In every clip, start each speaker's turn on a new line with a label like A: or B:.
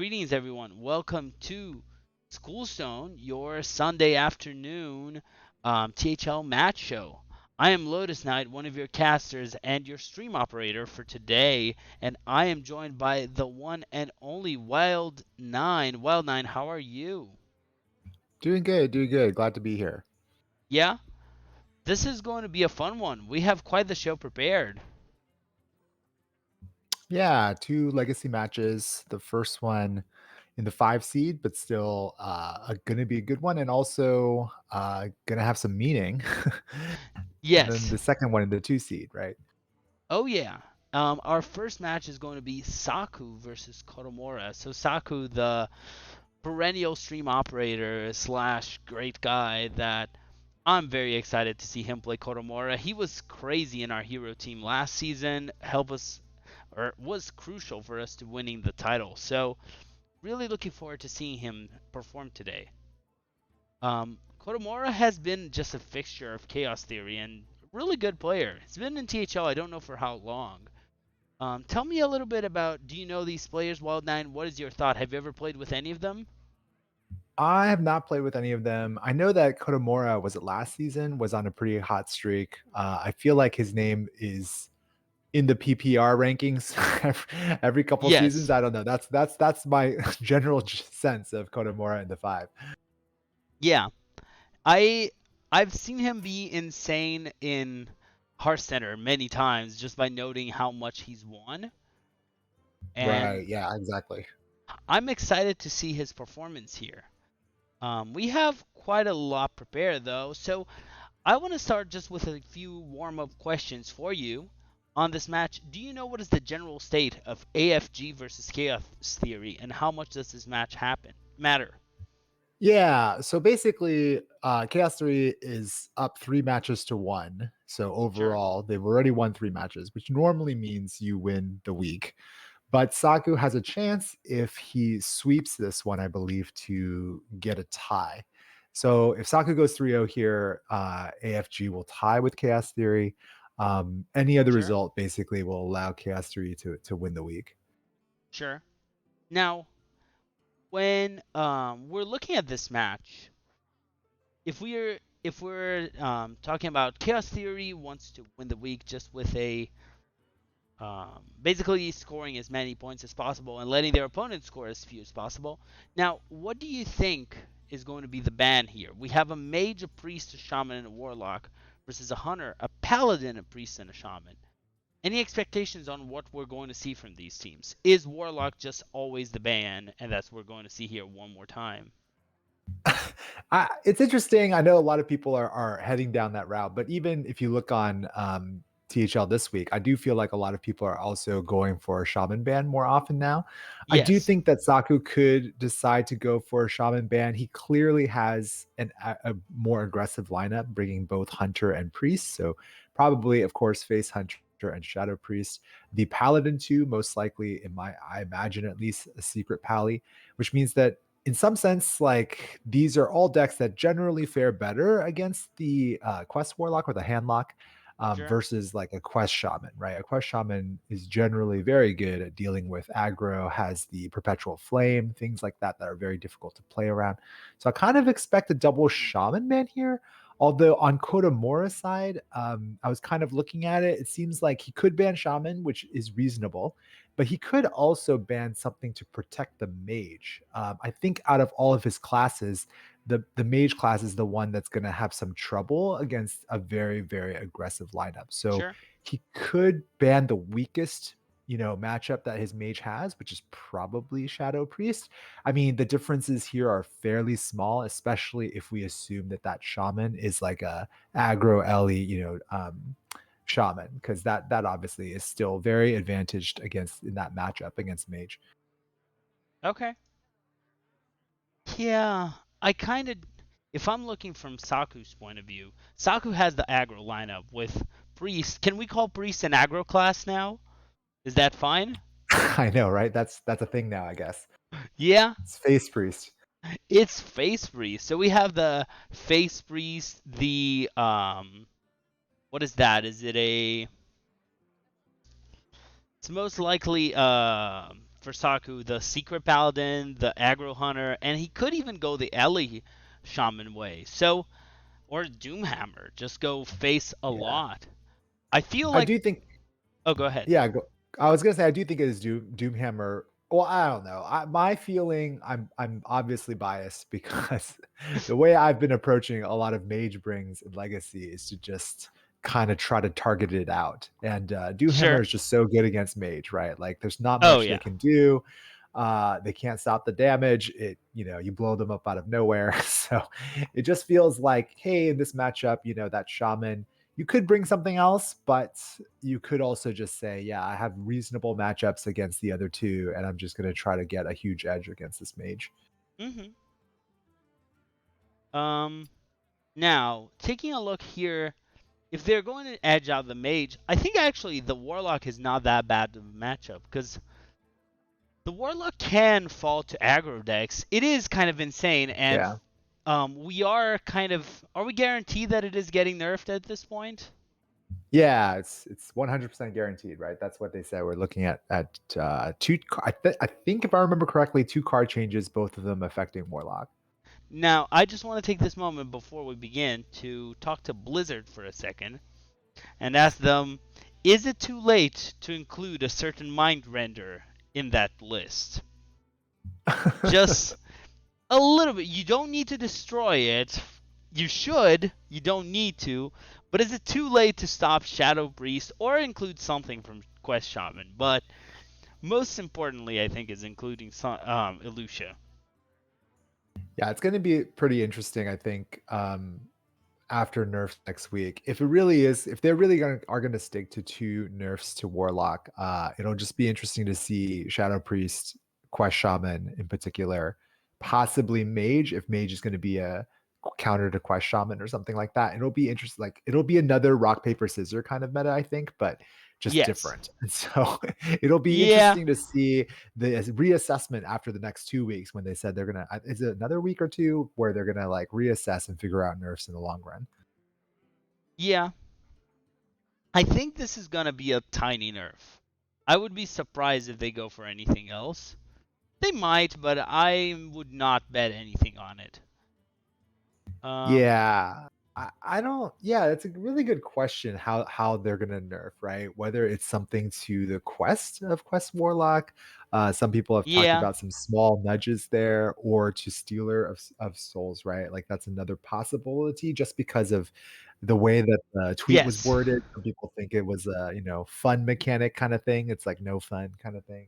A: Greetings, everyone. Welcome to Schoolstone, your Sunday afternoon THL match show. I am Lotus Knight, one of your casters and your stream operator for today, and I am joined by the one and only Wild Nine. Wild Nine, how are you?
B: Doing good, doing good. Glad to be here.
A: Yeah, this is going to be a fun one. We have quite the show prepared.
B: Yeah, two legacy matches. The first one in the 5 seed, but still gonna be a good one, and also gonna have some meaning. And then
A: Yes.
B: the second one in the 2 seed, right?
A: Oh yeah. Our first match is going to be Saku versus Kotomura. So Saku, the perennial stream operator slash great guy that I'm very excited to see him play Kotomura. He was crazy in our hero team last season, help us or was crucial for us to winning the title. So really looking forward to seeing him perform today. Kotomura has been just a fixture of Chaos Theory and really good player. He's been in THL, I don't know for how long. Tell me a little bit about, do you know these players, Wild9? What is your thought? Have you ever played with any of them?
B: I have not played with any of them. I know that Kotomura was it last season was on a pretty hot streak. I feel like his name is in the PPR rankings every couple seasons.
A: Yes.
B: I don't know. That's my general sense of Kotomura in the 5.
A: Yeah. I I've seen him be insane in Heart Center many times just by noting how much he's won. And
B: Right. Yeah. Exactly.
A: I'm excited to see his performance here. We have quite a lot prepared though, so I want to start just with a few warm-up questions for you on this match. Do you know what is the general state of AFG versus Chaos Theory, and how much does this match matter?
B: Yeah, so basically, Chaos 3 is up 3 matches to 1. So
A: Sure,
B: overall, they've already won 3 matches, which normally means you win the week. But Saku has a chance if he sweeps this one, I believe, to get a tie. So if Saku goes 3-0 here, AFG will tie with Chaos Theory. Any other
A: sure,
B: result basically will allow Chaos Theory to win the week.
A: sure. Now, when we're looking at this match, if we're talking about Chaos Theory wants to win the week just with a basically scoring as many points as possible and letting their opponent score as few as possible. Now, what do you think is going to be the ban here? We have a mage, a priest, a shaman, and a warlock versus a hunter, a paladin, a priest, and a shaman. Any expectations on what we're going to see from these teams? Is warlock just always the ban, and that's what we're going to see here one more time?
B: It's interesting. I know a lot of people are heading down that route, but even if you look on THL this week, I do feel like a lot of people are also going for a shaman ban more often now. I do
A: Yes,
B: think that Saku could decide to go for a shaman ban. He clearly has a more aggressive lineup, bringing both hunter and priest. So probably, of course, face hunter and shadow priest. The paladin too, most likely I imagine at least a secret pally, which means that in some sense, like these are all decks that generally fare better against the quest warlock or the handlock
A: sure,
B: versus like a quest shaman, right? A quest shaman is generally very good at dealing with aggro, has the perpetual flame, things like that that are very difficult to play around. So I kind of expect a double shaman man here. Although on Kodamora's side, I was kind of looking at it. It seems like he could ban shaman, which is reasonable, but he could also ban something to protect the mage. I think out of all of his classes, the mage class is the one that's going to have some trouble against a very very aggressive lineup. So
A: sure.
B: he could ban the weakest matchup that his mage has, which is probably Shadow Priest. I mean, the differences here are fairly small, especially if we assume that that shaman is like a aggro Ellie, shaman, because that obviously is still very advantaged against in that matchup against mage.
A: Okay. Yeah, I kind of, if I'm looking from Saku's point of view, Saku has the aggro lineup with Priest. Can we call Priest an aggro class now? Is that fine?
B: I know, right? That's a thing now, I guess.
A: Yeah,
B: It's face priest.
A: it's Face Priest. So we have the Face Priest, the what is that? Is it a? It's most likely for Saku the Secret Paladin, the Aggro Hunter, and he could even go the Ellie Shaman way. So, or Doomhammer, just go face a
B: Yeah.
A: lot. I feel
B: I
A: like.
B: do think
A: Oh, go ahead.
B: Yeah, I was gonna say I do think it is Doomhammer. Well, I don't know. My feeling, I'm obviously biased because the way I've been approaching a lot of mage brings in Legacy is to just kind of try to target it out. And Doomhammer
A: Sure.
B: is just so good against mage, right? Like there's not
A: Oh
B: much they
A: yeah.
B: can do. They can't stop the damage. You blow them up out of nowhere. So it just feels like, hey, in this matchup, that shaman you could bring something else, but you could also just say, yeah, I have reasonable matchups against the other two, and I'm just going to try to get a huge edge against this mage.
A: Mhm. Um. Now, taking a look here, if they're going to edge out the mage, I think actually the warlock is not that bad of a matchup because the warlock can fall to aggro decks. It is kind of insane, and
B: Yeah.
A: we are kind of. Are we guaranteed that it is getting nerfed at this point?
B: Yeah, it's 100% guaranteed, right? That's what they said. We're looking at two. I think if I remember correctly, two card changes, both of them affecting Warlock.
A: Now, I just want to take this moment before we begin to talk to Blizzard for a second and ask them, is it too late to include a certain mind render in that list? Just a little bit. You don't need to destroy it. You should. You don't need to. But is it too late to stop Shadow Priest or include something from Quest Shaman? But most importantly, I think, is including Elucia.
B: Yeah, it's going to be pretty interesting, I think. After nerfs next week, if it really is, if they're really are gonna stick to two nerfs to Warlock, it'll just be interesting to see Shadow Priest, Quest Shaman in particular, possibly Mage, if Mage is gonna be a counter to Quest Shaman or something like that. It'll be interesting. Like it'll be another rock paper scissor kind of meta, I think, but just
A: Yes.
B: different. And so it'll be
A: Yeah.
B: interesting to see the reassessment after the next 2 weeks when they said they're gonna. Is it another week or two where they're gonna like reassess and figure out nerfs in the long run?
A: Yeah. I think this is going to be a tiny nerf. I would be surprised if they go for anything else. They might, but I would not bet anything on it. Um,
B: Yeah. I don't yeah, that's a really good question how they're gonna nerf, right? Whether it's something to the quest of Quest Warlock. Some people have talked
A: yeah.
B: about some small nudges there, or to Stealer of Souls, right? Like that's another possibility just because of the way that the tweet was
A: Yes.
B: worded. Some people think it was a, fun mechanic kind of thing. It's like no fun kind of thing.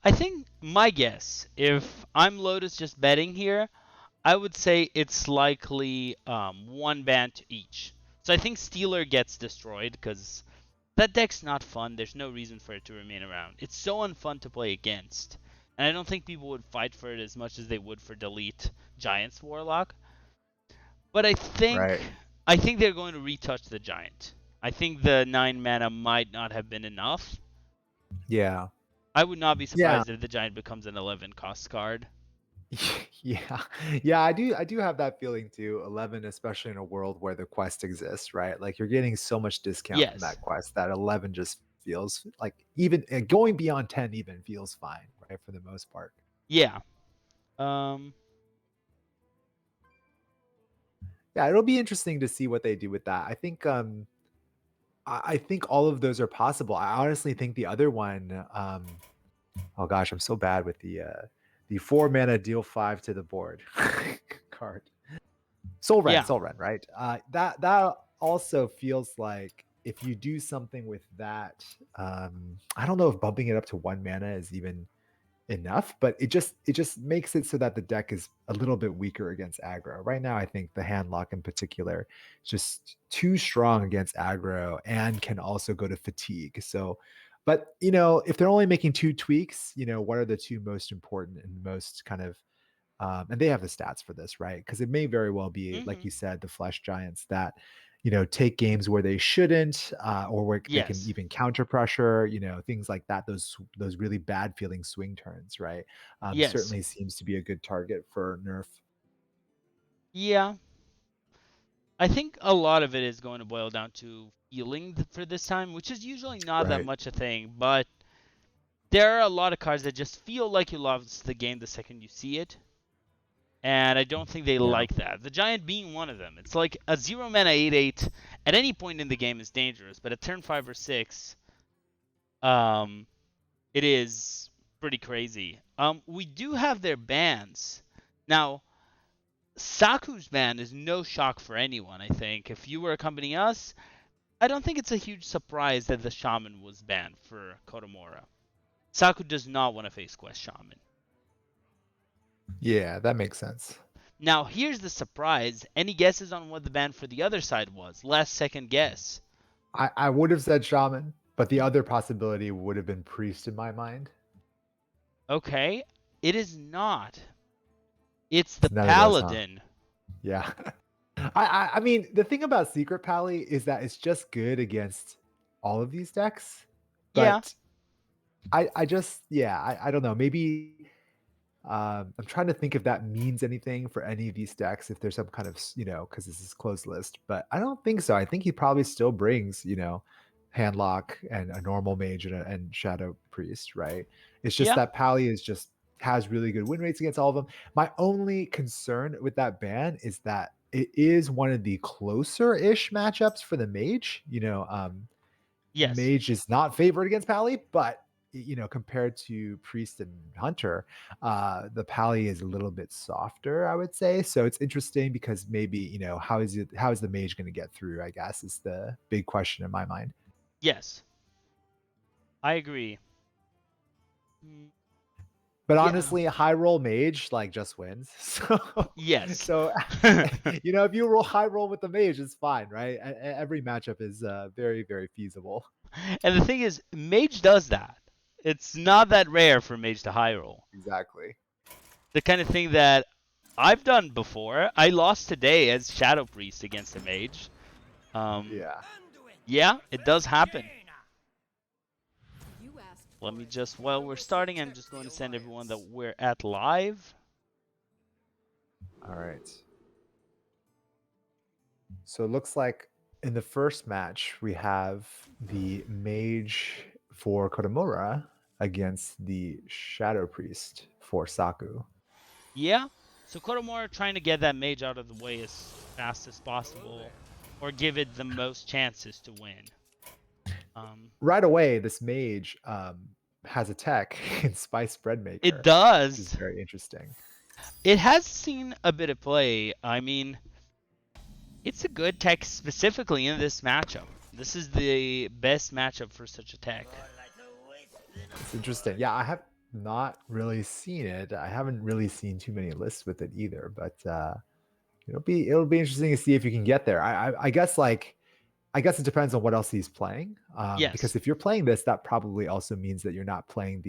A: I think my guess, if I'm Lotus just betting here, I would say it's likely one ban to each. So I think Stealer gets destroyed because that deck's not fun. There's no reason for it to remain around. It's so unfun to play against. And I don't think people would fight for it as much as they would for Delete Giant's Warlock. But
B: Right.
A: I think they're going to retouch the Giant. I think the 9 mana might not have been enough.
B: Yeah.
A: I would not be
B: Yeah.
A: surprised if the Giant becomes an 11 cost card.
B: Yeah. Yeah, I do have that feeling too. 11, especially in a world where the quest exists, right? Like you're getting so much discount from
A: Yes.
B: that quest that 11 just feels like even and going beyond 10 even feels fine, right? For the most part.
A: Yeah. Um
B: Yeah, it'll be interesting to see what they do with that. I think all of those are possible. I honestly think the other one, oh gosh, I'm so bad with the 4 mana deal 5 to the board card.
A: yeah.
B: Soul Rend, right? That also feels like if you do something with that, I don't know if bumping it up to 1 mana is even enough, but it just makes it so that the deck is a little bit weaker against aggro. Right now, I think the hand lock in particular is just too strong against aggro and can also go to fatigue. So, but if they're only making two tweaks, what are the two most important and most kind of and they have the stats for this, right? Because it may very well be, like
A: Mhm.
B: you said, the Flesh Giants that take games where they shouldn't, or where they can
A: Yes.
B: even counter pressure, things like that. Those really bad feeling swing turns, right?
A: Yes.
B: Certainly seems to be a good target for nerf.
A: Yeah. I think a lot of it is going to boil down to healing for this time, which is usually not that
B: Right.
A: much a thing, but There are a lot of cards that just feel like you lost the game the second you see it, and I don't think they
B: Yeah.
A: like that. The Giant being one of them. It's like a 0 mana 8/8 at any point in the game is dangerous, but at turn 5 or 6, um, it is pretty crazy. We do have their bans. Now, Saku's ban is no shock for anyone, I think. If you were accompanying us, I don't think it's a huge surprise that the Shaman was banned for Kodomora. Saku does not want to face Quest Shaman.
B: Yeah, that makes sense.
A: Now, here's the surprise. Any guesses on what the ban for the other side was? Last second guess.
B: I would have said shaman, but the other possibility would have been priest in my mind.
A: Okay, it is not. It's the
B: It's none of those, huh?
A: Paladin.
B: Yeah. I mean, the thing about Secret Pally is that it's just good against all of these decks,
A: Yeah,
B: but I just yeah, I don't know. Maybe I'm trying to think if that means anything for any of these decks, if there's some kind of, because this is closed list, but I don't think so. I think he probably still brings, Handlock and a normal mage and Shadow Priest, right? It's just
A: yeah,
B: that Pally is just has really good win rates against all of them. My only concern with that ban is that it is one of the closer-ish matchups for the mage.
A: yes,
B: Mage is not favored against Pally, but compared to Priest and Hunter, the Pally is a little bit softer, I would say. So it's interesting because maybe, how is the mage going to get through, I guess, is the big question in my mind.
A: yes. I agree. Mm,
B: But
A: yeah,
B: honestly, high roll mage like just wins. So
A: yes.
B: so if you roll high roll with the mage, it's fine, right? Every matchup is very, very feasible.
A: And the thing is, Mage does that. It's not that rare for Mage to high roll.
B: Exactly.
A: The kind of thing that I've done before. I lost today as Shadow Priest against a Mage. Um,
B: Yeah.
A: yeah, it does happen. Let me just, while we're starting, I'm just going to send everyone that we're at live.
B: All right. So it looks like in the first match, we have the mage for Kodomura against the Shadow Priest for Saku.
A: Yeah, so Kodomora trying to get that Mage out of the way as fast as possible, or give it the most chances to win.
B: Right away, this mage has a tech in Spice Bread
A: It
B: Maker, which is
A: does.
B: very interesting.
A: It has seen a bit of play. I mean, it's a good tech specifically in this matchup. This is the best matchup for such a tech.
B: It's interesting. Yeah, I have not really seen it. I haven't really seen too many lists with it either, but it'll be interesting to see if you can get there. I guess it depends on what else he's playing.
A: Yes,
B: Because if you're playing this, that probably also means that you're not playing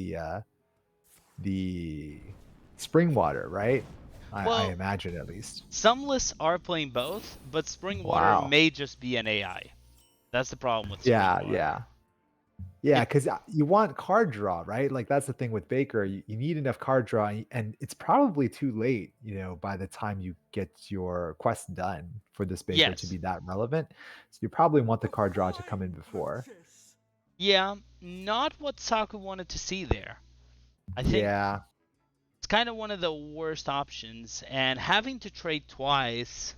B: the spring water, right? I
A: well,
B: imagine at least.
A: some lists are playing both, but Springwater
B: Wow.
A: may just be an AI. That's the problem with
B: Yeah,
A: Springwater.
B: yeah. Yeah,
A: It
B: because you want card draw, right? Like that's the thing with Baker. You need enough card draw, and it's probably too late, by the time you get your quest done for this Baker to
A: yes,
B: be that relevant. So you probably want the card draw to come in before.
A: yeah, not what Saku wanted to see there. I think
B: Yeah,
A: it's kind of one of the worst options, and having to trade twice,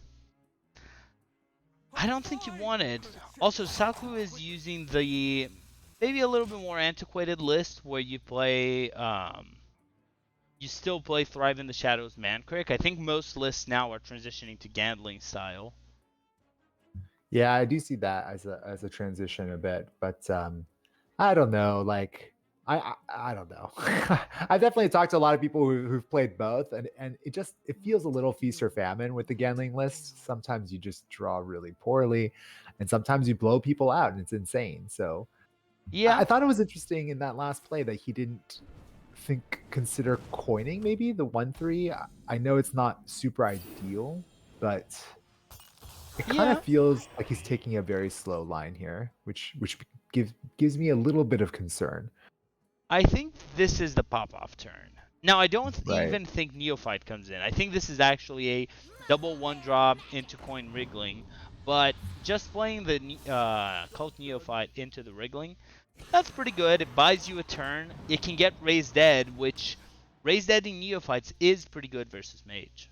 A: I don't think you wanted. Also, Saku is using the maybe a little bit more antiquated list where you still play Thrive in the Shadows Mancrick. I think most lists now are transitioning to Gandling style.
B: yeah, I do see that as a transition a bit, but I don't know. Like, I don't know. I've definitely talked to a lot of people who've played both, and it feels a little feast or famine with the gambling list. Sometimes you just draw really poorly, and sometimes you blow people out, and it's insane. So I
A: Yeah,
B: thought it was interesting in that last play that he didn't consider coining maybe the 1/3. I know it's not super ideal, but it kind of
A: yeah.
B: feels like he's taking a very slow line here, which gives me a little bit of concern.
A: I think this is the pop-off turn. Now, I don't
B: Right.
A: even think Neophyte comes in. I think this is actually a double one drop into coin wriggling, but just playing the Cult Neophyte into the wriggling That's pretty good. It buys you a turn. It can get Raised Dead, which Raised Dead in Neophytes is pretty good versus Mage.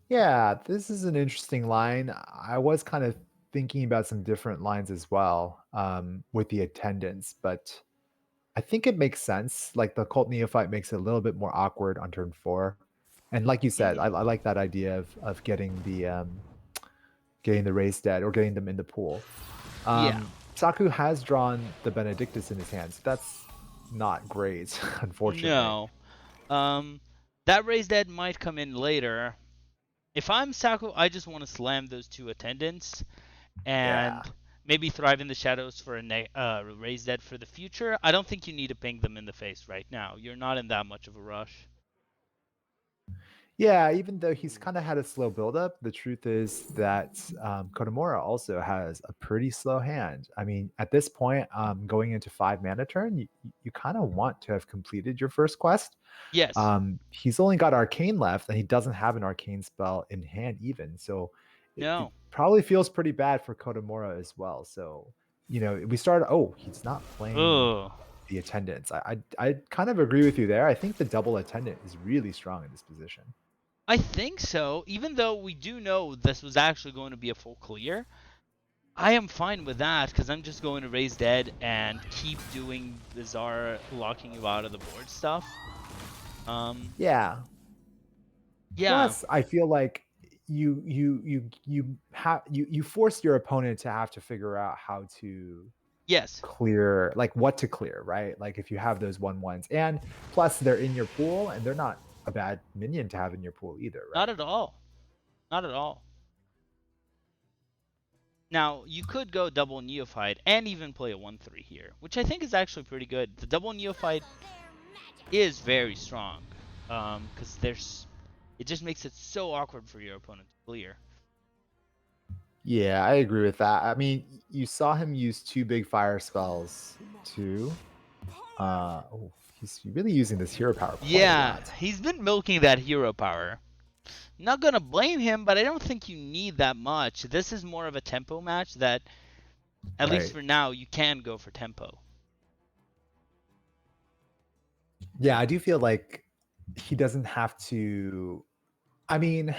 B: Yeah, this is an interesting line. I was kind of thinking about some different lines as well, with the attendance, but I think it makes sense. Like the cult neophyte makes it a little bit more awkward on turn 4. And like you said, I
A: Mm.
B: like that idea of getting the raised dead or getting them in the pool.
A: Yeah.
B: Saku has drawn the Benedictus in his hand, so that's not great, unfortunately.
A: No. Um, that Raised Dead might come in later. If I'm Sako, I just want to slam those two attendants
B: Yeah.
A: and maybe thrive in the shadows for a Raised Dead for the future. I don't think you need to ping them in the face right now. You're not in that much of a rush.
B: Yeah, even though he's kind of had a slow buildup, the truth is that Kodomora also has a pretty slow hand. I mean, at this point, going into 5 mana turn, you kind of want to have completed your first quest.
A: Yes.
B: He's only got arcane left, and he doesn't have an arcane spell in hand even. So it
A: No.
B: probably feels pretty bad for Kodomora as well. So we started. Oh, he's not playing
A: Ugh.
B: the attendance. I kind of agree with you there. I think the double attendant is really strong in this position.
A: I think so. Even though we do know this was actually going to be a full clear, I am fine with that because I'm just going to raise dead and keep doing bizarre locking you out of the board stuff. Um,
B: Yeah.
A: yeah.
B: Plus, I feel like you force your opponent to have to figure out how to
A: Yes.
B: clear, like what to clear, right? Like if you have those 1/1s, and plus they're in your pool, and they're not a bad minion to have in your pool either,
A: Not
B: right?
A: at all. Not at all. Now, you could go double Neophyte and even play a 1/3 here, which I think is actually pretty good. The double Neophyte is very strong because there's it just makes it so awkward for your opponent to clear.
B: Yeah, I agree with that. I mean, you saw him use 2 big fire spells too. Oh, he's really using this hero power quite a
A: Yeah,
B: lot,
A: he's been milking that hero power. Not gonna blame him, but I don't think you need that much. This is more of a tempo match that, at least
B: right?
A: for now, you can go for tempo.
B: Yeah, I do feel like he doesn't have to. I mean,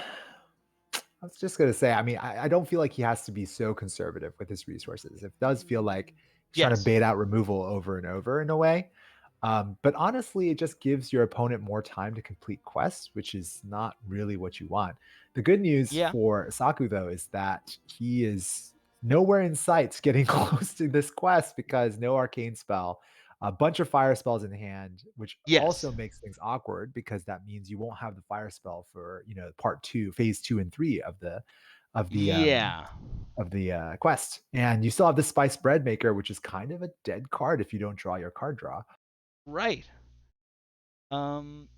B: I was just gonna say, I mean, I don't feel like he has to be so conservative with his resources. It does feel like he's trying to
A: Yes.
B: bait out removal over and over in a way. But honestly, it just gives your opponent more time to complete quests, which is not really what you want. The good news
A: Yeah.
B: for Saku, though, is that he is nowhere in sight getting close to this quest because no arcane spell, a bunch of fire spells in hand, which
A: Yes.
B: also makes things awkward because that means you won't have the fire spell for part two, phase 2 and 3 of the
A: Yeah.
B: quest, and you still have the spice bread maker, which is kind of a dead card if you don't draw your card draw.
A: Right. Um.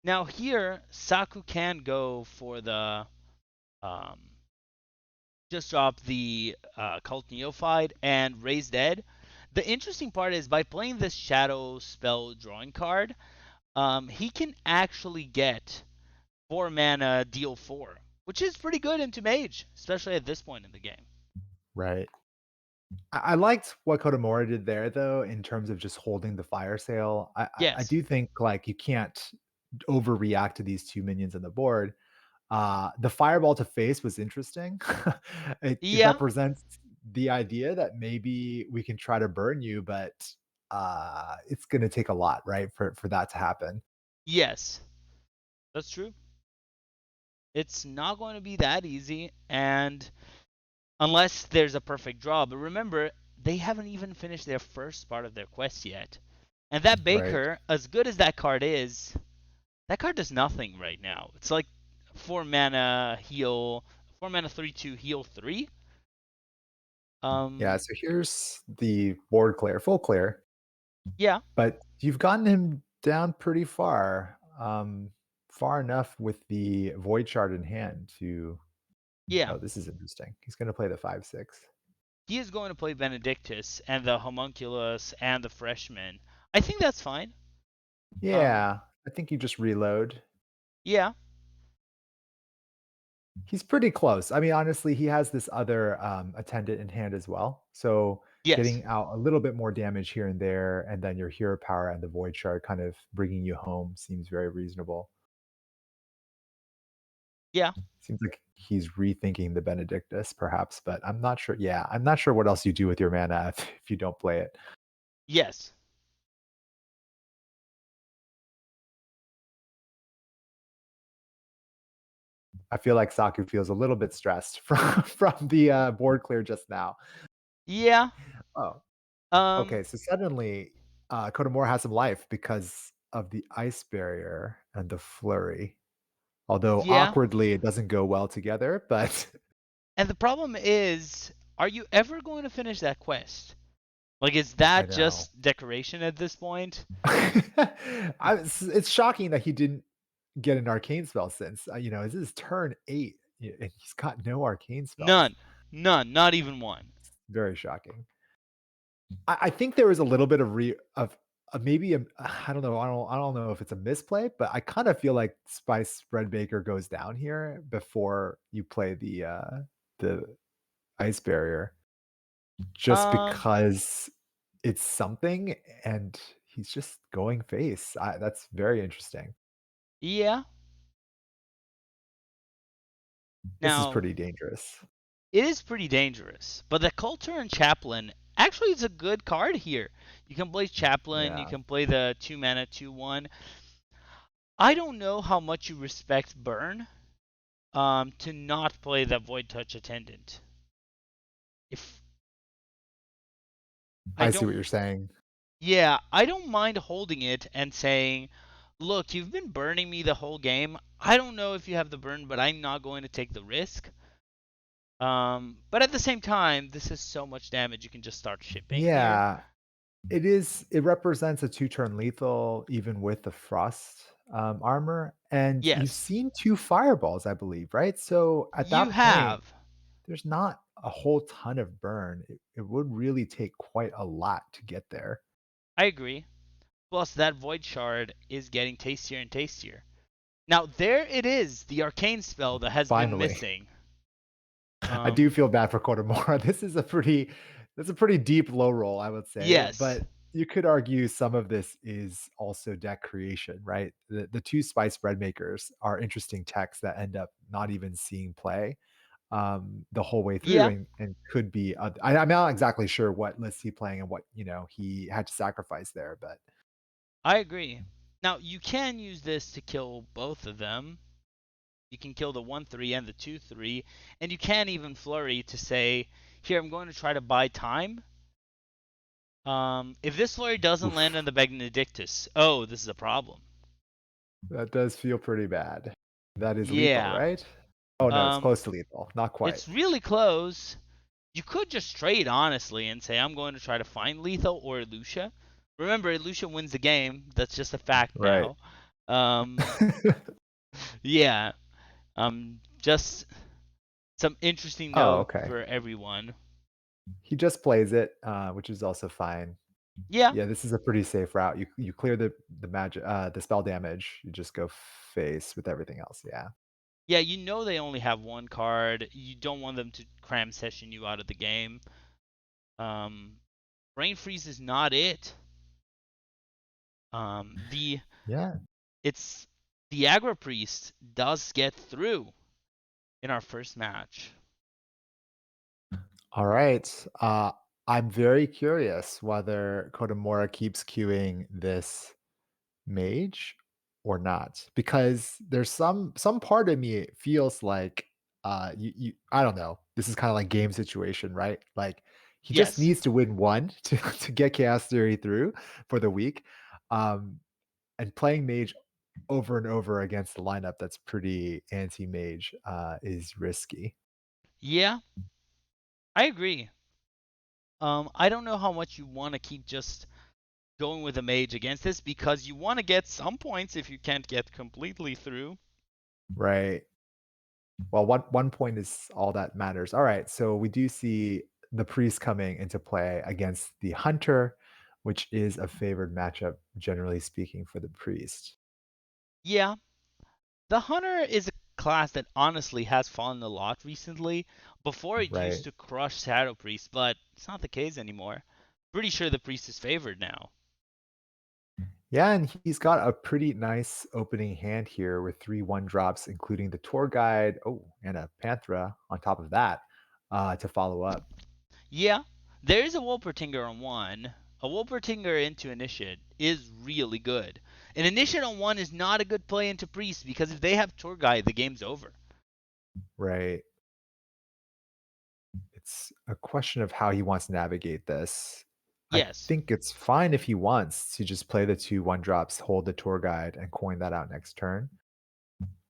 A: Now here, Saku can go for the um just drop the Cult Neophyte and Raise Dead. The interesting part is by playing this Shadow Spell drawing card, he can actually get 4 mana deal 4, which is pretty good into Mage, especially at this point in the game.
B: Right. I liked what Kodomora did there, though, in terms of just holding the fire sale. I
A: Yes.
B: do think like you can't overreact to these two minions on the board. The fireball to face was interesting. It
A: Yeah.
B: represents the idea that maybe we can try to burn you, but it's going to take a lot, right, for that to happen.
A: Yes. That's true. It's not going to be that easy, and unless there's a perfect draw. But remember, they haven't even finished their first part of their quest yet. And that
B: Right.
A: Baker, as good as that card is, that card does nothing right now. It's like 4 mana heal, 4 mana 3/2 heal 3.
B: Yeah.
A: Um,
B: So here's the board clear, full clear,
A: yeah,
B: but you've gotten him down pretty far. Far enough with the void shard in hand to.
A: yeah.
B: Oh, this is interesting. He's going to play the 5/6.
A: He is going to play Benedictus and the Homunculus and the Freshman. I think that's fine. Um,
B: Yeah, I think you just reload.
A: yeah,
B: He's pretty close. I mean, honestly, he has this other attendant in hand as well. So
A: Yes.
B: getting out a little bit more damage here and there, and then your hero power and the void shard kind of bringing you home seems very reasonable.
A: Yeah.
B: Seems like he's rethinking the Benedictus, perhaps, but I'm not sure. Yeah, I'm not sure what else you do with your mana if you don't play it.
A: Yes.
B: I feel like Saku feels a little bit stressed from the board clear just now.
A: Yeah.
B: Oh,
A: Um
B: okay. So suddenly, Kodomora has some life because of the ice barrier and the flurry. Although
A: yeah.
B: awkwardly, it doesn't go well together. But
A: And the problem is, are you ever going to finish that quest? Like, is
B: I
A: that
B: know.
A: just decoration at this point?
B: It's shocking that he didn't get an arcane spell since this is turn 8 and he's got no arcane spells.
A: None. None. Not even one.
B: Very shocking. I think there was a little bit of maybe I don't know. I don't know if it's a misplay, but I kind of feel like Spice Spread Baker goes down here before you play the ice barrier, just
A: Um,
B: because it's something, and he's just going face. That's very interesting.
A: yeah.
B: This is
A: Now,
B: pretty dangerous.
A: it is pretty dangerous, but the Coulter and Chaplain actually is a good card here. You can play Chaplain, you
B: Yeah.
A: can play the 2 mana 2/1. I don't know how much you respect Burn to not play the Void Touch Attendant. If I
B: I see what you're
A: don't
B: saying.
A: Yeah, I don't mind holding it and saying, "Look, you've been burning me the whole game. I don't know if you have the burn, but I'm not going to take the risk." But at the same time, this is so much damage you can just start shipping here.
B: Yeah, it represents a two-turn lethal even with the frost, armor, and you've
A: Yes,
B: seen 2 fireballs, I believe, right? So, at
A: you
B: that point,
A: have.
B: there's not a whole ton of burn. It would really take quite a lot to get there.
A: I agree. Plus, that Void Shard is getting tastier and tastier. Now, there it is, the arcane spell that has been
B: Finally.
A: missing.
B: I do
A: Um,
B: feel bad for Kodomora. That's a pretty deep low roll, I would say,
A: yes.
B: but you could argue some of this is also deck creation, right? The 2 spice bread makers are interesting techs that end up not even seeing play, the whole way through
A: Yeah,
B: and could be I'm not exactly sure what list he playing and what, he had to sacrifice there, but
A: I agree. Now, you can use this to kill both of them. You can kill the 1/3 and the 2/3, and you can even flurry to say, "Here, I'm going to try to buy time." If this flurry doesn't land on
B: oof,
A: the Benedictus, oh, this is a problem.
B: that does feel pretty bad. That is lethal,
A: Yeah.
B: right? Oh, no, it's
A: Um,
B: close to lethal, not quite.
A: it's really close. You could just trade honestly and say, "I'm going to try to find lethal or Lucia." Remember, Lucia wins the game. That's just a fact
B: Right.
A: now. Um, yeah. Just some interesting
B: Oh,
A: note
B: okay.
A: for everyone.
B: He just plays it, which is also fine.
A: Yeah.
B: Yeah, this is a pretty safe route. You clear the magic, the spell damage. You just go face with everything else. Yeah,
A: Yeah, you know they only have one card. You don't want them to cram session you out of the game. Um, Brain Freeze is not it. The
B: yeah.
A: it's the Aggro Priest does get through in our first match.
B: All right. I'm very curious whether Kodomora keeps queuing this mage or not, because there's some part of me feels like you I don't know. This is kind of like game situation, right? Like he just
A: Yes.
B: needs to win one to get Chaos Theory through for the week. Um, and playing mage over and over against the lineup that's pretty anti-mage is risky.
A: Yeah, I agree. I don't know how much you want to keep just going with a mage against this because you want to get some points if you can't get completely through.
B: Right. Well, one point is all that matters. All right, so we do see the priest coming into play against the hunter, which is a favored matchup, generally speaking, for the priest.
A: Yeah, the hunter is class that honestly has fallen a lot recently. Before it used
B: Right.
A: to crush Shadow Priest, but it's not the case anymore. Pretty sure the Priest is favored now.
B: Yeah, and he's got a pretty nice opening hand here with 3 1 drops, including the tour guide. Oh, and a Panthera on top of that to follow up.
A: Yeah, there is a Wolpertinger on one. A Wolpertinger into Initiate is really good. An Initiate on one is not a good play into Priest because if they have Tour Guide, the game's over.
B: Right. It's a question of how he wants to navigate this. I
A: Yes,
B: think it's fine if he wants to just play the 2 1 drops, hold the tour guide, and coin that out next turn.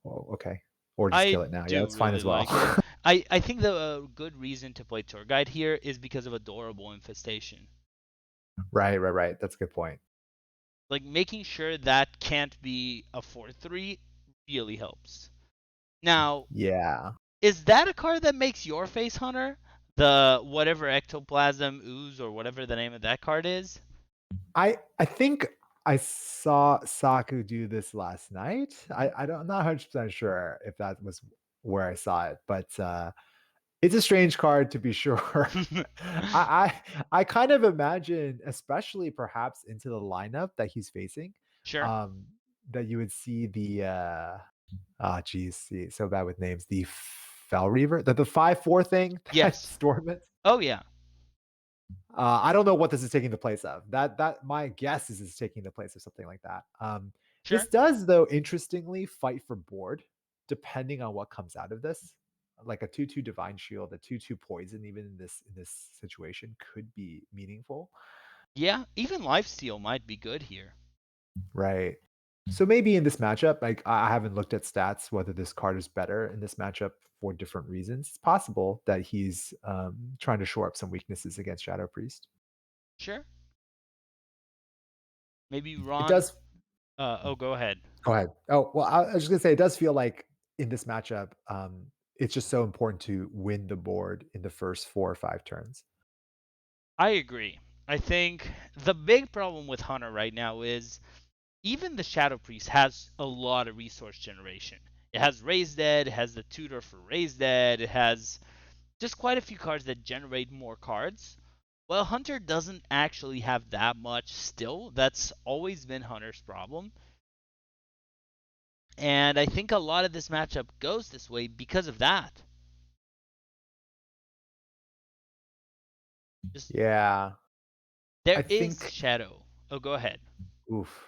B: Well, okay. Or just
A: I
B: kill it now. Yeah,
A: do
B: that's fine
A: really
B: as well.
A: like it. I think the good reason to play Tour Guide here is because of Adorable Infestation.
B: Right, right, right. That's a good point.
A: Like making sure that can't be a 4-3 really helps. Now,
B: Yeah.
A: is that a card that makes your face Hunter? The whatever ectoplasm ooze or whatever the name of that card is?
B: I think I saw Saku do this last night. I'm not 100% sure if that was where I saw it, but it's a strange card to be sure. I kind of imagine, especially perhaps into the lineup that he's facing,
A: Sure.
B: um, that you would see the geez, see, so bad with names. The Fell Reaver, the 5/4 thing that
A: Yes.
B: Storm.
A: Oh yeah.
B: I don't know what this is taking the place of. That my guess is it's taking the place of something like that. This
A: Sure.
B: does, though, interestingly fight for board, depending on what comes out of this. Like a 2/2 Divine Shield, a 2/2 Poison, even in this situation, could be meaningful.
A: Yeah, even lifesteal might be good here.
B: Right. So maybe in this matchup, like I haven't looked at stats whether this card is better in this matchup for different reasons. It's possible that he's trying to shore up some weaknesses against Shadow Priest.
A: Sure. Maybe
B: It
A: Ron.
B: does.
A: Oh, go ahead.
B: Go ahead. Oh, well, I was just gonna say it does feel like in this matchup, it's just so important to win the board in the first 4 or 5 turns.
A: I agree. I think the big problem with Hunter right now is even the Shadow Priest has a lot of resource generation. It has Raise Dead, it has the tutor for Raise Dead, it has just quite a few cards that generate more cards. Well, Hunter doesn't actually have that much still. That's always been Hunter's problem. And I think a lot of this matchup goes this way because of that. Just
B: Yeah,
A: there
B: I
A: is
B: think
A: Shadow. Oh, go ahead.
B: oof.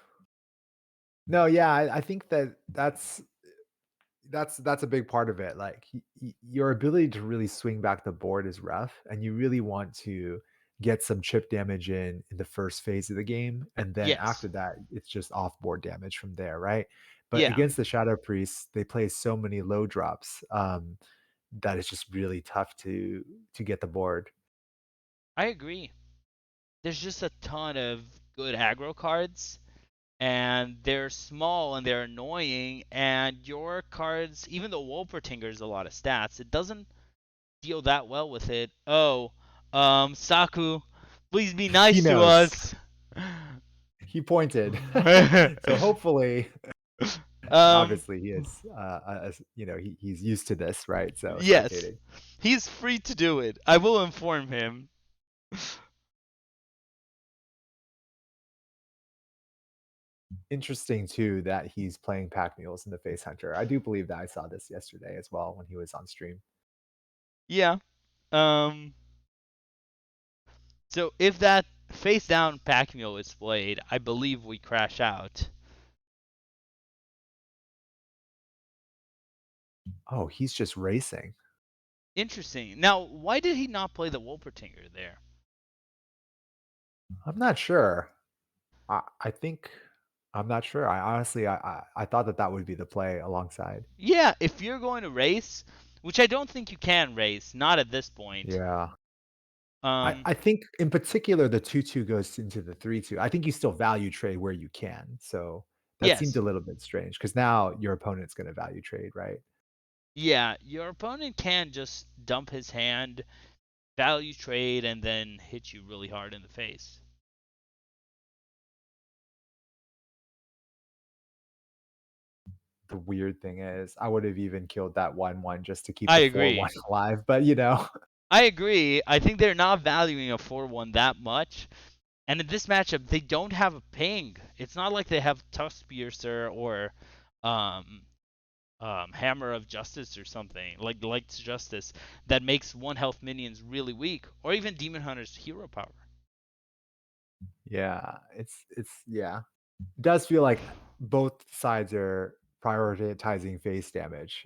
B: No, yeah, I think that's a big part of it. Like your ability to really swing back the board is rough, and you really want to get some chip damage in the first phase of the game, and then
A: Yes.
B: after that, it's just off board damage from there, right? But
A: Yeah,
B: against the Shadow Priests, they play so many low drops that it's just really tough to get the board.
A: I agree. There's just a ton of good aggro cards, and they're small and they're annoying. And your cards, even though Wolpertinger's a lot of stats, it doesn't deal that well with it. Oh, Saku, please be
B: He
A: nice to
B: knows.
A: us.
B: He pointed. So hopefully,
A: um,
B: obviously, he is. He's used to this, right? So
A: yes,
B: spectating.
A: he's free to do it. I will inform him.
B: Interesting too that he's playing pack mules in the face hunter. I do believe that I saw this yesterday as well when he was on stream.
A: Yeah. Um. So if that face down pack mule is played, I believe we crash out.
B: Oh, he's just racing.
A: Interesting. Now, why did he not play the Wolpertinger there?
B: I'm not sure. I think I'm not sure. I honestly I thought that that would be the play alongside.
A: Yeah, if you're going to race, which I don't think you can race, not at this point.
B: Yeah.
A: Um,
B: I think in particular the 2/2 goes into the 3/2. I think you still value trade where you can. So that seemed
A: yes.
B: a little bit strange because now your opponent's going to value trade, right?
A: Yeah, your opponent can just dump his hand, value trade, and then hit you really hard in the face.
B: the weird thing is. I would have even killed that 1/1 just to keep
A: I
B: the
A: agree.
B: 4/1 alive, but, you know.
A: I agree. I think they're not valuing a 4-1 that much. And in this matchup, they don't have a ping. It's not like they have Tusk Piercer or um, Hammer of Justice or something like Light's Justice that makes one health minions really weak, or even Demon Hunter's hero power.
B: Yeah, yeah. It does feel like both sides are prioritizing face damage.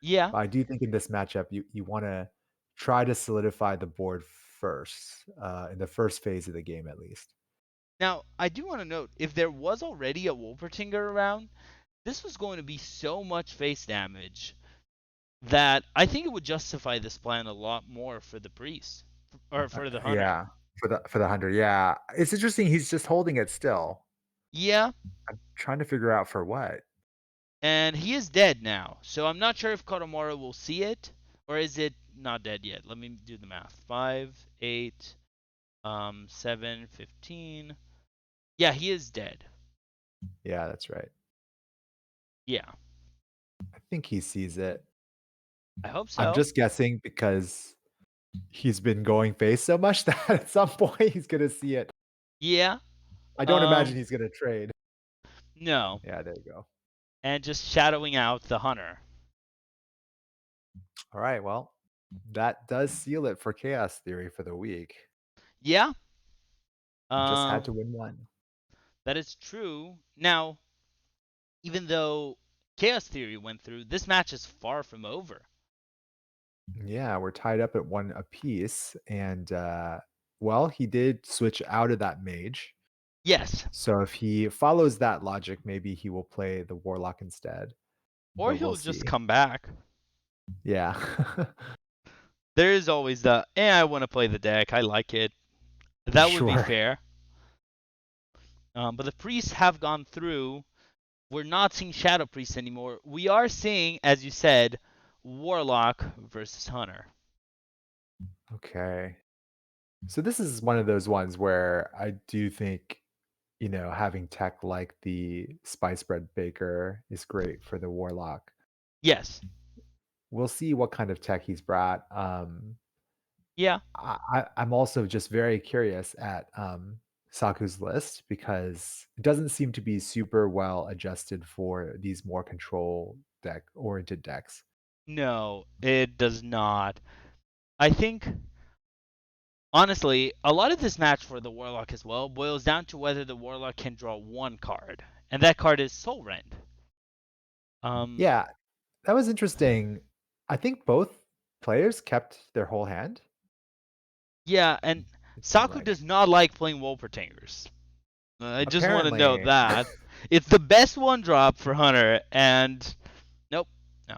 A: Yeah.
B: But I do think in this matchup, you wanna try to solidify the board first, in the first phase of the game at least.
A: Now, I do want to note if there was already a Wolpertinger around, this was going to be so much face damage that I think it would justify this plan a lot more for the priest or for the hunter.
B: Yeah, for the 100, yeah. It's interesting he's just holding it still.
A: Yeah,
B: I'm trying to figure out for what.
A: and he is dead now, so I'm not sure if Kotomura will see it or is it not dead yet. Let me do the math. 5, 8, 7, 15. Yeah, he is dead.
B: Yeah, that's right.
A: Yeah,
B: I think he sees it.
A: I hope
B: I'm
A: so.
B: just guessing because he's been going face so much that at some point he's gonna see it.
A: Yeah.
B: I don't imagine
A: Um,
B: he's gonna trade.
A: no,
B: Yeah, there you go.
A: and just shadowing out the hunter.
B: All right, well, that does seal it for Chaos Theory for the week.
A: Yeah.
B: You just
A: Uh,
B: had to win one.
A: that is true. Now, even though Chaos Theory went through, this match is far from over.
B: Yeah, we're tied up at one apiece, and well, he did switch out of that mage.
A: Yes,
B: So if he follows that logic, maybe he will play the warlock instead,
A: or
B: but we'll
A: he'll just
B: see.
A: come back.
B: Yeah.
A: There is always the, I want to play the deck. I like it. That would be
B: Sure.
A: fair. But the priests have gone through. We're not seeing Shadow Priest anymore. We are seeing, as you said, Warlock versus Hunter.
B: Okay. So this is one of those ones where I do think, having tech like the Spice Bread Baker is great for the warlock.
A: Yes.
B: We'll see what kind of tech he's brought.
A: Yeah.
B: I'm also just very curious at Saku's list because it doesn't seem to be super well adjusted for these more control deck oriented decks.
A: No, it does not. I think honestly, a lot of this match for the Warlock as well boils down to whether the Warlock can draw one card, and that card is Soul Rend. Um,
B: Yeah, that was interesting. I think both players kept their whole hand.
A: yeah, and
B: It seemed
A: Saku
B: like
A: does not like playing Wolpertingers. I just want to note
B: apparently
A: that it's the best one drop for Hunter, and nope, no,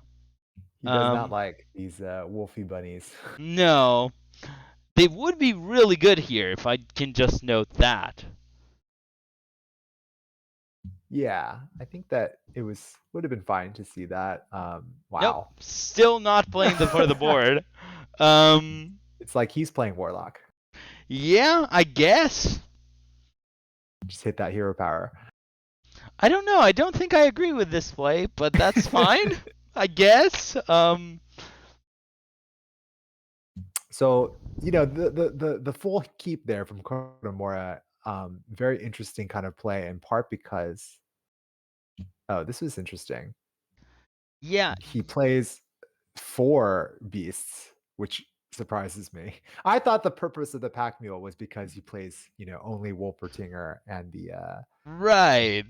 B: he does not
A: um,
B: like these wolfy bunnies.
A: no. They would be really good here if I can just note that.
B: Yeah, I think that it would have been fine to see that.
A: Nope,
B: Wow.
A: still not playing the for the board. Um,
B: It's like he's playing warlock.
A: yeah, I guess.
B: Just hit that hero power.
A: I don't know. I don't think I agree with this play, but that's fine. I guess.
B: So, the full keep there from Konomura, very interesting kind of play in part because oh, this was interesting.
A: Yeah.
B: He plays 4 beasts, which surprises me. I thought the purpose of the pack mule was because he plays, only Wolpertinger and the
A: Right.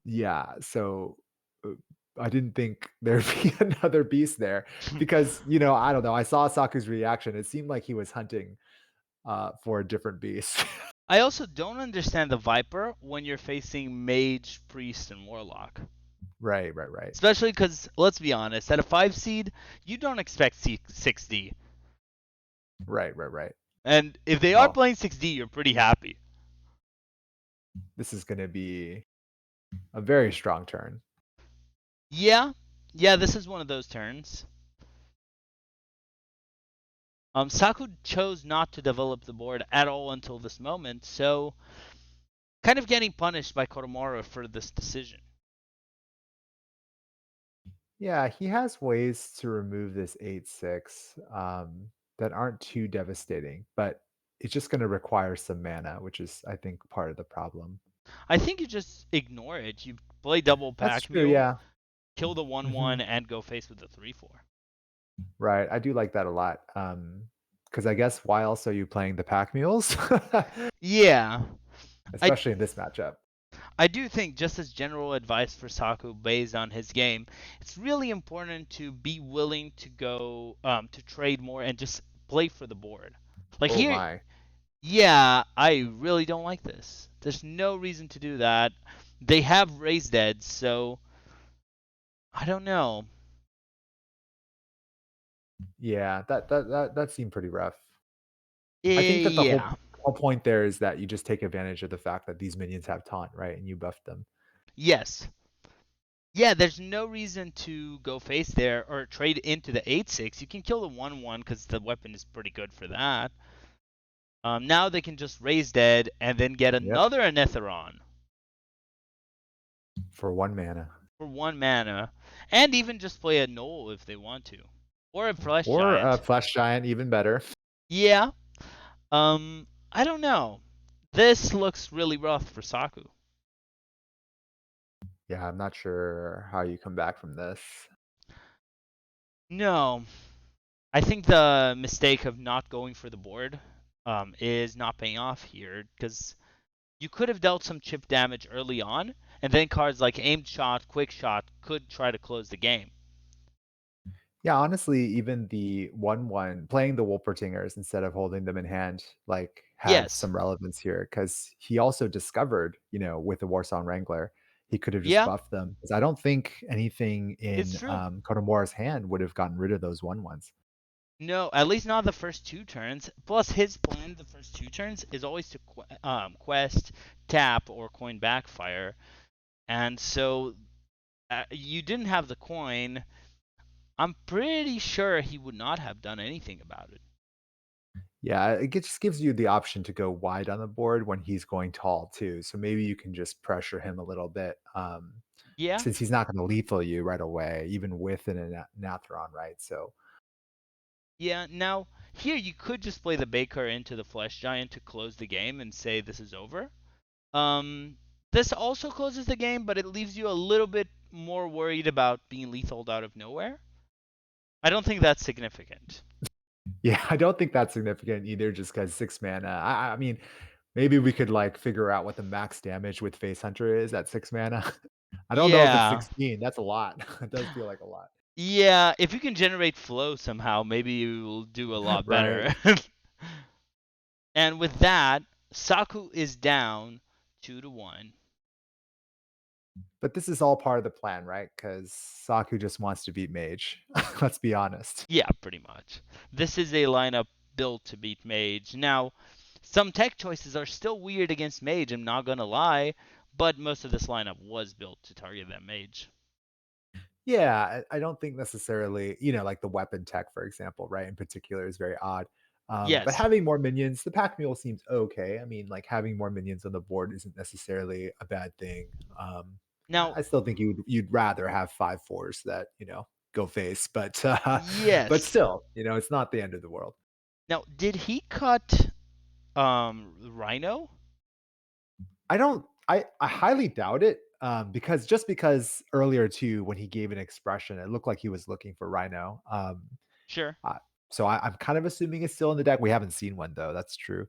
B: yeah, so uh, I didn't think there'd be another beast there because, I don't know. I saw Saku's reaction. It seemed like he was hunting for a different beast.
A: I also don't understand the Viper when you're facing Mage, Priest, and Warlock.
B: Right, right, right.
A: Especially because, let's be honest, at a 5 seed, you don't expect 6D.
B: Right, right, right.
A: And if they are
B: Well,
A: playing 6D, you're pretty happy.
B: this is going to be a very strong turn.
A: Yeah. Yeah, this is one of those turns. Saku chose not to develop the board at all until this moment, so kind of getting punished by Kotomura for this decision.
B: Yeah, he has ways to remove this 8/6 that aren't too devastating, but it's just going to require some mana, which is, I think, part of the problem.
A: I think you just ignore it. You play double
B: That's
A: pack
B: true.
A: mule,
B: Yeah.
A: kill the 1/1,
B: Hmm.
A: and go face with the 3/4.
B: Right. I do like that a lot. Because I guess why else are you playing the pack mules?
A: Yeah, I
B: Especially in this matchup.
A: I do think, just as general advice for Saku based on his game, it's really important to be willing to go to trade more and just play for the board. Like
B: Oh
A: here,
B: my.
A: yeah, I really don't like this. There's no reason to do that. They have raised dead, so I don't know.
B: Yeah, that seemed pretty rough. I think that the
A: Yeah,
B: whole point there is that you just take advantage of the fact that these minions have taunt, right? And you buff them.
A: yes, yeah. There's no reason to go face there or trade into the 8/6. You can kill the 1/1 because the weapon is pretty good for that. Now they can just raise dead and then get
B: Yep.
A: another Anetheron
B: For 1 mana.
A: for 1 mana, and even just play a Knoll if they want to, or a Flesh
B: Or a
A: Giant.
B: flesh giant, even better.
A: Yeah. I don't know. This looks really rough for Saku.
B: Yeah, I'm not sure how you come back from this.
A: No, I think the mistake of not going for the board is not paying off here because you could have dealt some chip damage early on, and then cards like Aimed Shot, Quick Shot could try to close the game.
B: Yeah, honestly, even the 1/1 playing the Wolpertingers instead of holding them in hand, like, had
A: Yes.
B: some relevance here because he also discovered, with the Warsong Wrangler, he could have just
A: Yeah,
B: buffed them. Because I don't think anything
A: it's
B: in,
A: true.
B: Kotomora's hand would have gotten rid of those 1/1s.
A: No, at least not the first 2 turns. Plus, his plan the first 2 turns is always to quest, tap, or coin backfire. And so you didn't have the coin. I'm pretty sure he would not have done anything about it.
B: Yeah, just gives you the option to go wide on the board when he's going tall too. So maybe you can just pressure him a little bit,
A: Yeah,
B: since he's not going to lethal you right away, even with an Nathron, right? So
A: yeah. Now, here you could just play the Baker into the Flesh Giant to close the game and say this is over. Um, this also closes the game, but it leaves you a little bit more worried about being lethaled out of nowhere. I don't think that's significant.
B: yeah, I don't think that's significant either, just because 6 mana. I mean, maybe we could like figure out what the max damage with Face Hunter is at 6 mana. I don't know if it's
A: Yeah.
B: 16. That's a lot. It does feel like a lot.
A: Yeah, if you can generate flow somehow, maybe you will do a lot
B: Right.
A: better. And with that, Saku is down 2-1.
B: But this is all part of the plan, right? Because Saku just wants to beat Mage. Let's be honest.
A: Yeah, pretty much. This is a lineup built to beat Mage. Now, some tech choices are still weird against Mage, I'm not gonna lie, but most of this lineup was built to target that Mage.
B: Yeah, I don't think necessarily, like the weapon tech, for example, right? In particular, is very odd. But
A: Yes.
B: having more minions, the pack mule seems okay. I mean, like having more minions on the board isn't necessarily a bad thing.
A: Now,
B: I still think you'd rather have 5/4s that go face, but but
A: yes.
B: still, it's not the end of the world.
A: Now, did he cut Rhino?
B: I don't. I highly doubt it. Because earlier too, when he gave an expression, it looked like he was looking for Rhino.
A: Sure.
B: Uh, so I'm kind of assuming it's still in the deck. We haven't seen one though. That's true.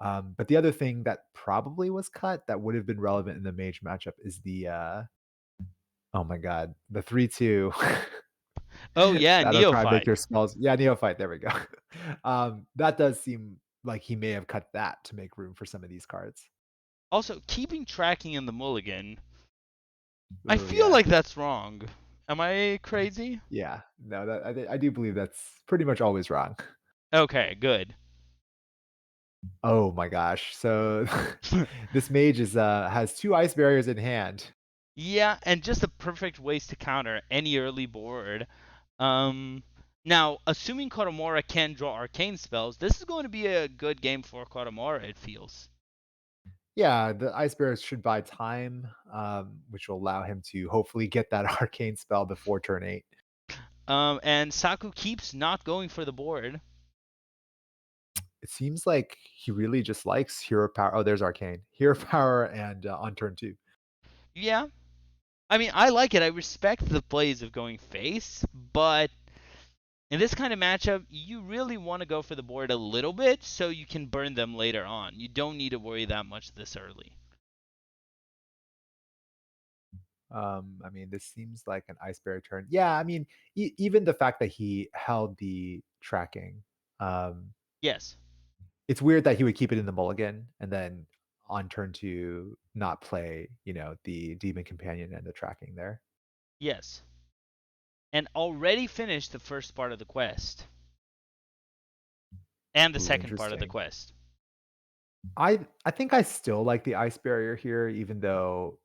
B: But the other thing that probably was cut that would have been relevant in the mage matchup is the oh my god, the 3/2
A: Oh yeah,
B: Shadow Cry
A: Neophyte.
B: Victor spells. Yeah, Neophyte. There we go. That does seem like he may have cut that to make room for some of these cards.
A: Also, keeping tracking in the mulligan, I
B: Oh
A: feel
B: yeah,
A: like that's wrong. Am I crazy?
B: yeah. No, I do believe that's pretty much always wrong.
A: Okay, good.
B: Oh my gosh. So this mage is has 2 ice barriers in hand.
A: Yeah, and just the perfect ways to counter any early board. Um, Now, assuming Kotomora can draw arcane spells, this is going to be a good game for Kotomora, it feels.
B: Yeah, the Ice Bear should buy time, which will allow him to hopefully get that arcane spell before turn 8.
A: And Saku keeps not going for the board.
B: It seems like he really just likes hero power. Oh, there's arcane. Hero power and on turn 2.
A: Yeah, I mean, I like it. I respect the plays of going face, but in this kind of matchup, you really want to go for the board a little bit so you can burn them later on. You don't need to worry that much this early.
B: I mean, this seems like an Ice Bear turn. Yeah, I mean, even the fact that he held the tracking, um,
A: Yes,
B: it's weird that he would keep it in the mulligan and then on turn 2 not play, the Demon Companion and the tracking there.
A: yes. And already finished the first part of the quest and the
B: Ooh,
A: second part of the
B: interesting.
A: quest.
B: I think I still like the Ice Barrier here, even though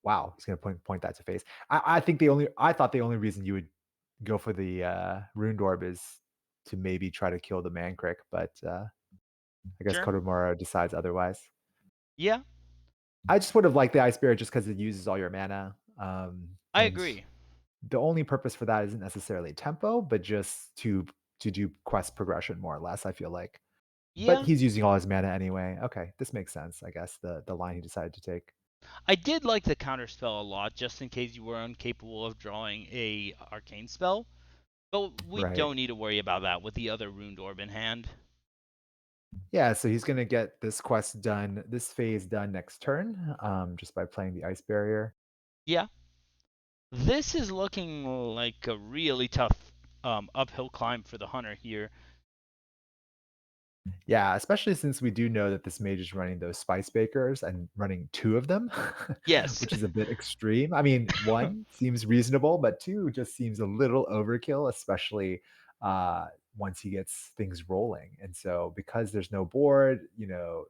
B: wow, he's gonna point that to face. I thought the only reason you would go for the Runed Orb is to maybe try to kill the Mankrik, but I guess
A: Sure.
B: Kodomura decides otherwise.
A: Yeah,
B: I just would have liked the Ice Barrier just because it uses all your mana.
A: I
B: And
A: agree.
B: the only purpose for that isn't necessarily tempo, but just to do quest progression more or less, I feel like. But
A: Yeah,
B: he's using all his mana anyway. Okay, this makes sense, I guess, the line he decided to take.
A: I did like the counterspell a lot, just in case you were incapable of drawing a arcane spell. But we
B: Right.
A: don't need to worry about that with the other Runed Orb in hand.
B: Yeah, so he's gonna get this quest done, this phase done next turn, just by playing the ice barrier.
A: Yeah, this is looking like a really tough uphill climb for the hunter here.
B: Yeah, especially since we do know that this mage is running those spice bakers and running 2 of them,
A: Yes.
B: which is a bit extreme. I mean, 1 seems reasonable, but 2 just seems a little overkill, especially, once he gets things rolling, and so because there's no board,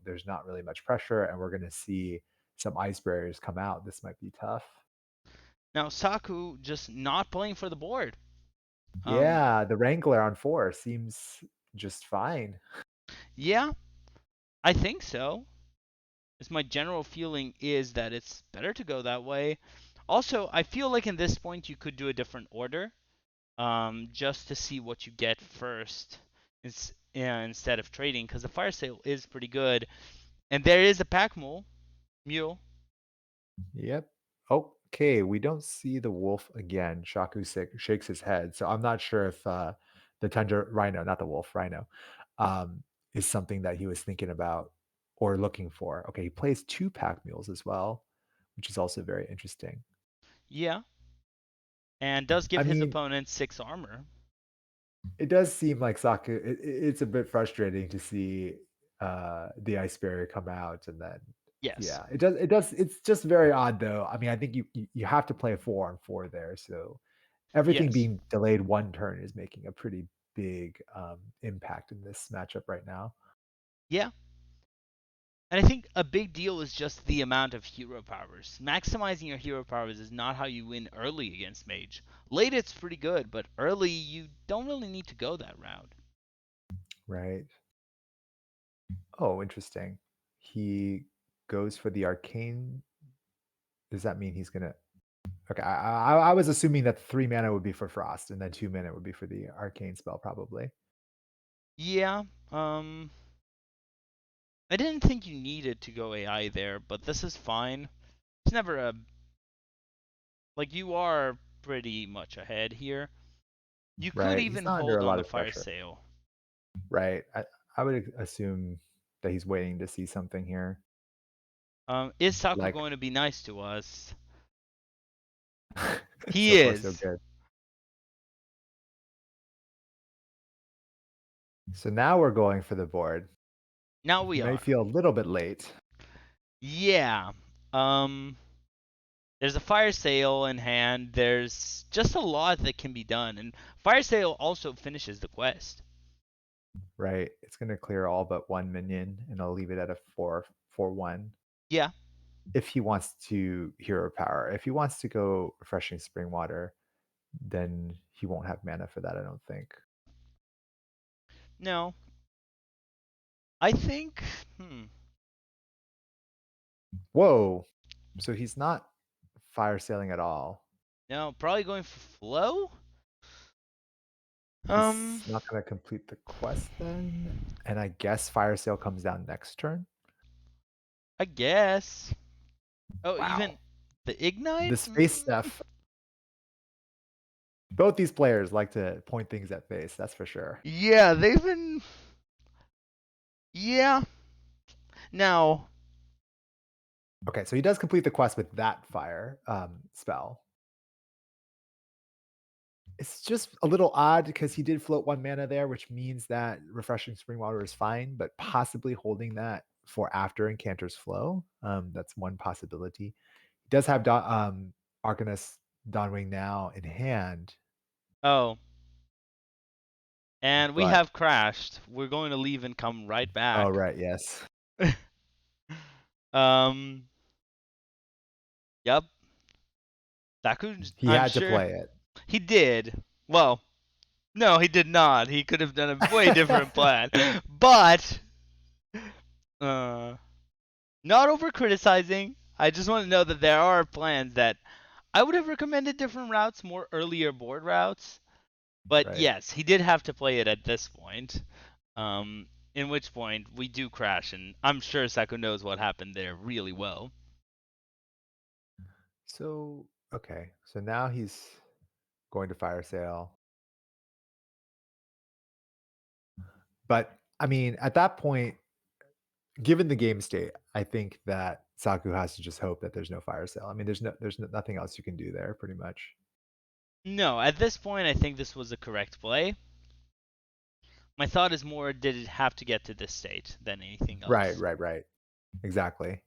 B: there's not really much pressure, and we're gonna see some ice barriers come out, this might be tough.
A: Now Saku just not playing for the board. Um,
B: Yeah, the Wrangler on 4 seems just fine.
A: yeah, I think so. As my general feeling is that it's better to go that way. Also, I feel like in this point you could do a different order, just to see what you get first, instead of trading, because the fire sale is pretty good, and there is a pack mule.
B: Yep. Okay, we don't see the wolf again. Shaku shakes his head, so I'm not sure if the tundra rhino, not the wolf, rhino, is something that he was thinking about or looking for. Okay, he plays 2 pack mules as well, which is also very interesting.
A: Yeah, and does
B: I
A: give his
B: mean,
A: opponent 6 armor.
B: it does seem like Saku. It's a bit frustrating to see the ice barrier come out, and then
A: Yes,
B: yeah, it does. It does. It's just very odd, though. I mean, I think you have to play a 4 on 4 there, so everything
A: yes,
B: being delayed 1 turn is making a pretty big impact in this matchup right now.
A: yeah. And I think a big deal is just the amount of hero powers. Maximizing your hero powers is not how you win early against Mage. Late it's pretty good, but early you don't really need to go that route.
B: Right. Oh, interesting. He goes for the arcane. Does that mean he's gonna? Okay, I was assuming that 3 mana would be for frost, and then 2 mana would be for the arcane spell, probably.
A: Yeah, I didn't think you needed to go AI there, but this is fine. It's never a like you are pretty much ahead here. You could
B: Right. He's
A: even
B: not under
A: hold
B: a
A: on
B: lot
A: the
B: of
A: fire
B: pressure.
A: sale.
B: Right. I would assume that he's waiting to see something here.
A: Is Saku
B: Like
A: going to be nice to us?
B: so
A: He
B: far so
A: is.
B: good. So now we're going for the board.
A: Now we
B: May
A: are.
B: feel a little bit late.
A: Yeah. Um, there's a fire sale in hand. There's just a lot that can be done, and fire sale also finishes the quest.
B: Right. It's gonna clear all but 1 minion, and I'll leave it at a 4/1.
A: Yeah.
B: If he wants to hero power. If he wants to go refreshing spring water, then he won't have mana for that, I don't think.
A: No. I think. Hmm.
B: Whoa. So he's not fire sailing at all.
A: No, probably going for flow. Um,
B: He's not gonna complete the quest then. And I guess fire sale comes down next turn.
A: I guess. Oh, even
B: Wow.
A: the ignite.
B: The space stuff. Both these players like to point things at face, that's for sure.
A: Yeah, they've been. Yeah. Now,
B: Okay, so he does complete the quest with that fire spell. It's just a little odd because he did float 1 mana there, which means that Refreshing Spring Water is fine, but possibly holding that for after Encanter's Flow, that's one possibility. He does have Arcanist Dawnwing now in hand,
A: oh, and we
B: but
A: have crashed. We're going to leave and come right
B: oh,
A: back.
B: right, yes.
A: um. Yep. Saku,
B: He
A: I'm
B: had to
A: sure
B: play it.
A: he did. Well, no, he did not. He could have done a way different plan. But uh not over criticizing. I just want to know that there are plans that I would have recommended different routes, more earlier board routes. But
B: Right.
A: yes, he did have to play it at this point. In which point we do crash, and I'm sure Saku knows what happened there really well.
B: So, okay. So now he's going to fire sale. But I mean, at that point, given the game state, I think that Saku has to just hope that there's no fire sale. I mean, nothing else you can do there, pretty much.
A: No, at this point, I think this was a correct play. My thought is more, did it have to get to this state than anything
B: Right,
A: else?
B: right, right. Exactly.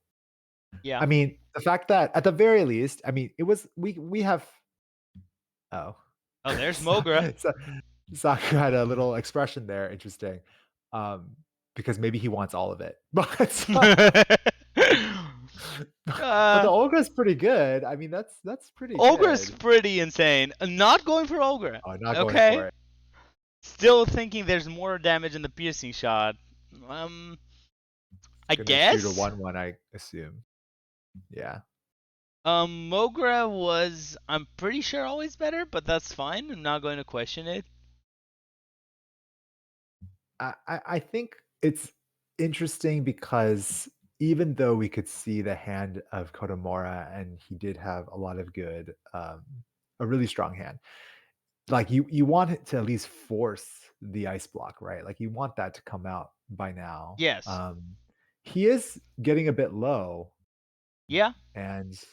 A: Yeah.
B: I mean, the fact that at the very least, I mean, it was we have oh,
A: Oh, there's
B: Sa-
A: Mogra.
B: Sa- Saku had a little expression there, interesting, um, because maybe he wants all of it, but the
A: uh,
B: Olga's pretty good. I mean, that's pretty
A: Olgra's
B: good.
A: pretty insane. Not going for Olgra.
B: Oh, not going
A: Okay.
B: for it.
A: Still thinking there's more damage in the piercing shot.
B: It's
A: I
B: gonna shoot a
A: guess.
B: 1/1, I assume. Yeah.
A: Mogra was, I'm pretty sure, always better, but that's fine. I'm not going to question it.
B: I think it's interesting because even though we could see the hand of Kotomora and he did have a lot of good, a really strong hand, like you want it to at least force the ice block, right? Like you want that to come out by now.
A: Yes.
B: He is getting a bit low,
A: Yeah.
B: and is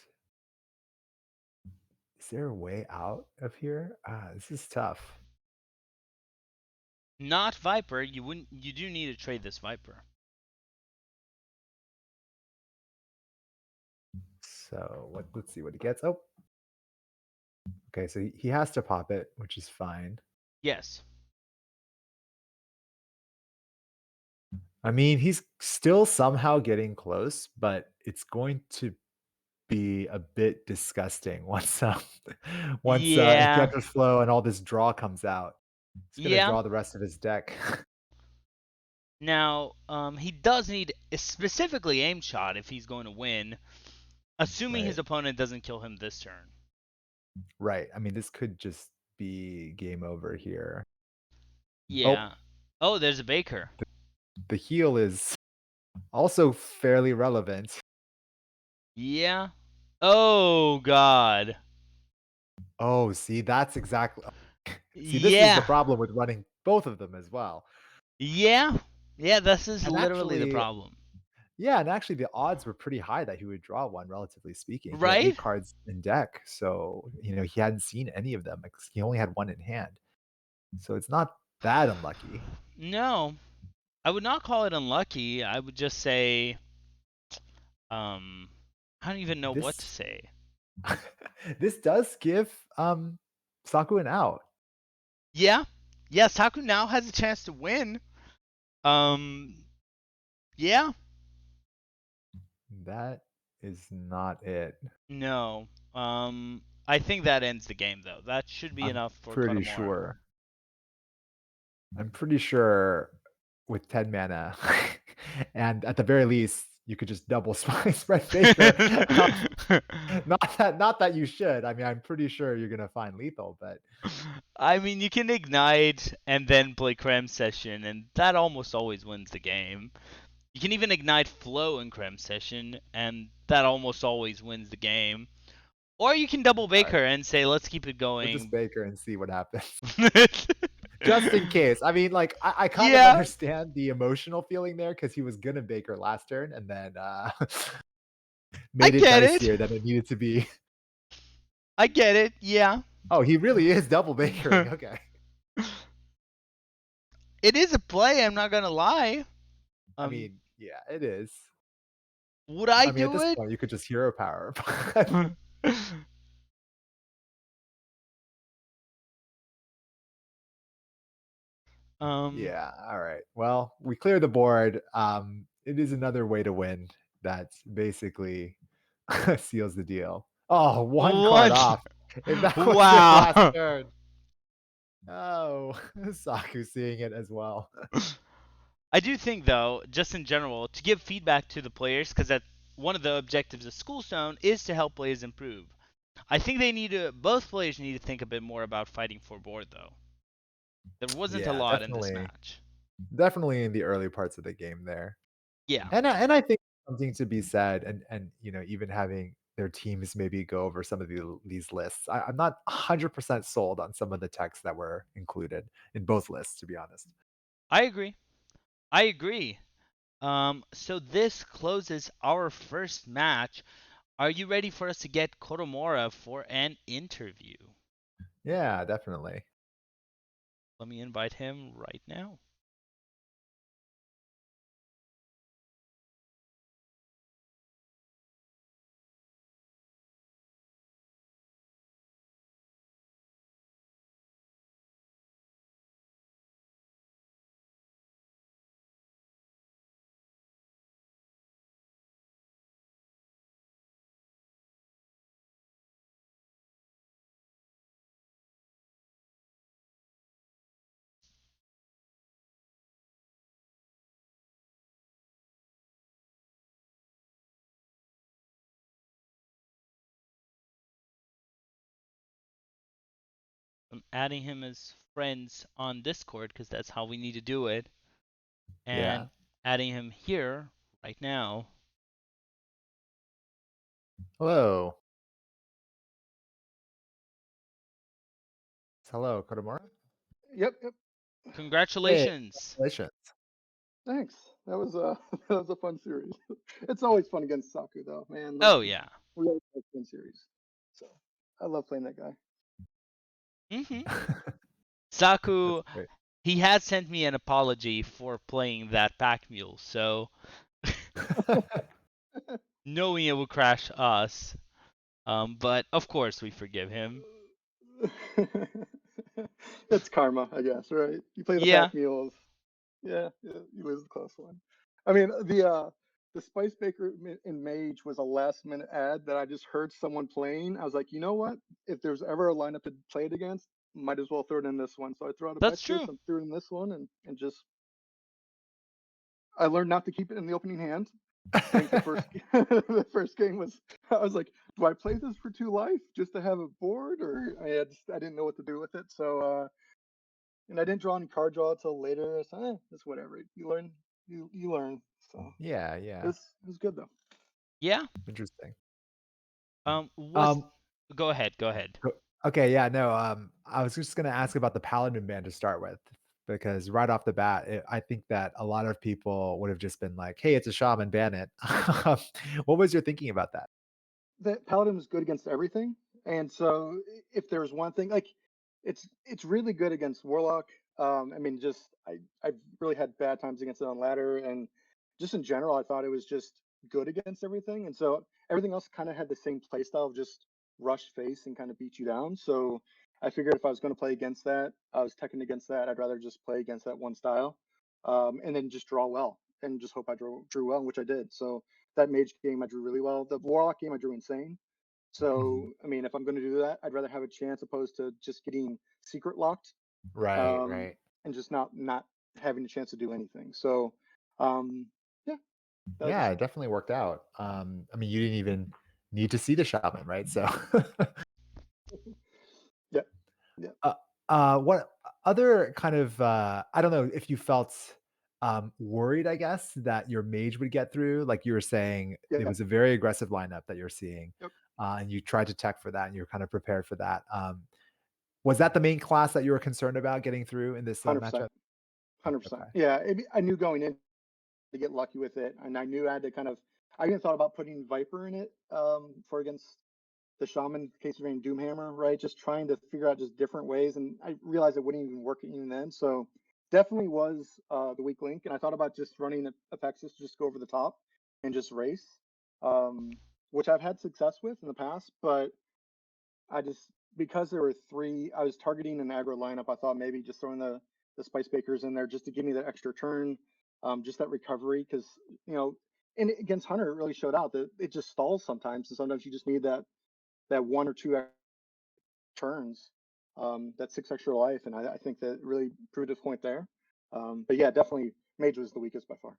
B: there a way out of here? This is tough.
A: Not Viper. You wouldn't. You do need to trade this Viper.
B: So let's see what he gets. Oh, okay. So he has to pop it, which is fine.
A: Yes.
B: I mean, he's still somehow getting close, but it's going to be a bit disgusting once once
A: Yeah.
B: Incanter's Flow and all this draw comes out. He's gonna
A: Yeah.
B: draw the rest of his deck.
A: Now, he does need specifically aim shot if he's going to win, assuming his
B: Right.
A: opponent doesn't kill him this turn.
B: Right. I mean, this could just be game over here. Oh,
A: Yeah. Oh, there's a Baker.
B: the heal is also fairly relevant.
A: Yeah. Oh God.
B: Oh, see, that's exactly see, this is the
A: Yeah.
B: problem with running both of them as well.
A: Yeah. Yeah. This is
B: And
A: literally the
B: actually,
A: problem,
B: yeah, and actually the odds were pretty high that he would draw one, relatively speaking. He had
A: right?
B: 8 cards in deck, so, he hadn't seen any of them, he only had 1 in hand. So it's not that unlucky.
A: No, I would not call it unlucky. I would just say, um, I don't even know what to
B: This
A: say.
B: this does give, Saku an out.
A: Yeah. Yeah. Saku now has a chance to win. Um. Yeah.
B: That is not it.
A: No. I think that ends the game though. That should be
B: I'm
A: enough for
B: pretty
A: Kotomura.
B: sure. I'm pretty sure with 10 mana, and at the very least, you could just double spread Baker. Not that you should. I mean, I'm pretty sure you're gonna find lethal, but
A: I mean, you can ignite and then play Creme Session, and that almost always wins the game. You can even ignite Flow in Creme Session, and that almost always wins the game. Or you can double
B: all right,
A: Baker and say, let's keep it
B: we'll just
A: going.
B: Baker and see what happens. Just in case. I mean, like, I kind of
A: Yeah,
B: understand the emotional feeling there because he was gonna Baker last turn and then
A: I
B: made it
A: get it.
B: dicier than it needed to be.
A: I get it. Yeah.
B: Oh, he really is double Bakering. Okay.
A: It is a play, I'm not gonna lie.
B: I
A: Um,
B: mean, yeah, it is.
A: would I
B: I mean, at
A: do
B: this
A: it?
B: point, you could just hero power. But
A: um,
B: yeah, all right. Well, we clear the board. It is another way to win that basically seals the deal. Oh, one card
A: what?
B: off. If that was your last
A: Wow.
B: turn. Oh, Saku seeing it as well.
A: I do think, though, just in general, to give feedback to the players, because that one of the objectives of Schoolstone is to help players improve. I think both players need to think a bit more about fighting for board, though. There wasn't a
B: Yeah,
A: lot in this
B: definitely.
A: match.
B: Definitely in the early parts of the game there.
A: Yeah,
B: And I think something to be said and even having their teams maybe go over some of these lists. I'm not 100% sold on some of the texts that were included in both lists, to be honest.
A: I agree. I agree. So this closes our first match. Are you ready for us to get Kotomora for an interview?
B: Yeah, definitely.
A: Let me invite him right now. I'm adding him as friends on Discord because that's how we need to do it.
B: Yeah.
A: And adding him here right now.
B: Hello. Hello, Kodomora.
C: Yep, yep.
B: Hey,
A: Congratulations.
B: congratulations.
C: Thanks. That was that was a fun series. It's always fun against Saku though, man. Like
A: Oh, yeah.
C: we always have fun series. So I love playing that guy.
A: Hmm.
B: That's
A: Saku,
B: great.
A: he had sent me an apology for playing that pack mule, so knowing it would crash us. But of course we forgive him.
C: It's karma, I guess, right? You play the
A: Yeah,
C: pack mules. Yeah, yeah, you lose the close one. I mean, the Spice Baker in Mage was a last minute ad that I just heard someone playing. I was like, you know what? If there's ever a lineup to play it against, might as well throw it in this one. So I threw out a
A: that's
C: bet this
A: true.
C: and threw it in this one, and just I learned not to keep it in the opening hand. I think the first the first game was I was like, do I play this for 2 life just to have a board, or I didn't know what to do with it. So and I didn't draw any card draw until later. So it's whatever. You learn, you learn. So
B: Yeah,
C: it
B: yeah.
C: was good though.
A: Yeah.
B: Interesting.
A: Was
B: Um,
A: Go ahead, go ahead.
B: okay, yeah, no, I was just gonna ask about the Paladin ban to start with, because right off the bat, I think that a lot of people would have just been like, "Hey, it's a shaman, ban it." What was your thinking about that?
C: That paladin is good against everything, and so if there's one thing, like it's really good against warlock. I mean, just I've really had bad times against it on ladder, and just in general, I thought it was just good against everything, and so everything else kind of had the same play style of just rush face and kind of beat you down. So I figured if I was going to play against that, I was teching against that, I'd rather just play against that one style, and then just draw well and just hope I drew well, which I did. So that mage game I drew really well. The warlock game I drew insane.
B: Mhm.
C: So I mean, if I'm going to do that, I'd rather have a chance opposed to just getting secret locked,
B: Right,
C: um,
B: right.
C: and just not having a chance to do anything. So yeah, That was
B: Yeah,
C: just
B: it definitely worked out. I mean, you didn't even need to see the shaman, right? So,
C: yeah, yeah,
B: uh, what other kind of I don't know if you felt worried, I guess, that your mage would get through. Like you were saying, it
C: yeah.
B: was a very aggressive lineup that you're seeing,
C: Yep.
B: and you tried to tech for that, and you're kind of prepared for that. Was that the main class that you were concerned about getting through in this
C: 100%.
B: matchup?
C: 100%.
B: Okay,
C: Yeah, I knew going in to get lucky with it, and I knew I had to kind of. I even thought about putting Viper in it for against the Shaman case of being Doomhammer, right? Just trying to figure out just different ways, and I realized it wouldn't even work even then. So definitely was the weak link, and I thought about just running a Apexis to just go over the top and just race, um, which I've had success with in the past, but I just because there were three, I was targeting an aggro lineup. I thought maybe just throwing the Spice Bakers in there just to give me that extra turn, just that recovery. Because you know, and against Hunter, it really showed out that it just stalls sometimes, and sometimes you just need that one or two turns, that six extra life, and I think that really proved his point there. But yeah, definitely Mage was the weakest by far.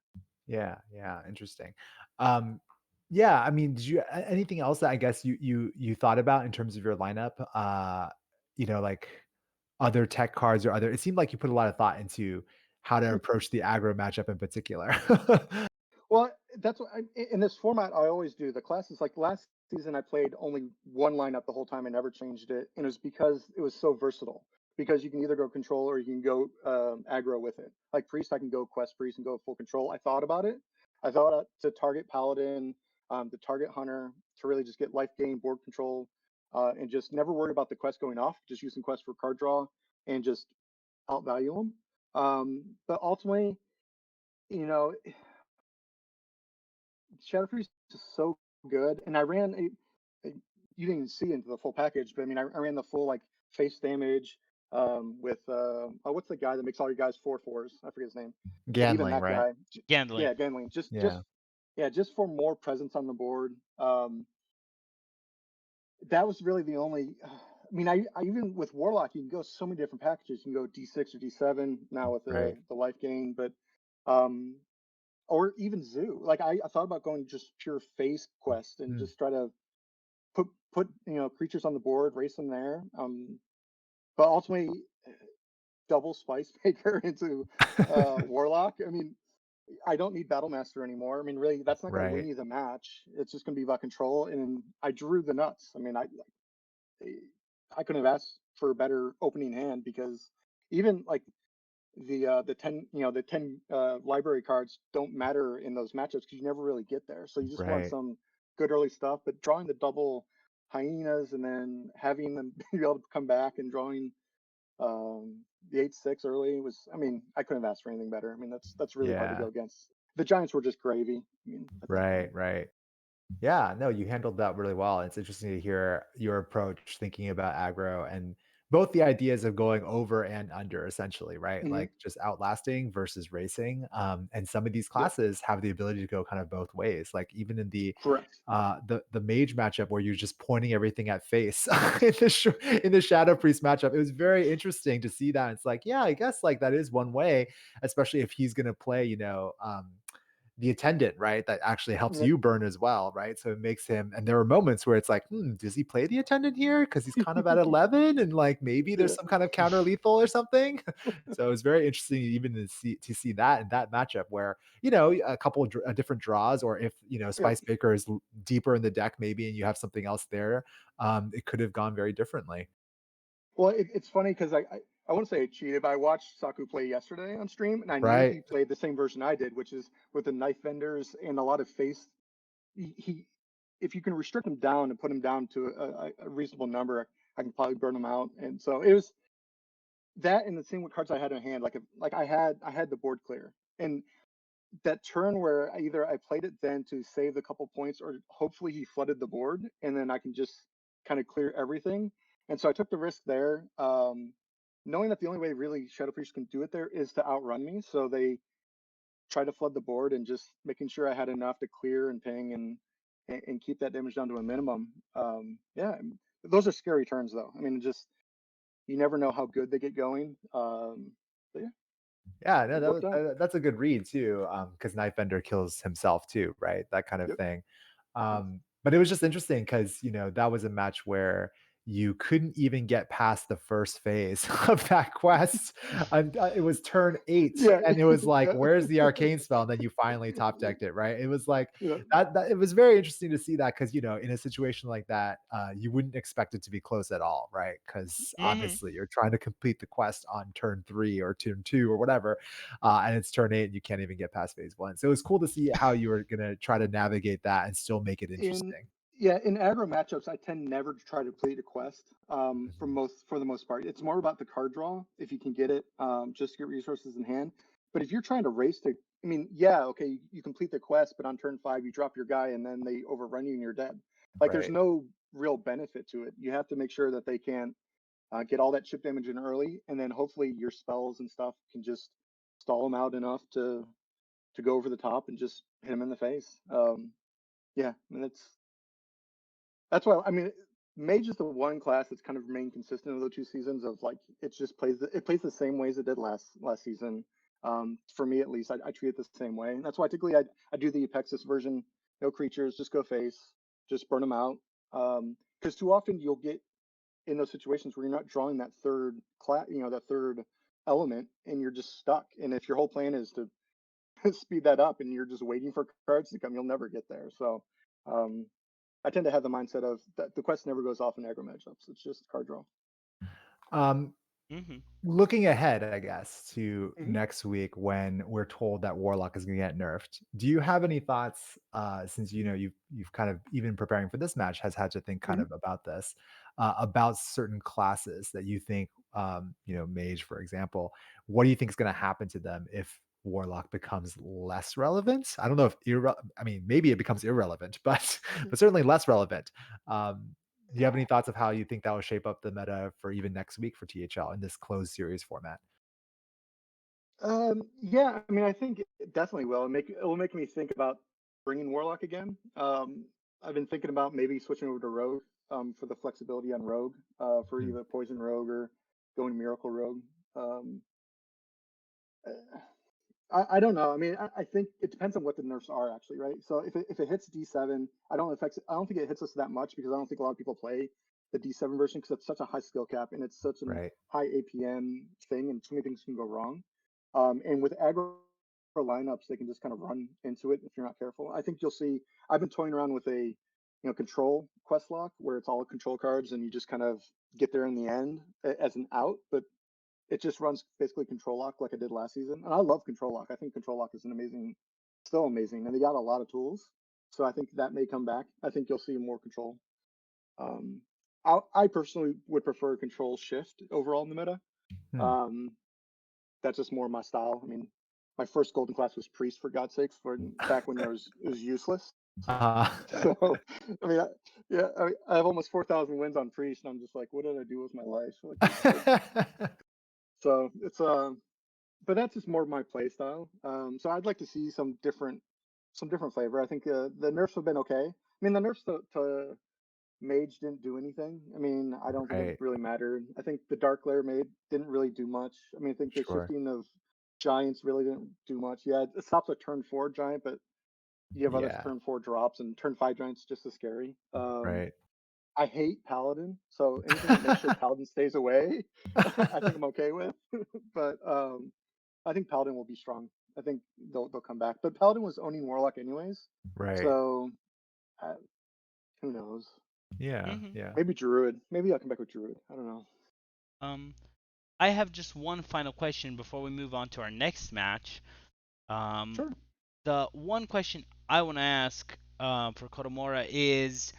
B: yeah, yeah, interesting. Um, yeah, I mean, did you anything else that I guess you thought about in terms of your lineup? Like other tech cards or other. It seemed like you put a lot of thought into how to approach the aggro matchup in particular.
C: Well, that's what in this format I always do. The classes like last season, I played only one lineup the whole time. I never changed it, and it was because it was so versatile. Because you can either go control or you can go aggro with it. Like priest, I can go quest priest and go full control. I thought about it. I thought to target paladin, to target hunter, to really just get life gain, board control, and just never worry about the quest going off. Just using quest for card draw and just outvalue them. But ultimately, you know, Shadow Priest is so good, and I ran you didn't see into the full package, but I mean, I ran the full like face damage with oh, what's the guy that makes all your guys 4/4s? I forget his name, but even
B: Gambling,
C: that
B: right?
C: guy,
A: Gandling.
C: yeah, Ganling,
B: Yeah,
C: yeah, just for more presence on the board. That was really the only. I mean, I even with Warlock, you can go so many different packages. You can go D6 or D7 now with
B: right.
C: the life gain, but um, or even zoo. Like I thought about going just pure face quest and
B: Mm,
C: just try to put creatures on the board, race them there. But ultimately, double Spice Maker into Warlock. I mean, I don't need Battlemaster anymore. I mean, really, that's not going to win
B: right,
C: you the match. It's just going to be about control. And I drew the nuts. I mean, I couldn't have asked for a better opening hand because even like the 10 the 10 library cards don't matter in those matchups because you never really get there, so you just want
B: right.
C: some good early stuff, but drawing the double hyenas and then having them be able to come back and drawing the 8/6 early was, I mean, I couldn't have asked for anything better. I mean, that's really hard to
B: Yeah,
C: go against. The Giants were just gravy, I mean, at that point.
B: right, right. Yeah, no, you handled that really well. It's interesting to hear your approach thinking about aggro and both the ideas of going over and under essentially, right?
C: Hmm.
B: Like just outlasting versus racing. And some of these
C: Yep.
B: classes have the ability to go kind of both ways. Like even in
C: Correct.
B: the mage matchup where you're just pointing everything at face in the shadow priest matchup, it was very interesting to see that. It's like, yeah, I guess like that is one way, especially if he's gonna play, the attendant, right? That actually helps
C: Yep.
B: you burn as well, right? So it makes him, and there were moments where it's like, does he play the attendant here? Because he's kind of at 11 and like maybe there's
C: Yeah.
B: some kind of counter lethal or something. So it was very interesting even to see that in that matchup where, a couple of different draws, or if,
C: Yep.
B: Spice Baker is deeper in the deck maybe and you have something else there, it could have gone very differently.
C: Well, it's funny because I wouldn't say I cheated, but I watched Saku play yesterday on stream, and I knew
B: Right.
C: he played the same version I did, which is with the knife vendors and a lot of face. He if you can restrict him down and put him down to a reasonable number, I can probably burn him out. And so it was that, and the same with cards I had in hand. Like I had the board clear, and that turn where either I played it then to save a couple points, or hopefully he flooded the board, and then I can just kind of clear everything. And so I took the risk there, knowing that the only way really Shadow Priest can do it there is to outrun me. So they try to flood the board and just making sure I had enough to clear and ping and keep that damage down to a minimum. Yeah, those are scary turns though. I mean, just you never know how good they get going. But yeah.
B: Yeah, no,
C: It worked out.
B: that's a good read too, because Knife Bender kills himself too, right? That kind of
C: Yep.
B: thing.
C: Yes.
B: But it was just interesting because that was a match where you couldn't even get past the first phase of that quest, and, it was turn 8,
C: Yeah.
B: and it was like,
C: Yeah.
B: "Where's the arcane spell?" And then you finally top decked it, right? It was like
C: Yeah.
B: that it was very interesting to see that because in a situation like that, you wouldn't expect it to be close at all, right? Because
A: Mhm.
B: obviously you're trying to complete the quest on turn 3 or turn 2 or whatever, and it's turn 8 and you can't even get past phase 1. So it was cool to see how you were gonna try to navigate that and still make it
C: In
B: interesting.
C: yeah, in aggro matchups, I tend never to try to complete a quest.
B: Mhm.
C: For the most part, it's more about the card draw if you can get it, just to get resources in hand. But if you're trying to race to, I mean, yeah, okay, you complete the quest, but on turn 5 you drop your guy and then they overrun you and you're dead. Like there's
B: Right.
C: no real benefit to it. You have to make sure that they can get all that chip damage in early, and then hopefully your spells and stuff can just stall them out enough to go over the top and just hit them in the face. Yeah, and that's why I mean, Mage is the one class that's kind of remained consistent over the 2 seasons of like it plays the same way as it did last season. For me at least, I treat it the same way, and that's why typically I do the Apexis version, no creatures, just go face, just burn them out. Because too often you'll get in those situations where you're not drawing that third class, that third element, and you're just stuck. And if your whole plan is to speed that up, and you're just waiting for cards to come, you'll never get there. So. Um, I tend to have the mindset of that the quest never goes off in aggro matchups. It's just card draw.
B: Um,
A: Mhm.
B: Looking ahead, I guess, to
C: Hmm.
B: next week when we're told that Warlock is gonna get nerfed, do you have any thoughts, since you've kind of even preparing for this match has had to think kind
C: Hmm.
B: of about this, about certain classes that you think, Mage, for example, what do you think is gonna happen to them if Warlock becomes less relevant? I don't know if I mean, maybe it becomes irrelevant, but certainly less relevant. Do you have any thoughts of how you think that will shape up the meta for even next week for THL in this closed series format?
C: Yeah, I mean, I think it definitely will. It will make me think about bringing Warlock again. I've been thinking about maybe switching over to Rogue for the flexibility on Rogue for
B: Hmm.
C: either Poison Rogue or going Miracle Rogue. Um, I don't know. I mean, I think it depends on what the nerfs are actually, right? So if it hits D7, I don't think it hits us that much because I don't think a lot of people play the D7 version because it's such a high skill cap and it's such a
B: Right.
C: high APM thing and so many things can go wrong. And with aggro lineups, they can just kind of run into it if you're not careful. I think you'll see. I've been toying around with a control quest lock where it's all control cards and you just kind of get there in the end as an out, but it just runs basically control lock like I did last season. And I love control lock. I think control lock is still amazing. And they got a lot of tools. So I think that may come back. I think you'll see more control. Um, I personally would prefer control shift overall in the meta.
B: Hmm.
C: Um, that's just more my style. I mean, my first golden class was priest for God's sakes, for back when it was useless.
B: Uh,
C: So I mean, I have almost 4,000 wins on priest, and I'm just like, what did I do with my life? Like, so it's but that's just more my play style. So I'd like to see some different flavor. I think the nerfs have been okay. I mean, the nerfs to Mage didn't do anything. I mean, I don't think it
B: right.
C: really mattered. I think the Dark Lair made didn't really do much. I mean, I think the
B: Sure.
C: shifting of giants really didn't do much. Yeah, it stops a turn 4 giant, but you have other
B: Yeah.
C: turn 4 drops and turn 5 giants just as scary.
B: Right.
C: I hate Paladin, so anything that makes sure Paladin stays away, I think I'm okay with. But I think Paladin will be strong. I think they'll come back. But Paladin was owning Warlock anyways,
B: Right.
C: so uh, who knows?
B: Yeah.
A: Mhm.
B: Yeah.
C: Maybe Druid. Maybe I'll come back with Druid. I don't know.
A: Um, I have just one final question before we move on to our next match. Um,
C: Sure.
A: the one question I want to ask for Kotomora is,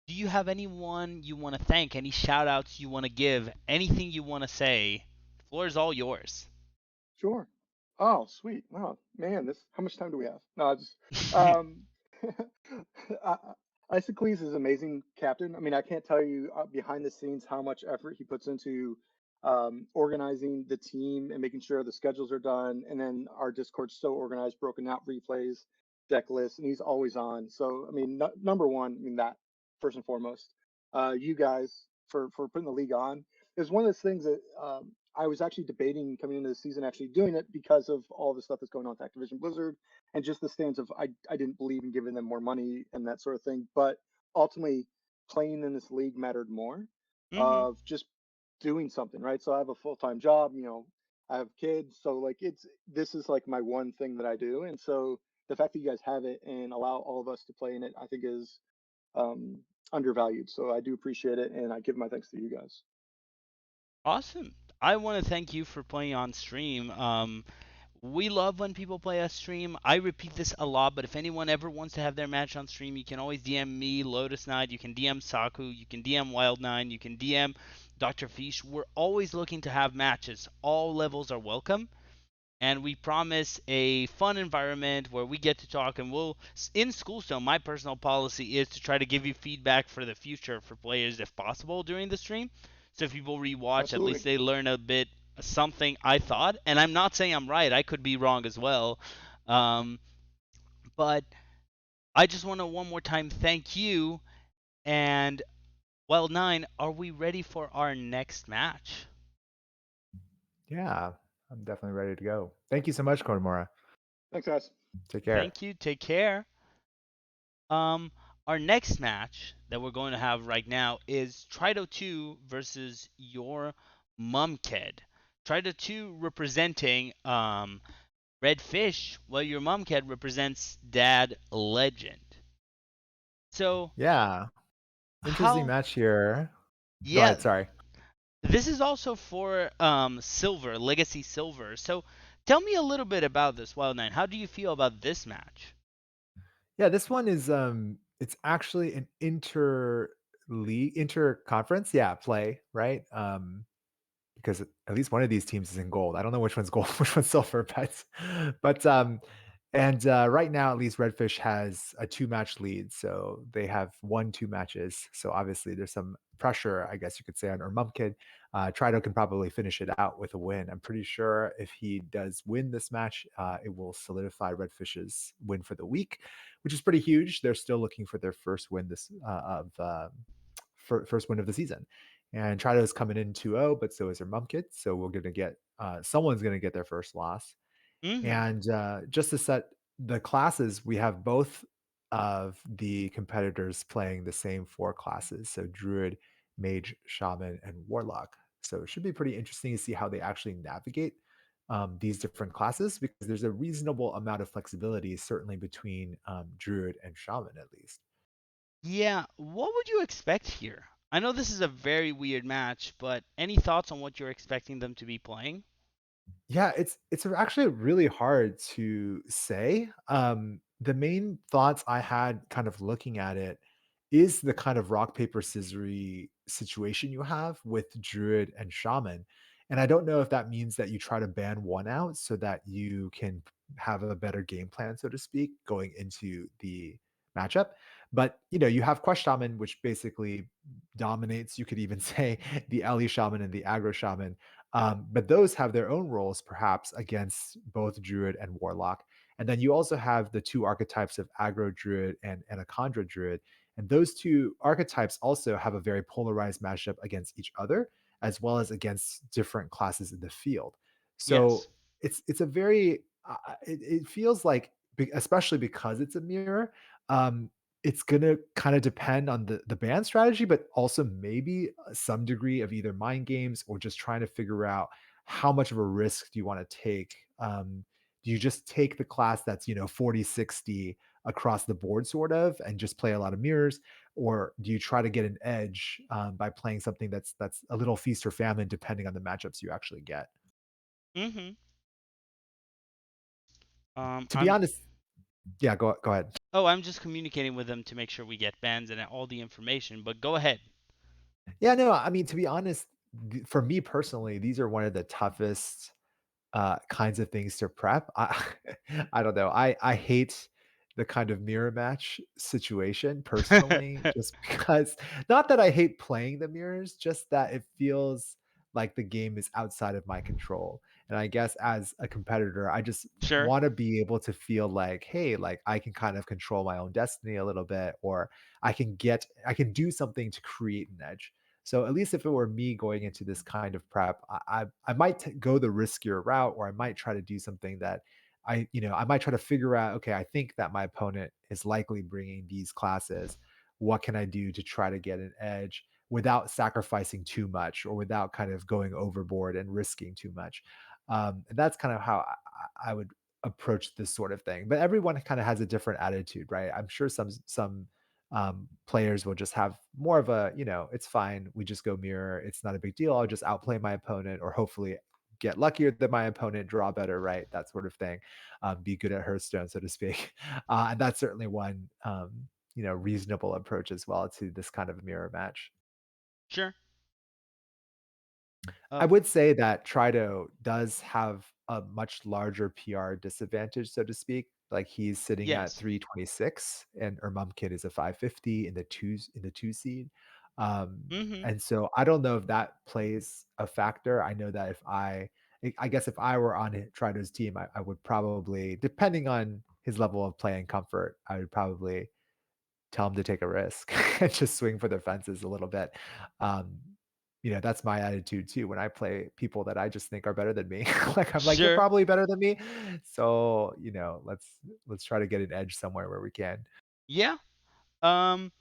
A: do you have anyone you want to thank? Any shout outs you want to give? Anything you want to say? The floor is all yours.
C: Sure. Oh, sweet. Oh, man, this how much time do we have? No, I just um I, Isocles is amazing captain. I mean, I can't tell you behind the scenes how much effort he puts into organizing the team and making sure the schedules are done. And then our Discord's so organized, broken out replays, deck lists, and he's always on. So, I mean, number one, I mean that first and foremost. You guys for putting the league on is one of those things that I was actually debating coming into the season actually doing it because of all the stuff that's going on with Activision Blizzard and just the stance of I didn't believe in giving them more money and that sort of thing. But ultimately, playing in this league mattered more
A: Mm-hmm.
C: of just doing something, right? So I have a full time job, I have kids, so like it's this is like my one thing that I do, and so the fact that you guys have it and allow all of us to play in it, I think is um, undervalued. So I do appreciate it, and I give my thanks to you guys.
A: Awesome. I want to thank you for playing on stream. We love when people play us stream. I repeat this a lot, but if anyone ever wants to have their match on stream, you can always DM me, Lotus Knight. You can DM Saku. You can DM Wild9. You can DM Dr. Fish. We're always looking to have matches. All levels are welcome, and we promise a fun environment where we get to talk. And we'll in Schoolstone, my personal policy is to try to give you feedback for the future for players if possible during the stream. So if people rewatch, at least
C: Absolutely.
A: they learn a bit something I thought. And I'm not saying I'm right, I could be wrong as well. um, but I just want to one more time thank you. And well, Nine, are we ready for our next match?
B: Yeah, I'm definitely ready to go. Thank you so much, Kodamora.
C: Thanks, guys.
B: Take care.
A: Thank you, take care. Um, our next match that we're going to have right now is Trido 2 versus your Mumked. Trido 2 representing Red Fish, while your Mumked represents Dad Legend. So,
B: Yeah, interesting
A: how.
B: match here. Go
A: Yeah,
B: ahead. Sorry.
A: this is also for Silver, Legacy Silver. So, tell me a little bit about this, Wild Nine. How do you feel about this match?
B: Yeah, this one is it's actually an inter conference, yeah, play, right? Because at least one of these teams is in gold. I don't know which one's gold, which one's silver, but and right now at least Redfish has a two-match lead, so they have won two matches. So obviously there's some pressure, I guess you could say, on Urmumkid. Trido can probably finish it out with a win. I'm pretty sure if he does win this match, it will solidify Redfish's win for the week, which is pretty huge. They're still looking for their first win this first win of the season. And Trido is coming in 2-0, but so is their Mumkid. So we're going to get someone's going to get their first loss.
A: Mm-hmm.
B: And just to set the classes, we have both of the competitors playing the same four classes. So Druid, Mage, Shaman, and Warlock. So it should be pretty interesting to see how they actually navigate these different classes because there's a reasonable amount of flexibility, certainly between Druid and Shaman at least.
A: Yeah, what would you expect here? I know this is a very weird match, but any thoughts on what you're expecting them to be playing?
B: Yeah, it's actually really hard to say. The main thoughts I had kind of looking at it is the kind of rock paper scissory situation you have with druid and shaman. And I don't know if that means that you try to ban one out so that you can have a better game plan, so to speak, going into the matchup. But you have Quest Shaman, which basically dominates, you could even say, the Ellie Shaman and the Aggro Shaman, but those have their own roles, perhaps, against both Druid and Warlock. And then you also have the two archetypes of Aggro Druid and Anaconda Druid. And those two archetypes also have a very polarized matchup against each other, as well as against different classes in the field.
A: Yes.
B: So it's a very it feels like, especially because it's a mirror, um, it's gonna kind of depend on the band strategy, but also maybe some degree of either mind games or just trying to figure out how much of a risk do you want to take. Do you just take the class that's 40-60 across the board sort of and just play a lot of mirrors, or do you try to get an edge by playing something that's a little feast or famine depending on the matchups you actually get?
A: Mm-hmm.
B: To be
A: I'm.
B: honest, yeah, go ahead.
A: Oh, I'm just communicating with them to make sure we get bans and all the information. But go ahead.
B: Yeah, no, I mean, to be honest, for me personally, these are one of the toughest kinds of things to prep. I don't know. I hate the kind of mirror match situation personally, just because, not that I hate playing the mirrors, just that it feels like the game is outside of my control. And I guess as a competitor, I just
A: Sure.
B: want to be able to feel like, hey, like I can kind of control my own destiny a little bit, or I can do something to create an edge. So at least if it were me going into this kind of prep, I might go the riskier route, or I might try to do something that I might try to figure out, okay, I think that my opponent is likely bringing these classes. What can I do to try to get an edge without sacrificing too much, or without kind of going overboard and risking too much? And that's kind of how I would approach this sort of thing. But everyone kind of has a different attitude, right? I'm sure some players will just have more of a, it's fine. We just go mirror. It's not a big deal. I'll just outplay my opponent, or hopefully get luckier than my opponent, draw better, right? That sort of thing. Be good at Hearthstone, so to speak. And that's certainly one, reasonable approach as well to this kind of mirror match.
A: Sure.
B: I
A: Um,
B: would say that Trido does have a much larger PR disadvantage, so to speak. Like, he's sitting at
A: yes.
B: 326, and Ermumkid is a 550 in the 2 seed.
A: Mhm.
B: And so I don't know if that plays a factor. I know that I guess if I were on Trido's team, I would probably, depending on his level of play and comfort, I would probably tell them to take a risk and just swing for the fences a little bit. Um, that's my attitude too when I play people that I just think are better than me. Like, I'm like, "You're
A: Sure.
B: probably better than me." So, let's try to get an edge somewhere where we can.
A: Yeah. Um,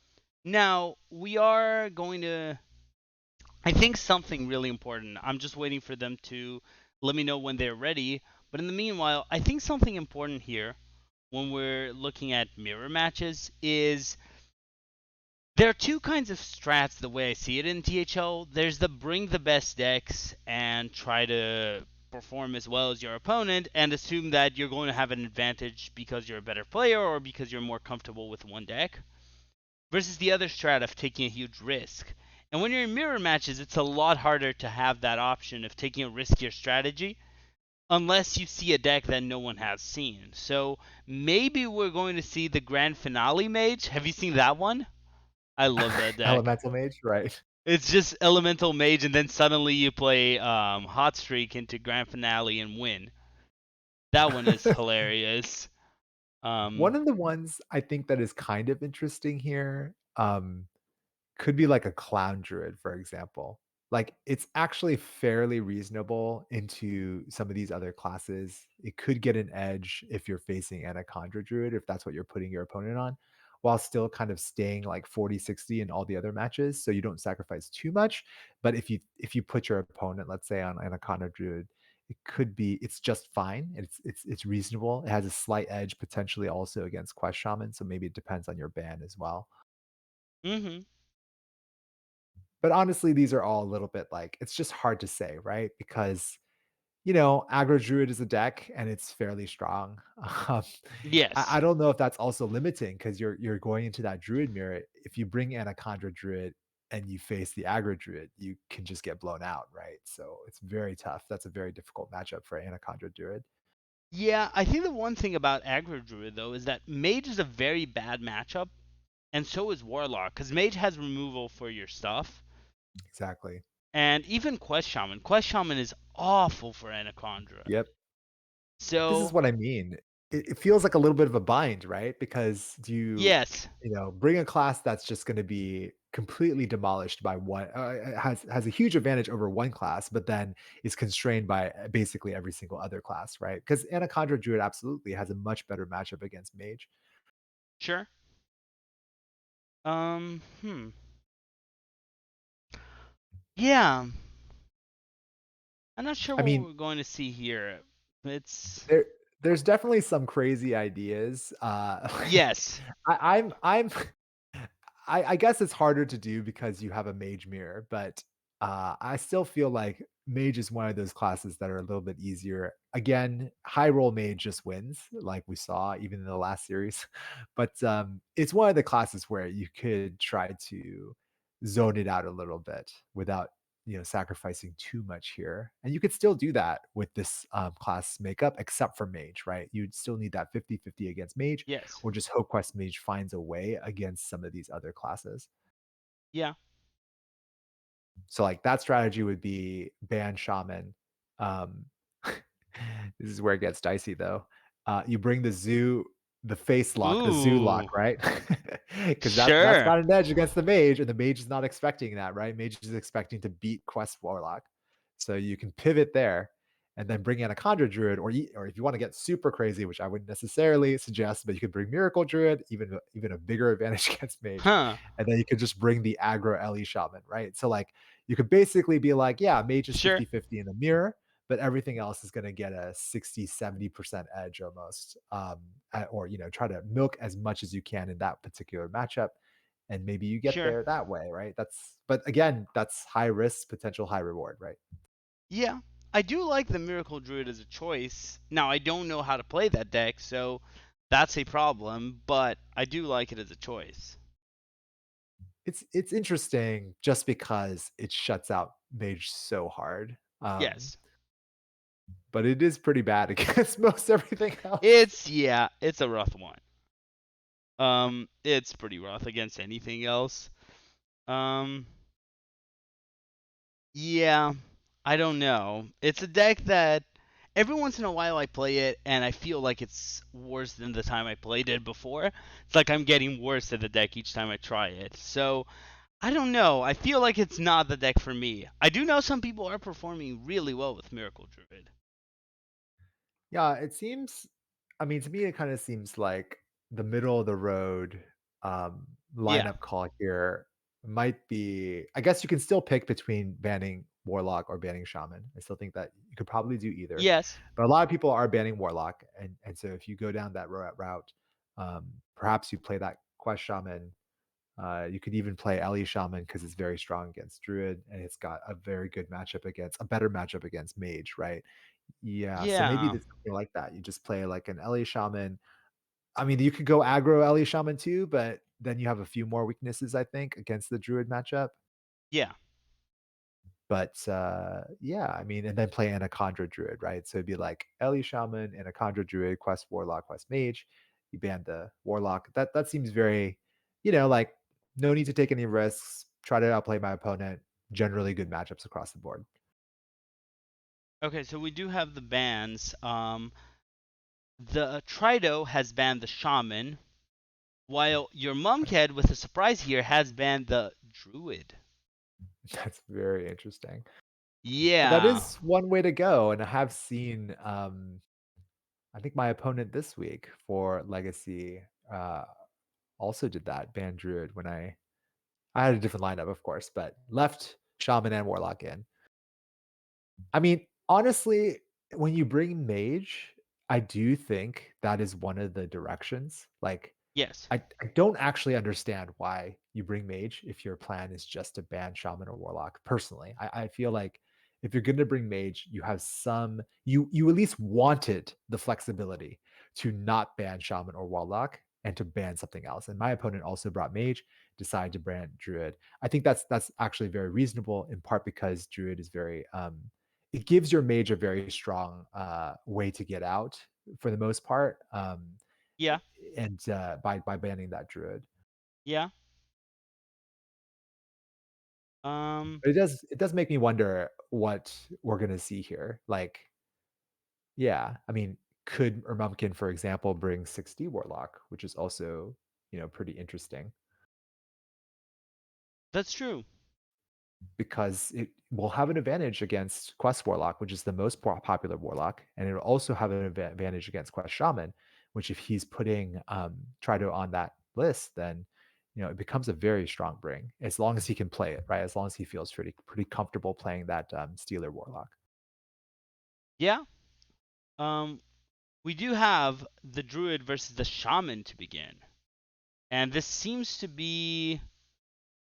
A: Now we are going to. I think something really important. I'm just waiting for them to let me know when they're ready. But in the meanwhile, I think something important here when we're looking at mirror matches is there are two kinds of strats the way I see it in THL. There's the bring the best decks and try to perform as well as your opponent and assume that you're going to have an advantage because you're a better player or because you're more comfortable with one deck, versus the other strat of taking a huge risk. And when you're in mirror matches, it's a lot harder to have that option of taking a riskier strategy unless you see a deck that no one has seen. So maybe we're going to see the grand finale mage. Have you seen that one? I love that deck.
B: Elemental Mage, right.
A: It's just elemental mage, and then suddenly you play hot streak into grand finale and win. That one is hilarious.
B: One
A: Um,
B: of the ones I think that is kind of interesting here, could be like a clown druid, for example. Like, it's actually fairly reasonable into some of these other classes. It could get an edge if you're facing Anaconda Druid, if that's what you're putting your opponent on, while still kind of staying like 40-60 in all the other matches, so you don't sacrifice too much. But if you put your opponent, let's say, on Anaconda Druid, it's just fine. It's reasonable. It has a slight edge potentially also against Quest Shaman, so maybe it depends on your ban as well.
A: mhm.
B: But honestly, these are all a little bit like, it's just hard to say, right? Because, Aggro Druid is a deck and it's fairly strong. Um, I
A: Yes.
B: don't know if that's also limiting because you're going into that Druid mirror. If you bring Anaconda Druid and you face the Aggro Druid, you can just get blown out, right? So it's very tough. That's a very difficult matchup for Anaconda Druid.
A: Yeah, I think the one thing about aggro druid though is that mage is a very bad matchup, and so is warlock, because mage has removal for your stuff,
B: Exactly.
A: and even quest shaman. Quest shaman is awful for anaconda.
B: Yep. This is
A: So
B: what I mean. It feels like a little bit of a bind, right? Because do
A: yes,
B: bring a class that's just gonna be completely demolished by one has a huge advantage over one class, but then is constrained by, basically every single other class, right? Because Anaconda Druid absolutely has a much better matchup against Mage.
A: sure. Hmm. Yeah, I'm not sure
B: I
A: what
B: mean,
A: we're going to see here. It's
B: there's definitely some crazy ideas, like,
A: yes,
B: I'm I guess it's harder to do because you have a mage mirror, but, I still feel like mage is one of those classes that are a little bit easier. Again, high roll mage just wins, like we saw even in the last series, but, it's one of the classes where you could try to zone it out a little bit without, sacrificing too much here, and you could still do that with this, class makeup except for mage, right? You'd still need that 50-50 against mage,
A: yes,
B: or just Hope Quest Mage finds a way against some of these other classes.
A: yeah,
B: So, like, that strategy would be ban Shaman. Um, this is where it gets dicey, though. You bring the Zoo. the face lock, the zoo lock,
A: Ooh,
B: right? Because that's
A: sure,
B: got an edge against the mage, and the mage is not expecting that, right? Mage is expecting to beat Quest Warlock. So you can pivot there and then bring Anaconda Druid, or if you want to get super crazy, which I wouldn't necessarily suggest, but you could bring Miracle Druid, even a bigger advantage against Mage,
A: huh?
B: and then you could just bring the aggro Ellie Shaman, right? So like you could basically be like, yeah, Mage is
A: Sure,
B: 50-50 in the mirror, but everything else is going to get a 60-70% edge almost, or try to milk as much as you can in that particular matchup, and maybe you get
A: sure.
B: there that way, right? But again, that's high risk, potential high reward, right?
A: Yeah, I do like the Miracle Druid as a choice. Now I don't know how to play that deck, so that's a problem. But I do like it as a choice.
B: It's interesting just because it shuts out mage so hard,
A: Yes,
B: but it is pretty bad against most everything else.
A: it's a rough one. It's pretty rough against anything else. Um, yeah, I don't know. It's a deck that every once in a while I play it and I feel like it's worse than the time I played it before. It's like I'm getting worse at the deck each time I try it. So I don't know. I feel like it's not the deck for me. I do know some people are performing really well with Miracle Druid.
B: Yeah, I mean, to me, it kind of seems like the middle of the road
A: Yeah.
B: lineup call here might be. I guess you can still pick between banning Warlock or banning Shaman. I still think that you could probably do either,
A: Yes.
B: but a lot of people are banning Warlock, and so if you go down that route, perhaps you play that Quest Shaman. You could even play Ellie Shaman because it's very strong against Druid, and it's got a very good matchup against a better matchup against Mage, right? Yeah, so maybe
A: Yeah.
B: it's something like that. You just play like an Ellie Shaman. I mean, you could go aggro Ellie Shaman too, but then you have a few more weaknesses, I think, against the Druid matchup.
A: Yeah.
B: But yeah, I mean, and then play Anaconda Druid, right? So it'd be like Ellie Shaman, Anaconda Druid, Quest Warlock, Quest Mage. You ban the Warlock. That seems very, like no need to take any risks. Try to outplay my opponent. Generally good matchups across the board.
A: Okay, so we do have the bans. The Trido has banned the Shaman, while your Mumked, with a surprise here, has banned the Druid.
B: That's very interesting. That
A: Yeah.
B: is one way to go, and I have seen, I think my opponent this week for Legacy, also did that, ban Druid when I had a different lineup, of course, but left Shaman and Warlock in. I mean, honestly, when you bring Mage, I do think that is one of the directions. Like,
A: Yes.
B: I don't actually understand why you bring Mage if your plan is just to ban Shaman or Warlock. Personally, I feel like if you're going to bring Mage, you have you at least wanted the flexibility to not ban Shaman or Warlock and to ban something else. And my opponent also brought Mage, decided to ban Druid. I think that's actually very reasonable, in part because Druid is very it gives your mage a very strong way to get out for the most part.
A: Yeah.
B: And by banning that druid.
A: Yeah. Um.
B: But it does make me wonder what we're gonna see here. Like, yeah, I mean, could Ermumkin, for example, bring 60 Warlock, which is also, pretty interesting
A: That's true.
B: because it will have an advantage against Quest Warlock, which is the most popular Warlock, and it'll also have an advantage against Quest Shaman, which if he's putting Trido on that list, then it becomes a very strong bring as long as he can play it, right? As long as he feels pretty comfortable playing that Stealer Warlock.
A: Yeah. Um. We do have the Druid versus the Shaman to begin, and this seems to be.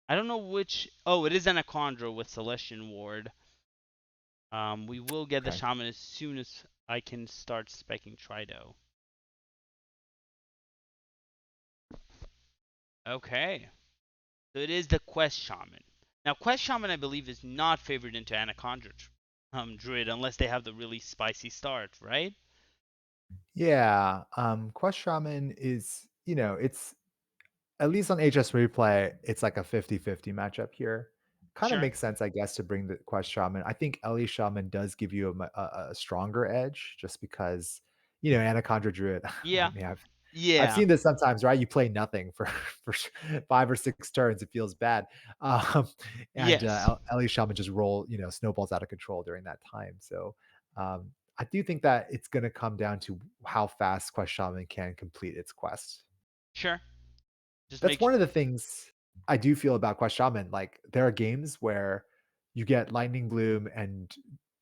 A: I don't know which. Oh, it is Anacondra with Celestian Ward. We will get the
B: Okay.
A: Shaman as soon as I can start specking Trido. Okay. So it is the Quest Shaman. Now, Quest Shaman, I believe, is not favored into Anaconda Druid unless they have the really spicy start, right?
B: Yeah, Quest Shaman is, it's at least on HS Replay, it's like a 50-50 matchup here. Kind of
A: Sure.
B: makes sense, I guess, to bring the Quest Shaman. I think Ellie Shaman does give you a stronger edge just because, Anaconda Druid, I
A: Yeah.
B: mean, I've
A: Yeah.
B: seen this sometimes, right? You play nothing for for 5 or 6 turns. It feels bad, um, and
A: Yes.
B: Ellie Shaman just snowballs out of control during that time. So I do think that it's going to come down to how fast Quest Shaman can complete its quest.
A: Sure. Just
B: That's
A: make.
B: one of the things I do feel about Quest Shaman. Like there are games where you get Lightning Bloom and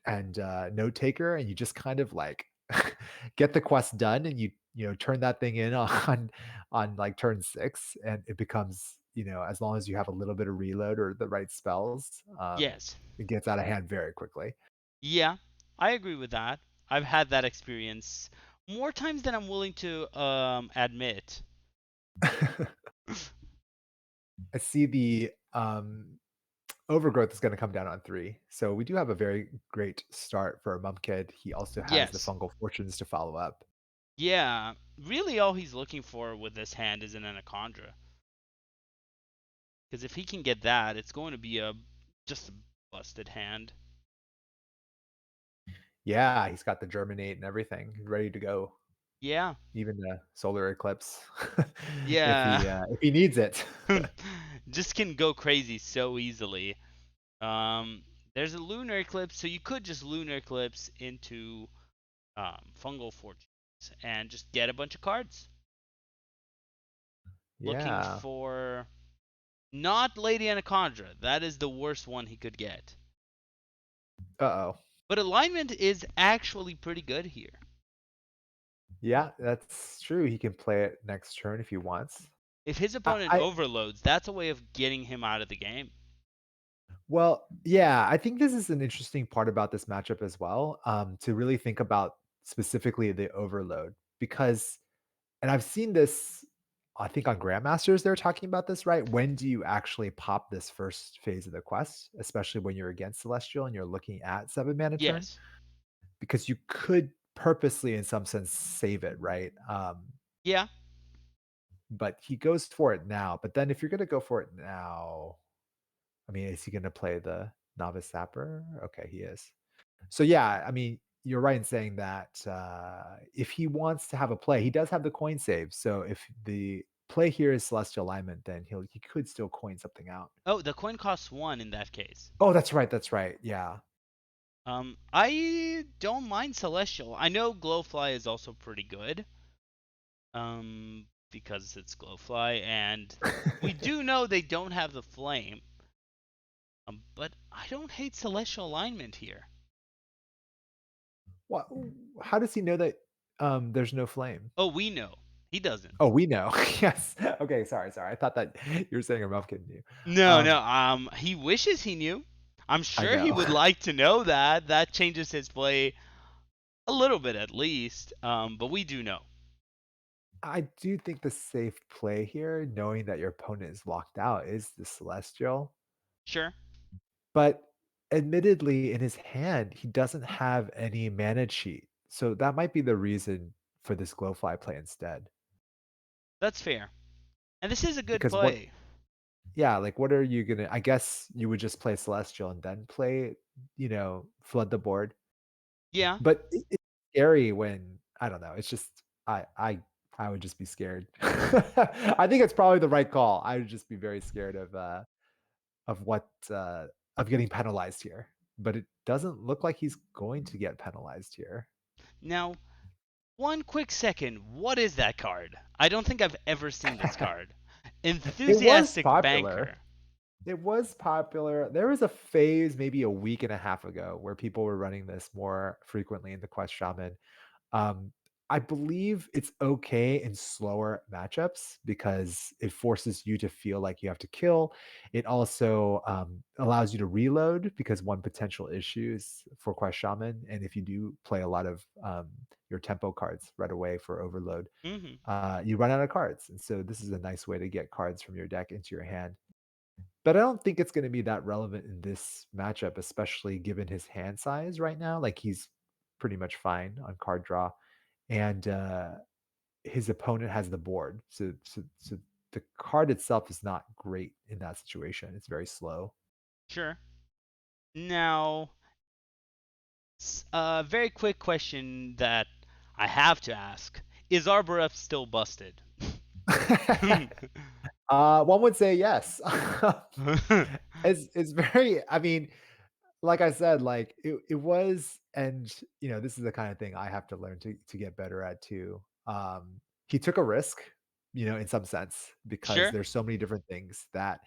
B: Note Taker, and you just kind of like get the quest done, and you turn that thing in on like turn 6, and it becomes as long as you have a little bit of reload or the right spells,
A: Yes.
B: it gets out of hand very quickly.
A: Yeah, I agree with that. I've had that experience more times than I'm willing to admit.
B: I see the Overgrowth is going to come down on 3. So we do have a very great start for a Mumkid. He also has the
A: Yes.
B: Fungal Fortunes to follow up.
A: Yeah. Really, all he's looking for with this hand is an Anaconda. Because if he can get that, it's going to be a just a busted hand.
B: Yeah, he's got the Germinate and everything ready to go.
A: Yeah.
B: Even the Solar Eclipse,
A: Yeah.
B: if he needs it.
A: Just can go crazy so easily. There's a lunar eclipse, so you could just lunar eclipse into fungal fortunes and just get a bunch of cards. Looking
B: Yeah.
A: for not Lady Anaconda. That is the worst one he could get.
B: Uh-oh.
A: But alignment is actually pretty good here.
B: Yeah, that's true. He can play it next turn if he wants.
A: If his
B: I,
A: opponent
B: I
A: overloads, that's a way of getting him out of the game.
B: Well, yeah, I think this is an interesting part about this matchup as well, to really think about specifically the overload because and I've seen this, I think on Grandmasters, they're talking about this, right? When do you actually pop this first phase of the quest, especially when you're against Celestial and you're looking at 7 mana turn?
A: Yes.
B: Because you could purposely, in some sense, save it, right?
A: Yeah.
B: But he goes for it now. But then if you're going to go for it now, I mean, is he going to play the Novice Sapper? Okay, he is. So yeah, I mean, you're right in saying that if he wants to have a play, he does have the coin save. So if the play here is Celestial Alignment, then he could still coin something out.
A: Oh, the coin costs 1 in that case.
B: Oh, that's right. That's right. Yeah.
A: I don't mind Celestial. I know Glowfly is also pretty good. Because it's Glowfly, and we do know they don't have the flame. But I don't hate Celestial Alignment here.
B: What? How does he know that there's no flame?
A: Oh, we know. He doesn't.
B: Oh, we know. Yes. Okay. Sorry. I thought that you were saying a Muffkin knew.
A: No, no.
B: Um,
A: He wishes he knew. I'm
B: I
A: sure he
B: know.
A: would like to know that. That changes his play a little bit at least. But we do know.
B: I do think the safe play here, knowing that your opponent is locked out, is the Celestial.
A: Sure.
B: But admittedly, in his hand, he doesn't have any mana cheat. So that might be the reason for this Glowfly play instead.
A: That's fair. And this is a good
B: Because what
A: play.
B: yeah, like what are you gonna I guess you would just play Celestial and then play, flood the board.
A: Yeah.
B: But it's scary when I don't know, it's just I would just be scared. I think it's probably the right call. I would just be very scared of what of getting penalized here. But it doesn't look like he's going to get penalized here.
A: Now, one quick second. What is that card? I don't think I've ever seen this card.
B: It was
A: Enthusiastic
B: popular.
A: Banker.
B: It was popular. There was a phase maybe a week and a half ago where people were running this more frequently in the Quest Shaman. Um, I believe it's okay in slower matchups because it forces you to feel like you have to kill. It also allows you to reload because one potential issues for Quest Shaman, and if you do play a lot of your tempo cards right away for overload,
A: Hmm.
B: you run out of cards. And so this is a nice way to get cards from your deck into your hand. But I don't think it's going to be that relevant in this matchup, especially given his hand size right now. Like he's pretty much fine on card draw, and his opponent has the board. So the card itself is not great in that situation. It's very slow.
A: Sure. Now, a very quick question that I have to ask. is Arboref still busted?
B: One would say yes. It's very, I mean, like I said, like it was, and this is the kind of thing I have to learn to get better at too. He took a risk, in some sense, because
A: Sure.
B: there's so many different things that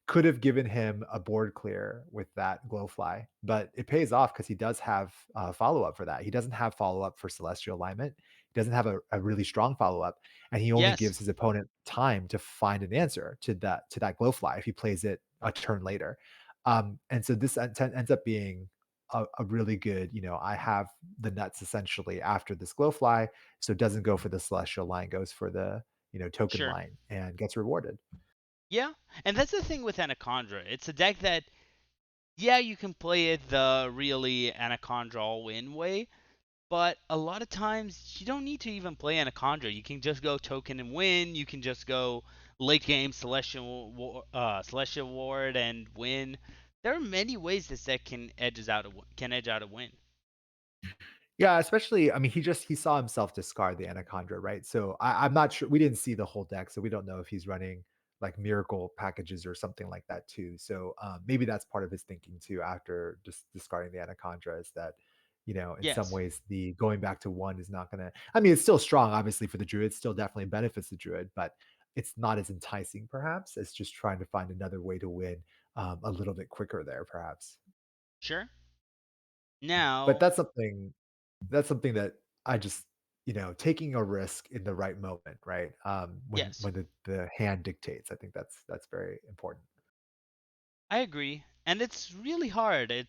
B: could have given him a board clear with that Glowfly, but it pays off because he does have follow-up for that. He doesn't have follow-up for Celestial Alignment. He doesn't have a really strong follow-up, and he only
A: Yes.
B: gives his opponent time to find an answer to that Glowfly if he plays it a turn later. And so this ends up being a really good, I have the nuts essentially after this Glowfly, so it doesn't go for the Celestial line, goes for the, token
A: Sure.
B: line and gets rewarded.
A: Yeah. And that's the thing with Anacondra. It's a deck that, yeah, you can play it the really Anacondra all win way, but a lot of times you don't need to even play Anaconda. You can just go token and win. You can just go late game Celestial Ward and win. There are many ways this deck can edge out a win.
B: Yeah, especially, I mean, he saw himself discard the Anaconda, right? So I'm not sure. We didn't see the whole deck, so we don't know if he's running like miracle packages or something like that too. So maybe that's part of his thinking too. After just discarding the Anaconda, is that in some
A: Yes,
B: ways the going back to one is not gonna. I mean, it's still strong, obviously for the Druid. Still definitely benefits the Druid, but it's not as enticing, perhaps, as just trying to find another way to win a little bit quicker there, perhaps.
A: sure.
B: But
A: Now,
B: that's something that I just, taking a risk in the right moment, right? When
A: yes,
B: when the hand dictates, I think that's very important.
A: I agree. And it's really hard. It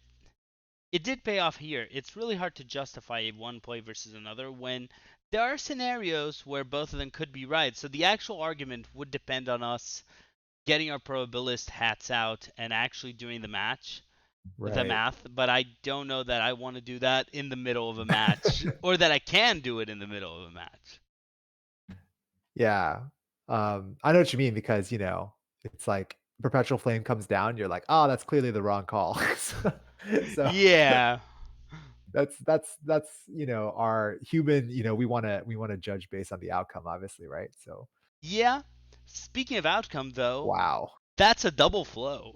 A: did pay off here. It's really hard to justify one play versus another when there are scenarios where both of them could be right. So the actual argument would depend on us getting our probabilist hats out and actually doing the
B: Right.
A: math, but I don't know that I want to do that in the middle of a match or that I can do it in the middle of a match.
B: Yeah. I know what you mean because, it's like perpetual flame comes down, you're like, "Oh, that's clearly the wrong call." So
A: Yeah.
B: that's, our human, we wanna judge based on the outcome, obviously, right? So,
A: Yeah. Speaking of outcome though,
B: wow.
A: that's a double flow.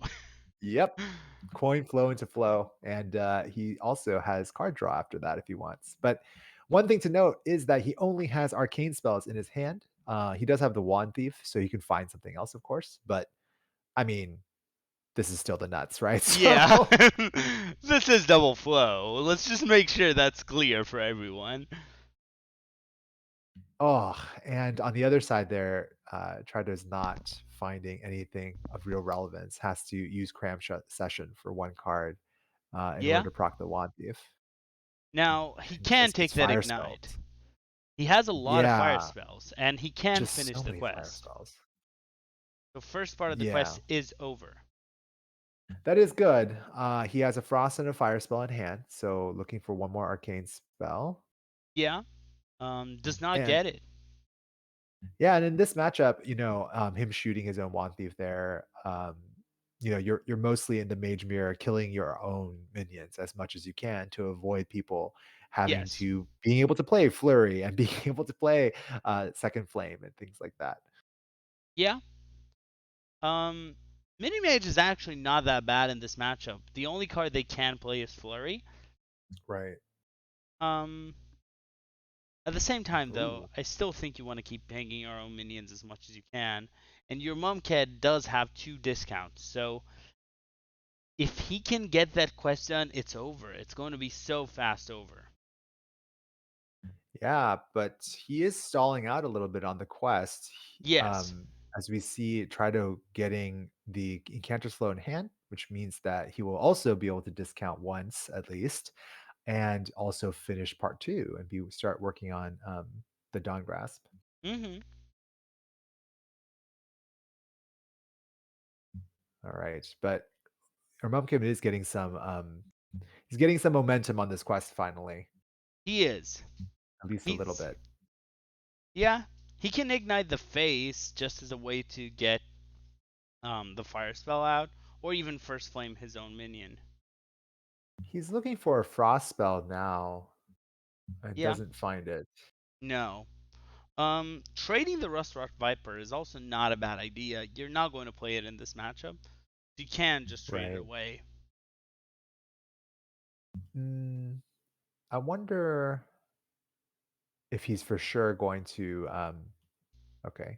B: Yep. Coin flow into flow, and he also has card draw after that if he wants. But one thing to note is that he only has arcane spells in his hand. He does have the wand thief, so he can find something else, of course. But I mean, this is still the nuts, right?
A: Yeah.
B: So,
A: This is double flow. Let's just make sure that's clear for everyone.
B: oh, and on the other side there, Trido's not finding anything of real relevance. Has to use Cram Session for one card in
A: Yeah.
B: order to proc the wand thief,
A: Now, he
B: and
A: can
B: just
A: take
B: gets
A: that
B: fire
A: ignite.
B: spells.
A: He has a lot of fire
B: Yeah,
A: spells and he can
B: just
A: finish
B: so
A: the
B: many fire
A: quest.
B: spells.
A: The first part of the
B: Yeah,
A: quest is over.
B: that is good. He has a frost and a fire spell in hand, so looking for one more arcane spell.
A: Yeah. Does not
B: And
A: get it.
B: yeah, and in this matchup, him shooting his own wand thief there, you're mostly in the mage mirror, killing your own minions as much as you can to avoid people having
A: Yes.
B: to being able to play flurry and being able to play second flame and things like that.
A: Yeah. Um, Mini Mage is actually not that bad in this matchup. The only card they can play is Flurry.
B: Right.
A: Um, at the same time, though,
B: Ooh.
A: I still think you want to keep hanging your own minions as much as you can. And your Mumked does have 2 discounts, so if he can get that quest done, it's over. It's going to be so fast over.
B: Yeah, but he is stalling out a little bit on the quest.
A: Yes.
B: As we see Trido getting the Incanter's Flow in hand, which means that he will also be able to discount once at least, and also finish part two and start working on the Dawn Grasp.
A: Mm-hmm.
B: All right, but Urmumkim is getting some he's getting some momentum on this quest finally,
A: He is.
B: at least a little
A: He's
B: bit.
A: Yeah. He can ignite the face just as a way to get the fire spell out, or even first flame his own minion.
B: He's looking for a frost spell now and
A: Yeah.
B: doesn't find it.
A: No. Trading the Rust Viper is also not a bad idea. You're not going to play it in this matchup. You can just trade it
B: Right.
A: away.
B: Mm, I wonder if he's for sure going to. Okay,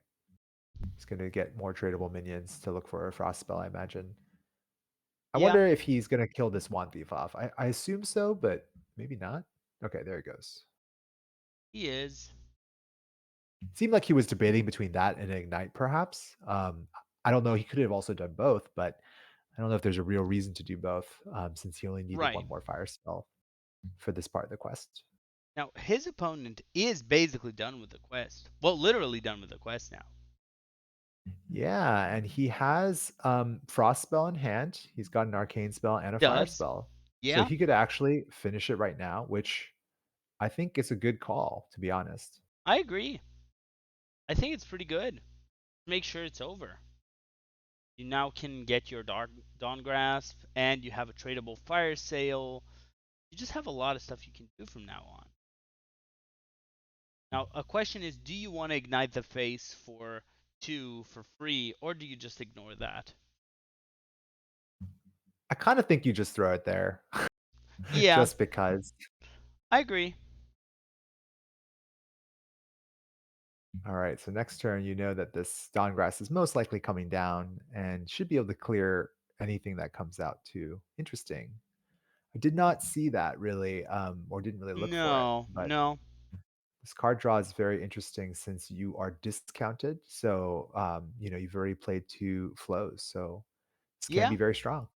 B: he's going to get more tradable minions to look for a frost spell, I imagine. I
A: Yeah,
B: wonder if he's going to kill this Wand Thief off. I assume so, but maybe not. Okay, there he goes.
A: he is.
B: Seemed like he was debating between that and Ignite, perhaps. I don't know. He could have also done both, but I don't know if there's a real reason to do both, since he only needed
A: Right.
B: one more fire spell for this part of the quest.
A: Now, his opponent is basically done with the quest. Well, literally done with the quest now.
B: Yeah, and he has Frost spell in hand. He's got an arcane spell and a fire
A: Does.
B: spell. So
A: Yeah,
B: he could actually finish it right now, which I think is a good call, to be honest.
A: I agree. I think it's pretty good. Make sure it's over. You now can get your Dawn Grasp, and you have a tradable fire sale. You just have a lot of stuff you can do from now on. Now, a question is, do you want to ignite the face for 2 for free, or do you just ignore that?
B: I kind of think you just throw it there
A: Yeah,
B: just because.
A: I agree.
B: All right, so next turn, you know that this Dawngrass is most likely coming down and should be able to clear anything that comes out too. Interesting. I did not see that really, or didn't really look for it,
A: No,
B: but
A: no.
B: this card draw is very interesting since you are discounted. So, you've already played 2 flows, so this can
A: Yeah,
B: be very strong.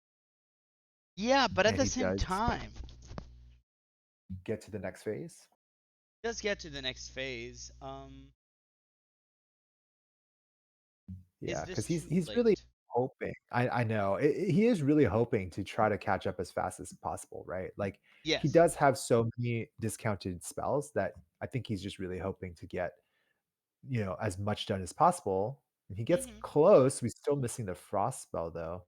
A: yeah, but at
B: And
A: the
B: he
A: same
B: does
A: time,
B: get to the next phase.
A: let's get to the next phase. Is
B: Yeah,
A: this
B: because he's
A: too
B: he's really
A: late?
B: hoping. I know. He is really hoping to try to catch up as fast as possible, right? Like, he
A: Yes.
B: does have so many discounted spells that I think he's just really hoping to get, as much done as possible, and he gets
A: Hmm.
B: close. We're still missing the frost spell, though.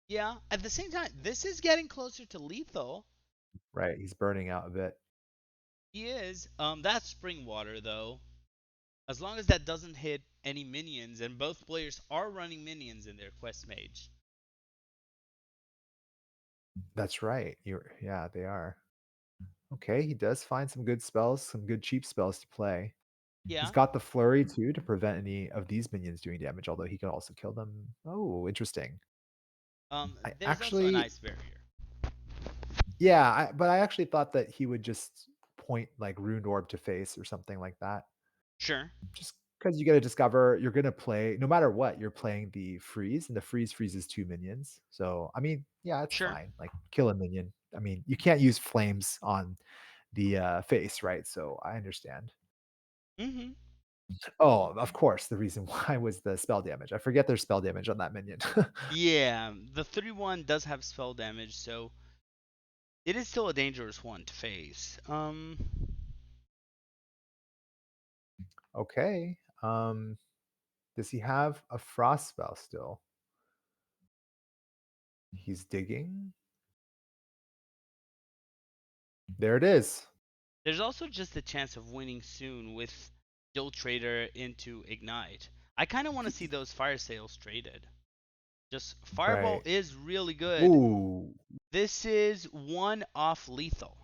A: Yeah. At the same time, this is getting closer to lethal.
B: Right, he's burning out a bit.
A: He is. That's spring water though. As long as that doesn't hit any minions, and both players are running minions in their quest mage.
B: That's right. Yeah, they are. Okay, he does find some good spells, some good cheap spells to play. He's
A: Yeah.
B: got the flurry too to prevent any of these minions doing damage, although he can also kill them. Oh, interesting. I
A: There's also an
B: actually
A: ice barrier.
B: Yeah, but I actually thought that he would just point like Ruined Orb to face or something like that.
A: Sure.
B: Just because you gotta discover you're gonna play no matter what, you're playing the freeze, and the freeze freezes 2 minions. So, I mean, yeah, it's
A: Sure.
B: fine. Like, kill a minion. I mean, you can't use flames on the, face, right? So, I understand.
A: Mm-hmm.
B: Oh, of course, the reason why was the spell damage. I forget there's spell damage on that minion.
A: Yeah. The 3/1 does have spell damage, so it is still a dangerous one to face.
B: Okay, does he have a frost spell still? He's digging. There it is.
A: There's also just a chance of winning soon with Guild Trader into Ignite. I kind of want to see those fire sales traded. Just Fireball
B: Right.
A: is really good.
B: Ooh,
A: This is one off lethal.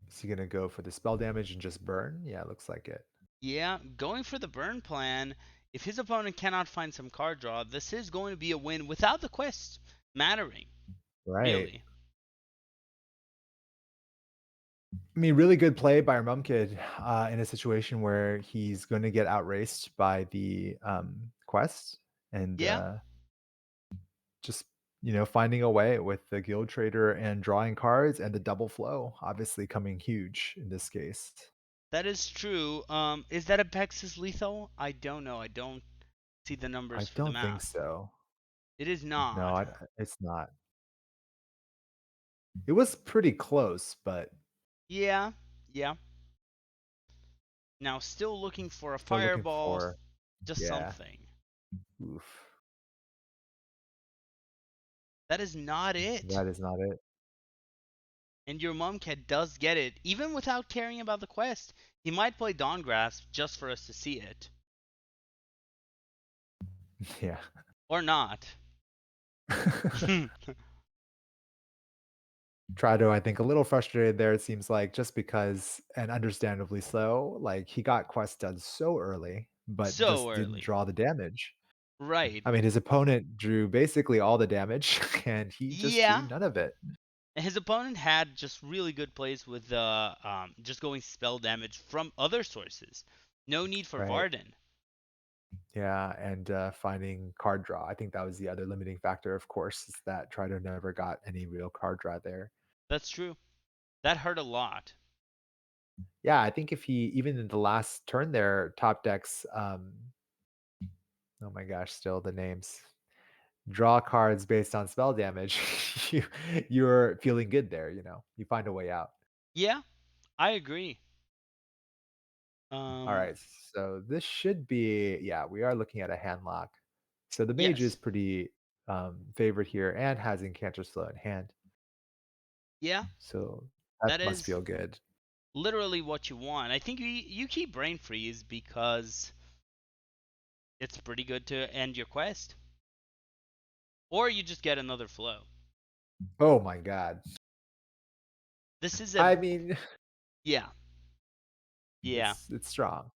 B: is he gonna go for the spell damage and just burn? Yeah, looks like it.
A: Yeah, going for the burn plan. If his opponent cannot find some card draw, this is going to be a win without the quest mattering,
B: Right.
A: really.
B: I mean, really good play by our mum kid in a situation where he's going to get outraced by the quest and
A: Yeah,
B: just finding a way with the guild trader and drawing cards and the double flow obviously coming huge in this case.
A: that is true. Is that a Pexis lethal? I don't know. I don't see the
B: I
A: numbers for the
B: don't think
A: math.
B: so.
A: It is
B: No,
A: not.
B: it's not. It was pretty close, but
A: Yeah, yeah. Now still looking for a
B: still looking
A: fireball,
B: for,
A: just
B: yeah.
A: something.
B: Oof.
A: That is not it.
B: That is not it.
A: And your Mumket does get it, even without caring about the quest. He might play Dawn Grasp just for us to see it.
B: Yeah.
A: Or not.
B: Trado, I think, a little frustrated there, it seems like, just because, and understandably so, like, he got quest done so early, but
A: So
B: just didn't
A: early.
B: draw the damage.
A: Right.
B: I mean, his opponent drew basically all the damage, and he just drew
A: Yeah.
B: none of it.
A: His opponent had just really good plays with just going spell damage from other sources. No need for
B: Right.
A: Varden.
B: Yeah, and finding card draw. I think that was the other limiting factor, of course, is that Trado never got any real card draw there.
A: That's true. That hurt a lot.
B: Yeah, I think if he even in the last turn there, top decks, oh my gosh, still the names. Draw cards based on spell damage, you you're feeling good there, you know. You find a way out.
A: Yeah, I agree.
B: All
A: Um,
B: right, so this should be, yeah, we are looking at a hand lock. So the mage is
A: yes.
B: pretty favored here and has Incanter Slow in hand.
A: Yeah,
B: So that
A: that
B: must
A: is
B: feel good.
A: literally what you want. I think you keep Brain Freeze because it's pretty good to end your quest. Or you just get another flow.
B: Oh my god.
A: This is a
B: I mean,
A: yeah. Yeah.
B: it's strong.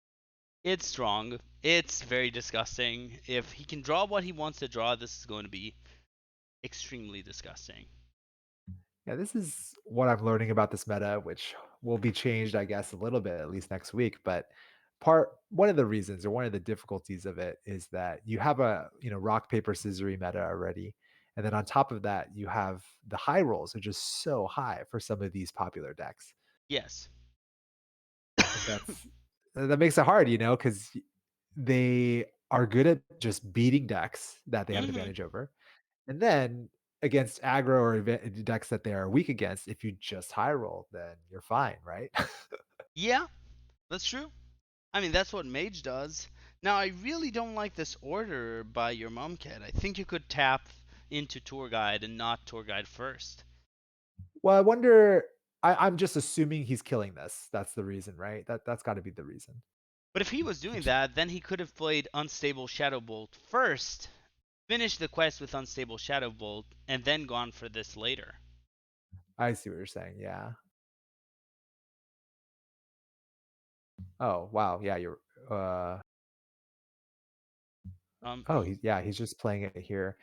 A: It's strong. It's very disgusting. If he can draw what he wants to draw, this is going to be extremely disgusting.
B: Yeah, this is what I'm learning about this meta, which will be changed, I guess, a little bit at least next week. But one of the reasons or one of the difficulties of it is that you have a rock paper scissory meta already, and then on top of that, you have the high rolls are just so high for some of these popular decks.
A: Yes.
B: And that makes it hard, because they are good at just beating decks that they have an
A: Mhm.
B: advantage over. And then against aggro or decks that they are weak against, if you just high roll, then you're fine, right?
A: Yeah, that's true. I mean, that's what Mage does. Now, I really don't like this order by your Mumcat. I think you could tap into Tour Guide and not Tour Guide first.
B: Well, I wonder. I'm just assuming he's killing this. That's the reason, right? That's got to be the reason.
A: But if he was doing that, then he could have played Unstable Shadow Bolt first, finished the quest with Unstable Shadow Bolt, and then gone for this later.
B: I see what you're saying. Yeah. Oh wow. Yeah. You're. Oh,
A: He
B: he's just playing it here.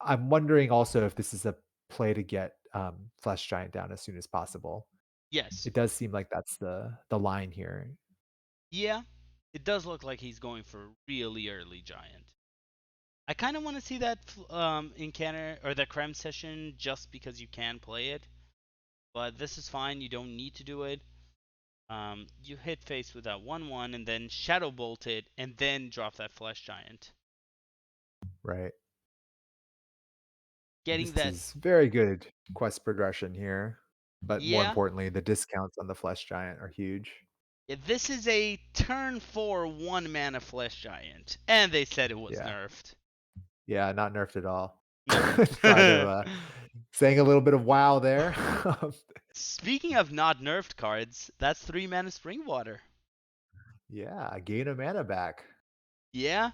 B: I'm wondering also if this is a play to get Flesh Giant down as soon as possible.
A: yes.
B: It does seem like that's the line here.
A: Yeah, it does look like he's going for a really early giant. I kind of want to see that encounter or the creme session just because you can play it, but this is fine. You don't need to do it. You hit face with that 1/1 and then shadow bolt it and then drop that flesh giant.
B: Right.
A: Getting
B: This
A: that,
B: is very good quest progression here, but more
A: yeah,
B: importantly, the discounts on the Flesh Giant are huge.
A: yeah. This is a turn 4 1 mana flesh giant, and they said it was
B: Yeah.
A: nerfed.
B: Yeah, not nerfed at all.
A: No.
B: Try to, saying a little bit of wow there.
A: Speaking of not nerfed cards, that's 3 mana Springwater.
B: Yeah, gain a mana back.
A: Yeah,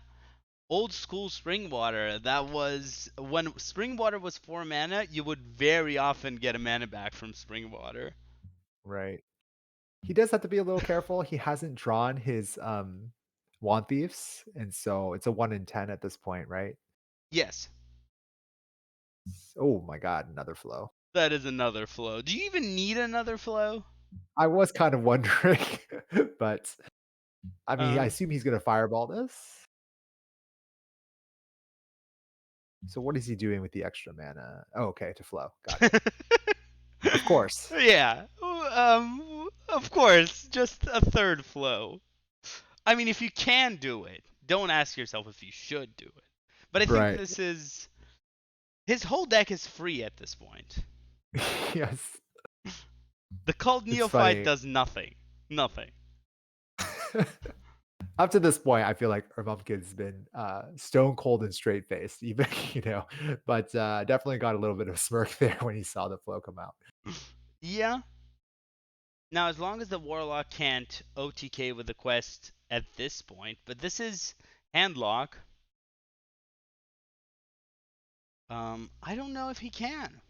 A: old school Springwater. That was when Springwater was 4 mana, you would very often get a mana back from Springwater.
B: Right. He does have to be a little careful. He hasn't drawn his, Wand Thieves, and so it's a 1 in 10 at this point, right?
A: Yes,
B: Oh my god, another flow.
A: that is another flow. Do you even need another flow?
B: I was kind of wondering, but, I mean, I
A: Uh,
B: assume he's gonna fireball this? So what is he doing with the extra mana? Oh, okay, to flow. Got it. Of course.
A: yeah. Of course, just a third flow. I mean, if you can do it, don't ask yourself if you should do it. But I think
B: Right.
A: this is his whole deck is free at this point.
B: Yes.
A: The Cult
B: It's
A: Neophyte
B: funny.
A: does nothing. Nothing.
B: Up to this point, I feel like Urmumkin's been stone cold and straight faced, even but definitely got a little bit of smirk there when he saw the flow come out.
A: Yeah. Now, as long as the Warlock can't OTK with the quest at this point, but this is Handlock. I don't know if he can.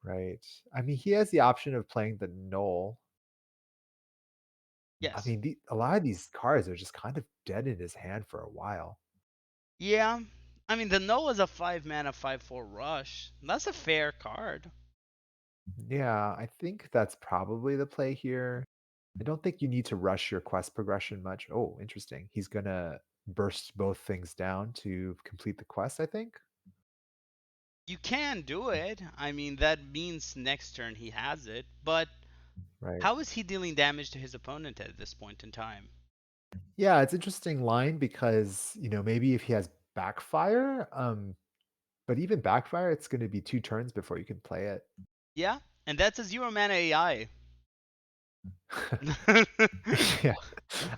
B: Right. I mean, he has the option of playing the null. I
A: Yes.
B: mean, a lot of these cards are just kind of dead in his hand for a while.
A: Yeah. I mean, the Null is a 5 mana 5/4 rush. That's a fair card.
B: Yeah, I think that's probably the play here. I don't think you need to rush your quest progression much. Oh, interesting. He's gonna burst both things down to complete the quest, I think.
A: You can do it. I mean, that means next turn he has it. But
B: Right.
A: how is he dealing damage to his opponent at this point in time?
B: Yeah, it's interesting line because, maybe if he has backfire, but even backfire, it's gonna be 2 turns before you can play it.
A: Yeah, and that's a 0 mana AI.
B: Yeah.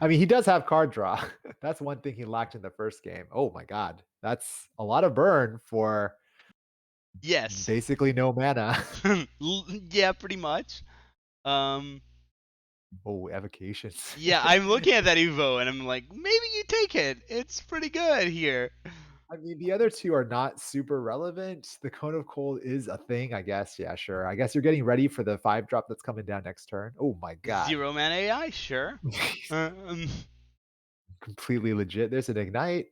B: I mean, he does have card draw. That's one thing he lacked in the first game. Oh my god. That's a lot of burn for
A: Yes.
B: basically no mana.
A: Yeah, pretty much. Um,
B: Oh, evocations.
A: yeah, I'm looking at that Evo and I'm like, maybe you take it. It's pretty good here.
B: I mean, the other 2 are not super relevant. The Cone of Cold is a thing, I guess. Yeah, sure. I guess you're getting ready for the 5 drop that's coming down next turn. Oh my god.
A: 0 mana AI, sure. Um,
B: Completely legit. There's an Ignite.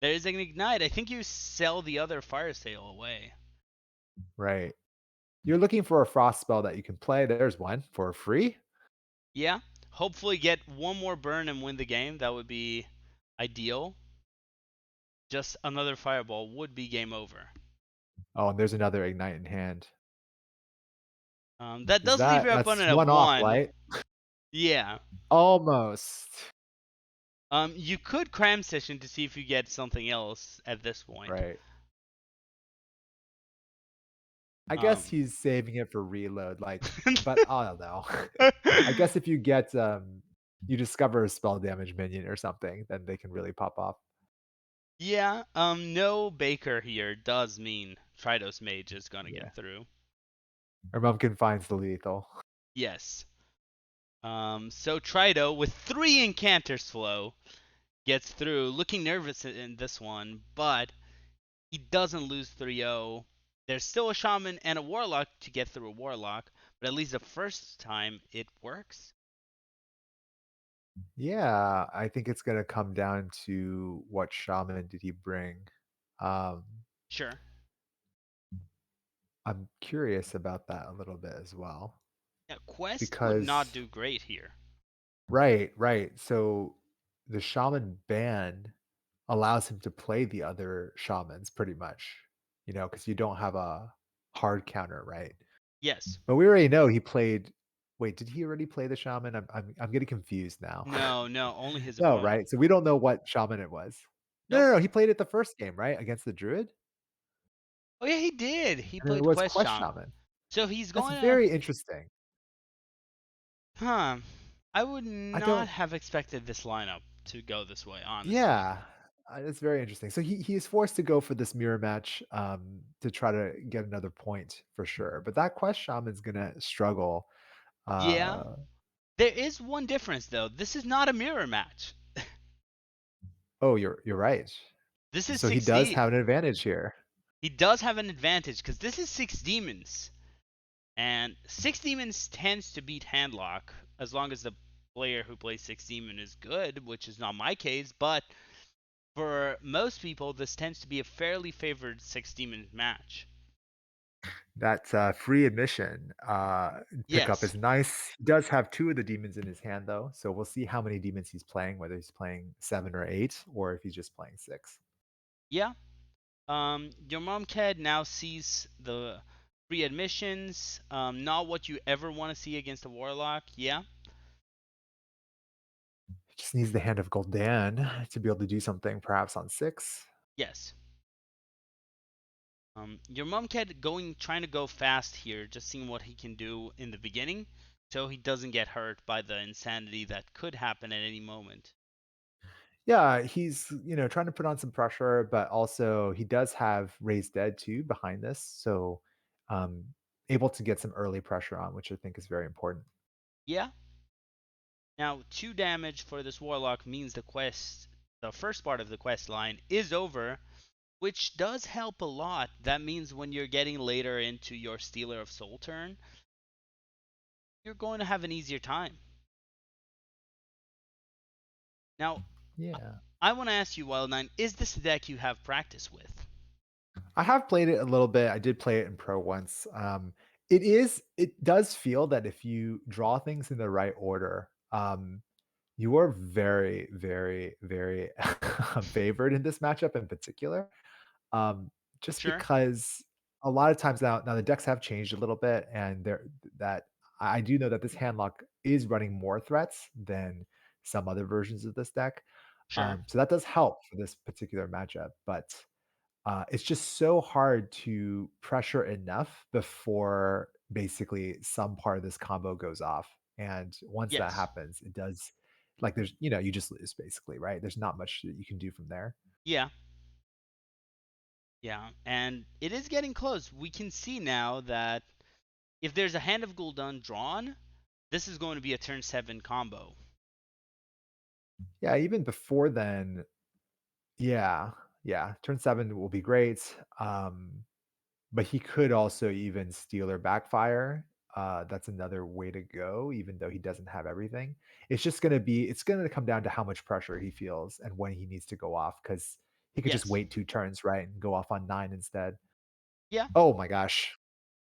A: there's an Ignite. I think you sell the other Fire Sale away.
B: Right. You're looking for a Frost spell that you can play. There's one for free.
A: Yeah, hopefully get one more burn and win the game. That would be ideal. Just another Fireball would be game over.
B: Oh, and there's another Ignite in hand.
A: That
B: Is
A: does leave your
B: that's
A: opponent at
B: one off,
A: one.
B: right?
A: Yeah.
B: Almost.
A: You could cram session to see if you get something else at this point.
B: Right. I guess
A: Um,
B: he's saving it for reload, but I don't know. I guess if you get, you discover a spell damage minion or something, then they can really pop off.
A: yeah. No Baker here does mean Tridos Mage is gonna
B: Yeah.
A: get through.
B: Or Mumpkin finds the lethal.
A: Yes. So Trido with 3 Incanters flow gets through, looking nervous in this one, but he doesn't lose 3-0. There's still a Shaman and a Warlock to get through a Warlock, but at least the first time it works.
B: Yeah, I think it's gonna come down to what shaman did he bring. Um,
A: Sure.
B: I'm curious about that a little bit as well
A: Yeah, Quest would not
B: because
A: do great here.
B: right, right. So the shaman ban allows him to play the other shamans pretty much, because you don't have a hard counter, right?
A: Yes.
B: But we already know he played. Wait, did he already play the shaman? I'm getting confused now.
A: No, no, only his
B: No,
A: opponent.
B: right? So we don't know what shaman it was. No,
A: Nope.
B: no, no. He played it the first game, right, against the druid,
A: Oh yeah, he did. He
B: and it
A: played
B: was
A: Quest
B: quest
A: Shaman.
B: shaman.
A: So he's
B: That's
A: going to.
B: very interesting.
A: Huh. I would
B: I
A: not
B: don't.
A: have expected this lineup to go this way, honestly.
B: Yeah, it's very interesting. So he is forced to go for this mirror match to try to get another point for sure. But that quest shaman's gonna struggle.
A: Yeah.
B: Uh,
A: There is one difference though. This is not a mirror match.
B: oh, you're right.
A: This is
B: So he does
A: 6D.
B: have an advantage here.
A: He does have an advantage because this is 6 demons. And 6 demons tends to beat Handlock as long as the player who plays 6 demon is good, which is not my case, but for most people, this tends to be a fairly favored 6 demon match.
B: That free admission pickup
A: Yes.
B: is nice. He does have 2 of the demons in his hand though, so we'll see how many demons he's playing, whether he's playing 7 or 8, or if he's just playing 6.
A: Yeah. Your mom kid now sees the free admissions. Not what you ever want to see against a warlock. Yeah.
B: He just needs the hand of Gul'dan to be able to do something, perhaps on 6.
A: Yes. Your mom kid trying to go fast here, just seeing what he can do in the beginning, so he doesn't get hurt by the insanity that could happen at any moment.
B: Yeah, he's, trying to put on some pressure, but also he does have Raised Dead too behind this. So um able to get some early pressure on, which I think is very important.
A: Yeah. Now, 2 damage for this Warlock means the first part of the quest line is over, which does help a lot. That means when you're getting later into your Stealer of Soul turn, you're going to have an easier time. Now,
B: Yeah.
A: I want to ask you, Wild9, is this a deck you have practice with?
B: I have played it a little bit. I did play it in pro once. It does feel that if you draw things in the right order, you are very, very, very favored in this matchup in particular. Um, just
A: Sure.
B: because a lot of times now the decks have changed a little bit, and that I do know that this handlock is running more threats than some other versions of this deck.
A: Sure.
B: So that does help for this particular matchup, but it's just so hard to pressure enough before basically some part of this combo goes off. And once that
A: Yes.
B: happens, it does like you just lose basically, right? There's not much that you can do from there.
A: Yeah. Yeah. And it is getting close. We can see now that if there's a Hand of Gul'dan drawn, this is going to be a turn 7 combo.
B: Yeah, even before then, yeah, yeah, turn 7 will be great. But he could also even steal or backfire. That's another way to go, even though he doesn't have everything. It's gonna come down to how much pressure he feels and when he needs to go off, because he could just
A: Yes.
B: wait 2 turns, right, and go off on 9 instead.
A: Yeah.
B: Oh my gosh.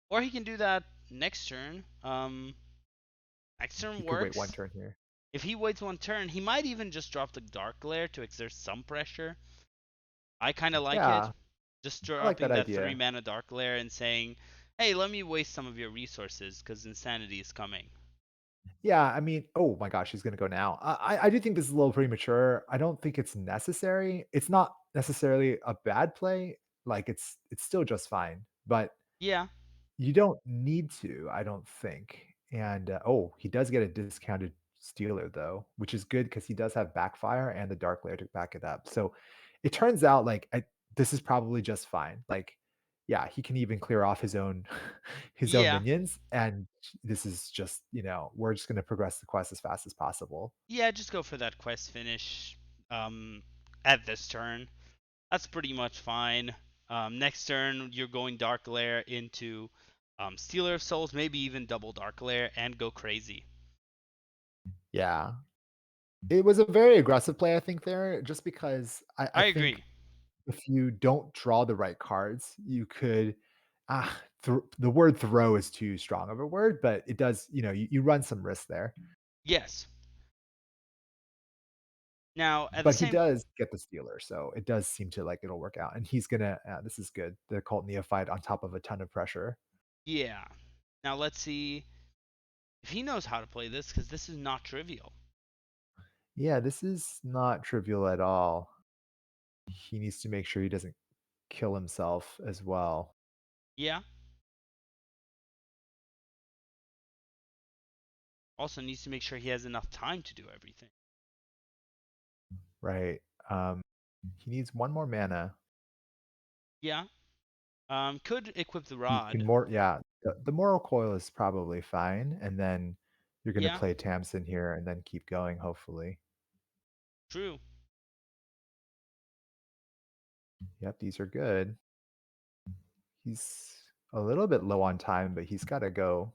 A: Or he can do that next turn. Next
B: He
A: turn
B: could wait 1
A: works.
B: turn here.
A: If he waits 1 turn, he might even just drop the Dark Glare to exert some pressure. I kind of like it.
B: Yeah,
A: Just
B: I like that
A: dropping that 3
B: idea.
A: mana Dark Glare and saying, hey, let me waste some of your resources because Insanity is coming.
B: Yeah, I mean, oh my gosh, he's gonna go now. I do think this is a little premature. I don't think it's necessary. It's not necessarily a bad play. Like it's still just fine, but
A: Yeah.
B: you don't need to, I don't think. And, oh, he does get a discounted stealer though, which is good because he does have backfire and the dark layer to back it up. So it turns out like this is probably just fine. Like, yeah, he can even clear off his own his own
A: Yeah.
B: minions, and this is just we're just going to progress the quest as fast as possible.
A: Yeah, just go for that quest finish um, at this turn. That's pretty much fine. Next turn, you're going Dark Lair into Stealer of Souls, maybe even double Dark Lair, and go crazy.
B: Yeah, it was a very aggressive play, I think there, just because I
A: I
B: think
A: agree.
B: if you don't draw the right cards, you could the word throw is too strong of a word, but it does, you run some risk there.
A: Yes. Now, at the
B: But he
A: same,
B: does get the stealer, so it does seem to like it'll work out. And he's gonna this is good. The cult neophyte on top of a ton of pressure.
A: yeah. Now let's see if he knows how to play this, because this is not trivial.
B: Yeah, this is not trivial at all. He needs to make sure he doesn't kill himself as well.
A: Yeah. Also needs to make sure he has enough time to do everything.
B: Right. Um he needs one more mana.
A: Yeah. Could equip the
B: He can
A: rod.
B: more yeah, the moral coil is probably fine, and then you're gonna
A: Yeah.
B: play Tamsin here and then keep going, hopefully.
A: True.
B: Yep, these are good. He's a little bit low on time, but he's gotta go.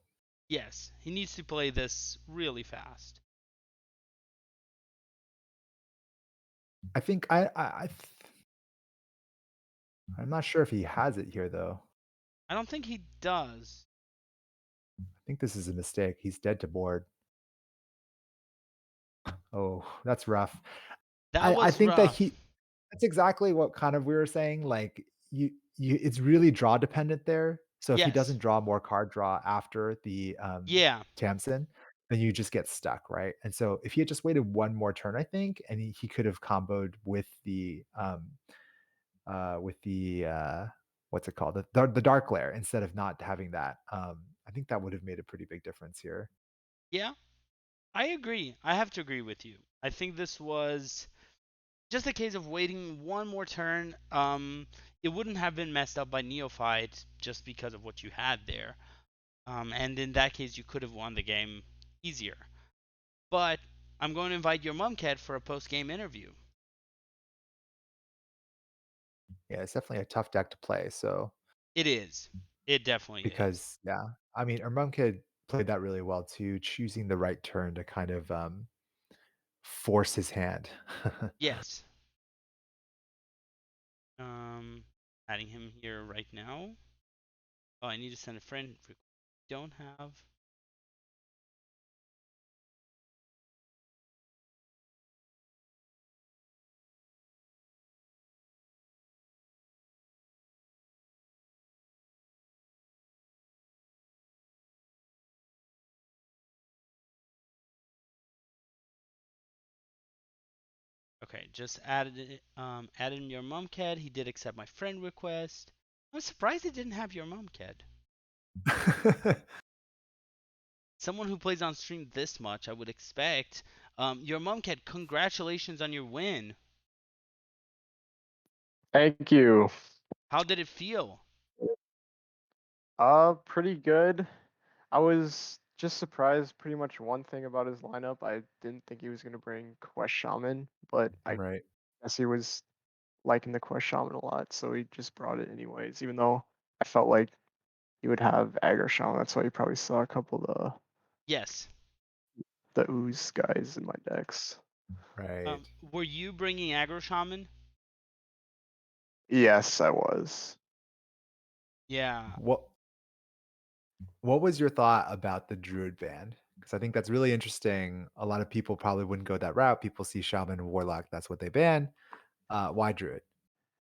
A: Yes. He needs to play this really fast.
B: I think I'm not sure if he has it here though.
A: I don't think he does.
B: I think this is a mistake. He's dead to board. Oh, that's rough.
A: That
B: I
A: was
B: think that he
A: rough.
B: that's exactly what kind of we were saying, like, you it's really draw dependent there. So if he
A: Yes.
B: doesn't draw more card draw after the,
A: Yeah.
B: Tamsin, then you just get stuck, right? And so if he had just waited one more turn, I think, and he could have comboed with the, what's it called? The dark layer instead of not having that. I think that would have made a pretty big difference here.
A: Yeah. I agree. I have to agree with you. I think this was just a case of waiting one more turn. It wouldn't have been messed up by Neophyte just because of what you had there. And in that case, you could have won the game easier. But I'm going to invite your mom, Cat, for a post-game interview.
B: Yeah, it's definitely a tough deck to play. So
A: It is. It definitely is.
B: because yeah, I mean, Ermunka played that really well too, choosing the right turn to kind of force his hand.
A: Yes. Um, Adding him here right now. Oh, I need to send a friend request. Don't have. Okay, just added your mom, Cat. He did accept my friend request. I'm surprised he didn't have your mom, Cat. Someone who plays on stream this much, I would expect. Your mom, Cat, congratulations on your win.
D: Thank you.
A: How did it feel?
D: Pretty good. I was just surprised pretty much one thing about his lineup. I didn't think he was gonna bring Quest Shaman, but I
B: Right.
D: guess he was liking the Quest Shaman a lot, so he just brought it anyways, even though I felt like he would have Aggro Shaman. That's why you probably saw a couple of
A: Yes.
D: the Ooze guys in my decks.
B: Right.
A: Were you bringing aggro shaman?
D: Yes, I was.
A: Yeah.
B: What was your thought about the Druid band? Because I think that's really interesting. A lot of people probably wouldn't go that route. People see Shaman and Warlock, that's what they ban. Why Druid?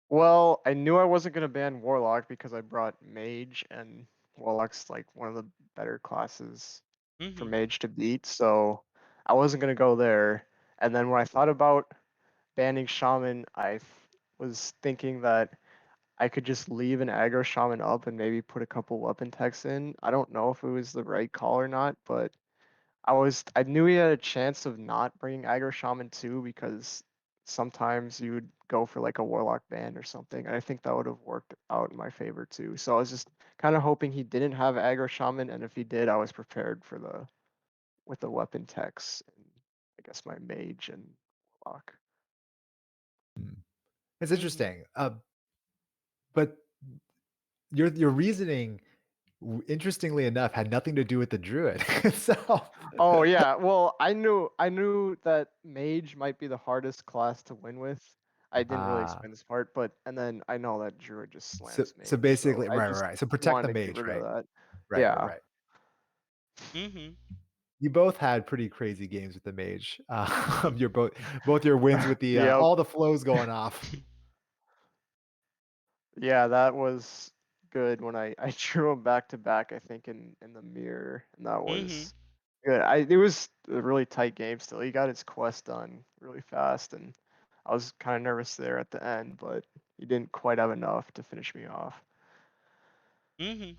D: Well, I knew I wasn't gonna ban Warlock because I brought Mage, and Warlock's like one of the better classes for
A: Mm-hmm.
D: Mage to beat, so I wasn't gonna go there. And then when I thought about banning Shaman, was thinking that I could just leave an aggro Shaman up and maybe put a couple weapon techs in. I don't know if it was the right call or not, but I knew he had a chance of not bringing aggro shaman too because sometimes you would go for like a warlock band or something, and I think that would have worked out in my favor too. So I was just kind of hoping he didn't have aggro shaman, and if he did, I was prepared for the with the weapon techs and I guess my mage and warlock.
B: Hmm. It's
A: Mm-hmm.
B: interesting. But your reasoning, interestingly enough, had nothing to do with the Druid. So,
D: Oh yeah, well I knew that mage might be the hardest class to win with. I didn't really
B: ah,
D: explain this part, but and then I know that druid just
B: so
D: slams
B: so
D: mage, so
B: basically,
D: I
B: right, right,
D: just
B: right. So protect
D: wanted
B: the
D: to get
B: mage,
D: rid of
B: right?
D: that.
B: Right, right,
D: Yeah.
B: right.
A: Mm-hmm.
B: You both had pretty crazy games with the mage. Your both your wins with the
D: Yep.
B: all the flows going off.
D: Yeah, that was good when I drew him back to back, I think in the mirror, and that
A: Mm-hmm.
D: was good. It was a really tight game still. He got his quest done really fast, and I was kind of nervous there at the end, but he didn't quite have enough to finish me off.
A: Mm-hmm.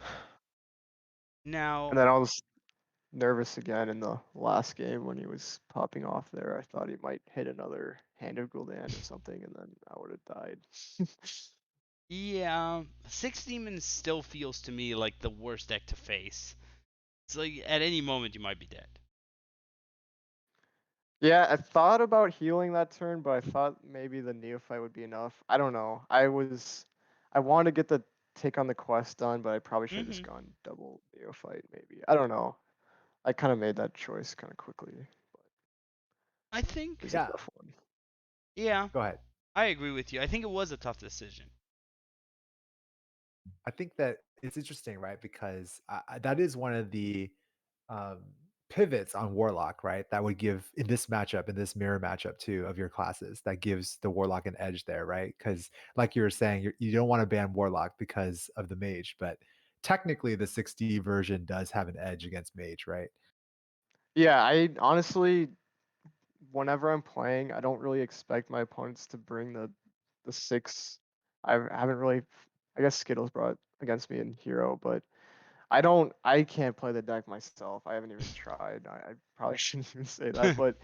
A: Now,
D: And then I was nervous again in the last game when he was popping off there. I thought he might hit another Hand of Gul'dan or something, and then I would have died.
A: yeah, Six Demons still feels to me like the worst deck to face. It's like at any moment you might be dead.
D: Yeah, I thought about healing that turn, but I thought maybe the Neophyte would be enough. I don't know. I want to get the take on the quest done, but I probably should have
A: Mm-hmm.
D: just gone double Neophyte maybe. I don't know. I kind of made that choice kind of quickly. But
A: I
D: it
A: think,
D: was a
B: Yeah,
D: tough one.
A: yeah,
B: go ahead.
A: I agree with you. I think it was a tough decision.
B: I think that it's interesting, right? Because that is one of the um, pivots on Warlock, right? That would give in this matchup, in this mirror matchup too of your classes, that gives the Warlock an edge there, right? Because like you were saying, you don't want to ban Warlock because of the Mage, but technically the 6D version does have an edge against Mage, right?
D: Yeah, I honestly whenever I'm playing, I don't really expect my opponents to bring the six. I haven't really. I guess Skittles brought against me in Hero, but I can't play the deck myself. I haven't even tried. I probably shouldn't even say that, but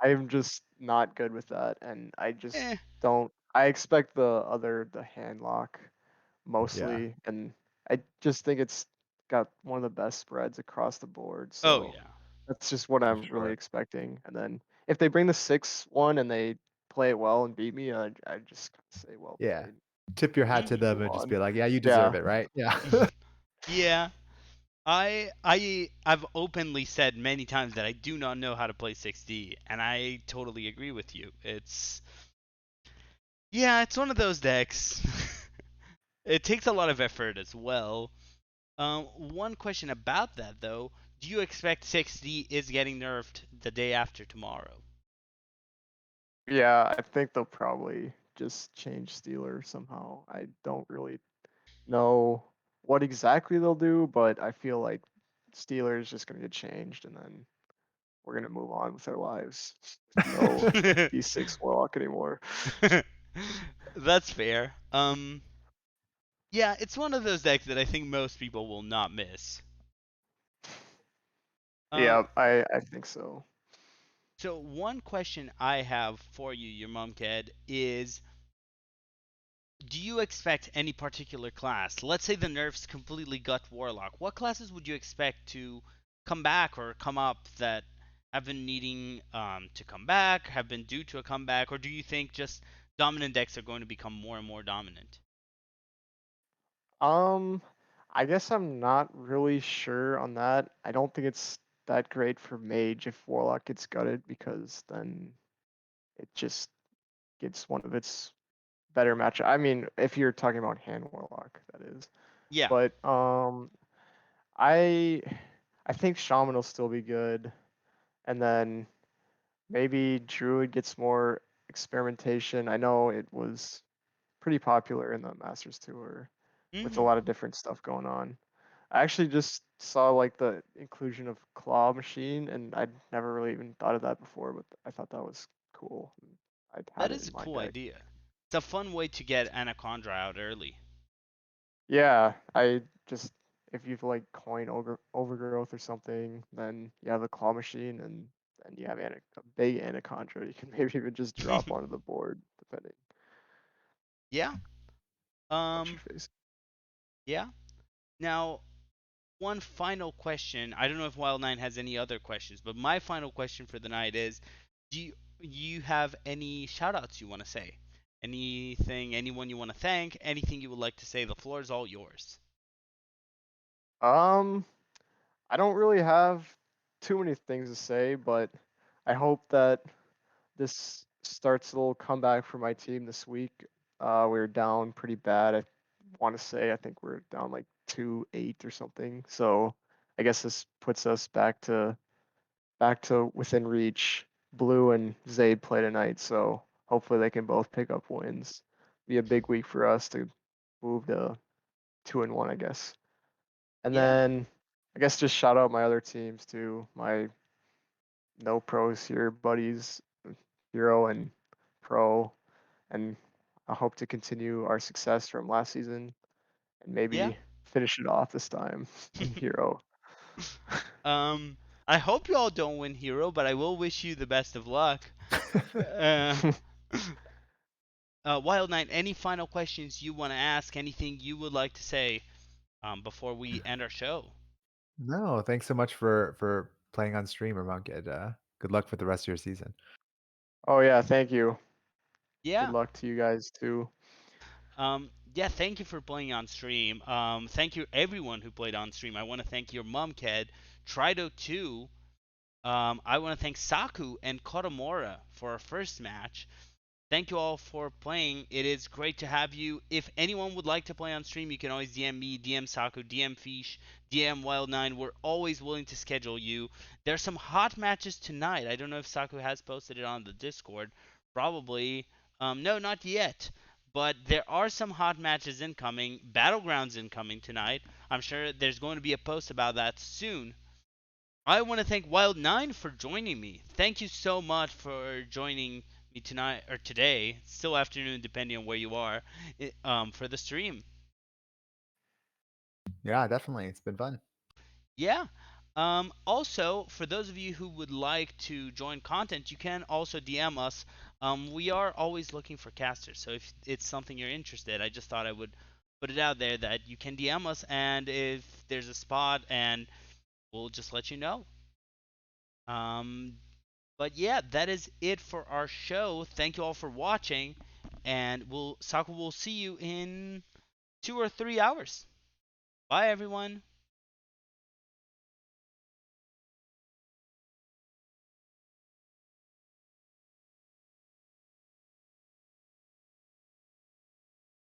D: I'm just not good with that, and I just
A: Eh.
D: don't. I expect the hand lock
B: Yeah.
D: mostly, and I just think it's got one of the best spreads across the board.
A: Oh
D: So
A: yeah.
D: that's just what
B: For
D: I'm really
B: sure.
D: expecting. And then if they bring the 6-1 and they play it well and beat me, I just say well
B: Yeah.
D: played
B: Tip your hat
A: Mhm.
B: to
D: and
B: them
D: move
B: and just
D: on.
B: be like, yeah, you deserve
D: Yeah.
B: it, right? Yeah.
A: Yeah. I've openly said many times that I do not know how to play 6D, and I totally agree with you. It's one of those decks. It takes a lot of effort as well. One question about that though, do you expect 6D is getting nerfed the day after tomorrow?
D: Yeah, I think they'll probably just change Steeler somehow. I don't really know what exactly they'll do, but I feel like Steeler is just gonna get changed and then we're gonna move on with our lives. No D6 Warlock anymore.
A: That's fair. Yeah, it's one of those decks that I think most people will not miss. Um,
D: Yeah, I think so.
A: so one question I have for you, your mom kid, is do you expect any particular class? Let's say the nerfs completely gut Warlock. What classes would you expect to come back or come up that have been needing to come back, have been due to a comeback, or do you think just dominant decks are going to become more and more dominant?
D: Um, I guess I'm not really sure on that. I don't think it's that great for Mage if Warlock gets gutted because then it just gets one of its better matchup. I mean, if you're talking about hand Warlock, that is.
A: Yeah.
D: But I I think Shaman will still be good, and then maybe Druid gets more experimentation. I know it was pretty popular in the Masters Tour with a
A: Mhm.
D: lot of different stuff going on. I actually just saw like the inclusion of claw machine, and I'd never really even thought of that before, but I thought that was cool. I'd had
A: That
D: it
A: is
D: in
A: a
D: my
A: cool
D: deck.
A: idea. It's a fun way to get Anaconda out early.
D: Yeah, I just if you've like coin overgrowth or something, then you have a claw machine, and then you have a big anaconda. You can maybe even just drop onto the board depending
A: Yeah.
D: what you
A: Um.
D: face.
A: Yeah. Now, one final question. I don't know if Wild Nine has any other questions, but my final question for the night is: do you have any shout outs you want to say? Anything, anyone you want to thank? Anything you would like to say? The floor is all yours.
D: Um, I don't really have too many things to say, but I hope that this starts a little comeback for my team this week. We were down pretty bad. I want to say I think we're down like 2-8 or something. So I guess this puts us back to within reach. Blue and Zayd play tonight, so hopefully they can both pick up wins. Be a big week for us to move to 2-1, I guess. And
A: Yeah.
D: then I guess just shout out my other teams too. My no pros here buddies, Hero and Pro, and I hope to continue our success from last season and
A: Yeah.
D: maybe finish it off this time in Hero.
A: um, I hope you all don't win Hero, but I will wish you the best of luck. Uh, Wild Knight, any final questions you want to ask? Anything you would like to say before we end our show?
B: No, thanks so much for playing on stream, Monkid. Good luck for the rest of your season.
D: Oh yeah, thank you. Good
A: Yeah.
D: luck to you guys too.
A: Yeah, thank you for playing on stream. Thank you everyone who played on stream. I want to thank your mom, Ked, Trido 2. I want to thank Saku and Kotomora for our first match. Thank you all for playing. It is great to have you. If anyone would like to play on stream, you can always DM me, DM Saku, DM Fish, DM Wild9. We're always willing to schedule you. There's some hot matches tonight. I don't know if Saku has posted it on the Discord. Probably. No, not yet. But there are some hot matches incoming. Battlegrounds incoming tonight. I'm sure there's going to be a post about that soon. I want to thank Wild9 for joining me. Thank you so much for joining me tonight or today, still afternoon depending on where you are, for the stream.
B: Yeah, definitely. It's been fun.
A: Yeah. Also, for those of you who would like to join content, you can also DM us. We are always looking for casters, so if it's something you're interested, I just thought I would put it out there that you can DM us, and if there's a spot, and we'll just let you know. But yeah, that is it for our show. Thank you all for watching, and Saku will see you in 2 or 3 hours. Bye, everyone.